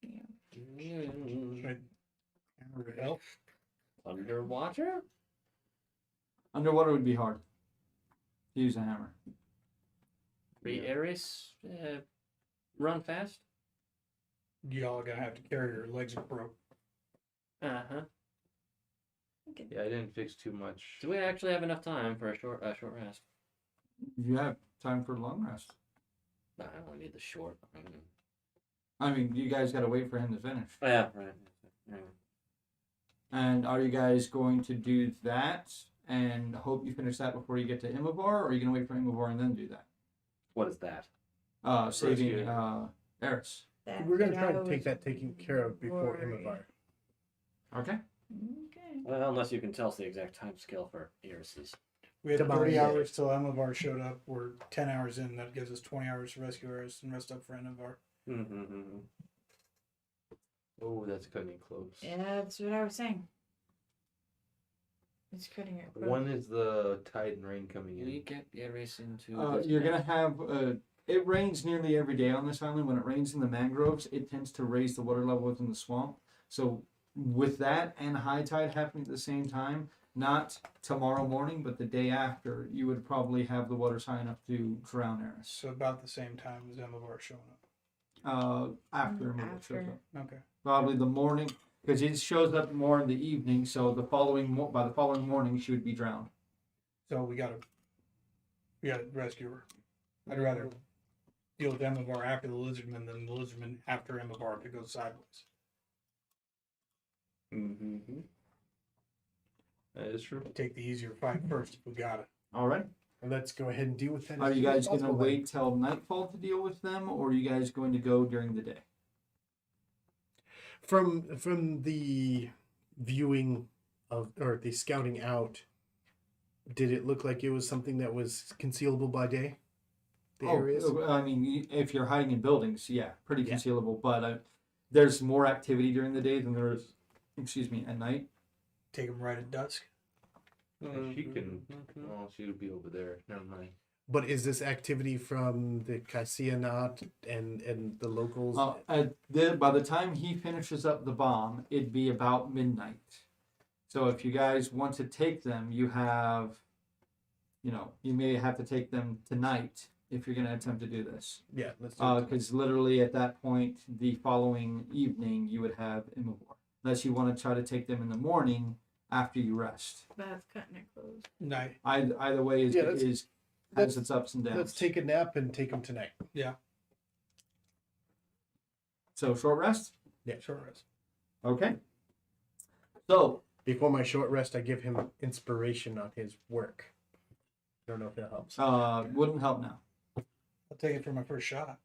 Should I hammer to help? Underwater? Underwater would be hard to use a hammer. Ares run fast? Y'all are gonna have to carry her. Legs are broke. Uh-huh. Yeah, I didn't fix too much. Do we actually have enough time for a short rest? You have time for a long rest. I only need the short. I mean, you guys got to wait for him to finish. Oh, yeah, right. Yeah. And are you guys going to do that and hope you finish that before you get to Imavor, or are you going to wait for Imavor and then do that? What is that? Saving Rescue. Eris. That's We're going to what try I and take was that taken care of before worried. Imavir. Okay. Okay. Well, unless you can tell us the exact time scale for Eris's. We had Tomorrow, 30 yeah. hours till Emavar showed up. We're 10 hours in. That gives us 20 hours to rescue Eris and rest up for Emavar. Mm-hmm. Oh, that's cutting it close. Yeah, that's what I was saying. It's cutting it close. When is the tide and rain coming We in? get Eris into. You're going to have. It rains nearly every day on this island. When it rains in the mangroves, it tends to raise the water level within the swamp. So, with that and high tide happening at the same time, not tomorrow morning, but the day after, you would probably have the waters high enough to drown Eris. So about the same time as Emavar showing up. After Imavor After. shows up. Okay. Probably the morning, because it shows up more in the evening. So the following by the following morning, she would be drowned. So we gotta rescue her. I'd rather deal with Emavar after the lizardman than the lizardman after Emavar if it goes sideways. Mm-hmm. That is true. Take the easier fight first if we got it. All right. Let's go ahead and deal with that. Are as you soon as guys going to possible then. wait till nightfall to deal with them, or are you guys going to go during the day? From the viewing of or the scouting out, did it look like it was something that was concealable by day? The areas? I mean, if you're hiding in buildings, yeah, pretty Yeah. concealable. But there's more activity during the day than there is, at night. Take them right at dusk. Yeah, she can. Well, she would be over there. Never mind. But is this activity from the Cassianat and the locals? By the time he finishes up the bomb, it'd be about midnight. So if you guys want to take them, you have, you may have to take them tonight if you're going to attempt to do this. Yeah, let's do it. Because literally at that point, the following evening, you would have Immobore. Unless you want to try to take them in the morning after you rest. That's cutting it close. Night. Either way Yeah, let's- has its ups and downs. Let's take a nap and take them tonight. So short rest? Yeah, short rest. Okay. So Before my short rest, I give him inspiration on his work. I don't know if that helps. wouldn't help now. I'll take it for my first shot.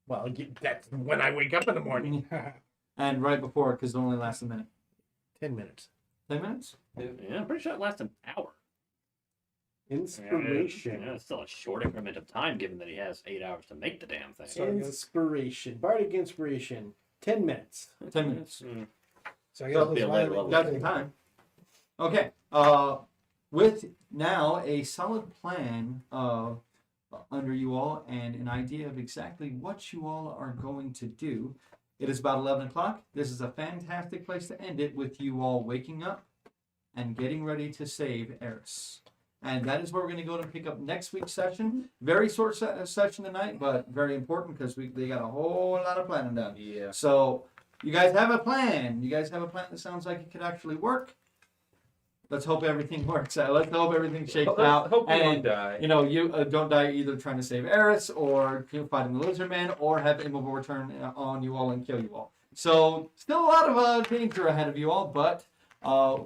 Well, that's when I wake up in the morning. And right before, because it only lasts a minute. 10 minutes. 10 minutes? Yeah, I'm pretty sure it lasts an hour. Inspiration. Yeah, it's still a short increment of time, given that he has 8 hours to make the damn thing. Inspiration. Bardic inspiration. 10 minutes. 10 minutes. So I That'll guess be a let's later violate level. the Got some thing. time. Okay. With now a solid plan under you all and an idea of exactly what you all are going to do, it is about 11 o'clock. This is a fantastic place to end it with you all waking up and getting ready to save Eris. And that is where we're going to go to pick up next week's session. Very short session tonight, but very important because they got a whole lot of planning done. Yeah. So you guys have a plan. You guys have a plan that sounds like it could actually work. Let's hope everything works out. Let's hope everything shakes out. Hope you And, don't die. you don't die either trying to save Eris or fighting the Lizard Man or have Immobile turn on you all and kill you all. So still a lot of danger ahead of you all, but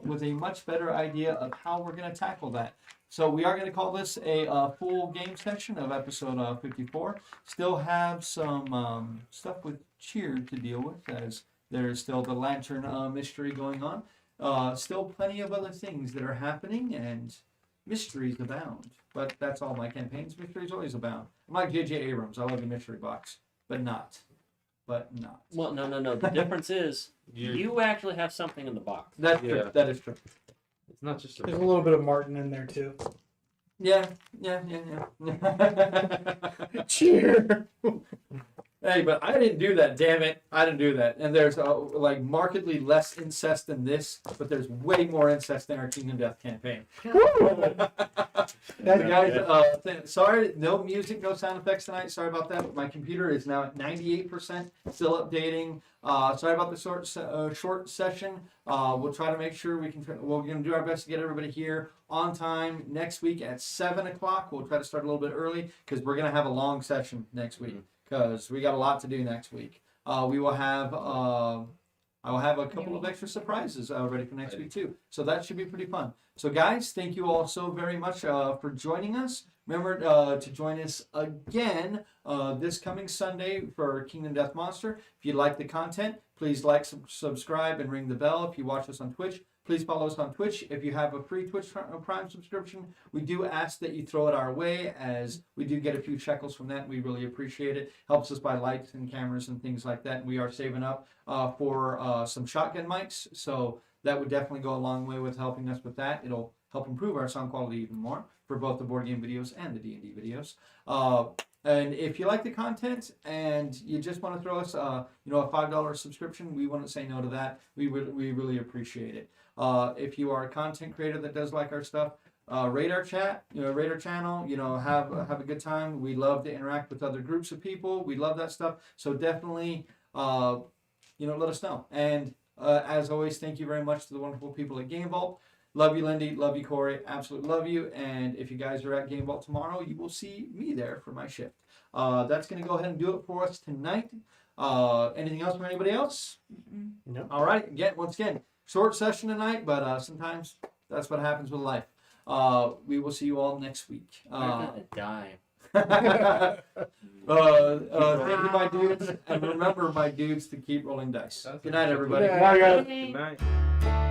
with a much better idea of how we're going to tackle that. So we are going to call this a full game session of episode 54. Still have some stuff with Chyyr to deal with, as there's still the Lantern mystery going on. Still plenty of other things that are happening, and mysteries abound. But that's all my campaigns. Mysteries always abound. I'm like J.J. Abrams. I love the mystery box, but not. Well, no. The difference is you actually have something in the box. That's true. Yeah. That is true. It's not just a There's a little bit of Martin in there too. Yeah. Cheer. Hey, but I didn't do that, damn it. I didn't do that. And there's like markedly less incest than this, but there's way more incest in our Kingdom Death campaign. Guys, sorry, no music, no sound effects tonight. Sorry about that. My computer is now at 98%, still updating. Sorry about the short session. We'll try to make sure we're going to do our best to get everybody here on time next week at 7 o'clock. We'll try to start a little bit early because we're going to have a long session next week. Because we got a lot to do next week. We will have I will have a couple of extra surprises ready for next week too. So that should be pretty fun. So guys, thank you all so very much for joining us. Remember to join us again this coming Sunday for Kingdom Death Monster. If you like the content, please like, subscribe, and ring the bell. If you watch us on Twitch, please follow us on Twitch. If you have a free Twitch Prime subscription, we do ask that you throw it our way, as we do get a few shekels from that. We really appreciate it. Helps us buy lights and cameras and things like that. And we are saving up for some shotgun mics, so that would definitely go a long way with helping us with that. It'll help improve our sound quality even more for both the board game videos and the D&D videos. And if you like the content and you just want to throw us, a $5 subscription, we wouldn't say no to that. We really appreciate it. If you are a content creator that does like our stuff, rate our channel, have a good time. We love to interact with other groups of people. We love that stuff. So definitely, let us know. And as always, thank you very much to the wonderful people at Game Vault. Love you, Lindy. Love you, Corey. Absolutely love you. And if you guys are at Game Vault tomorrow, you will see me there for my shift. That's going to go ahead and do it for us tonight. Anything else from anybody else? No. All right. Once again, short session tonight, but sometimes that's what happens with life. We will see you all next week. You're gonna die. Thank you, my dudes. And remember, my dudes, to keep rolling dice. Good night, everybody. Good night. Good night.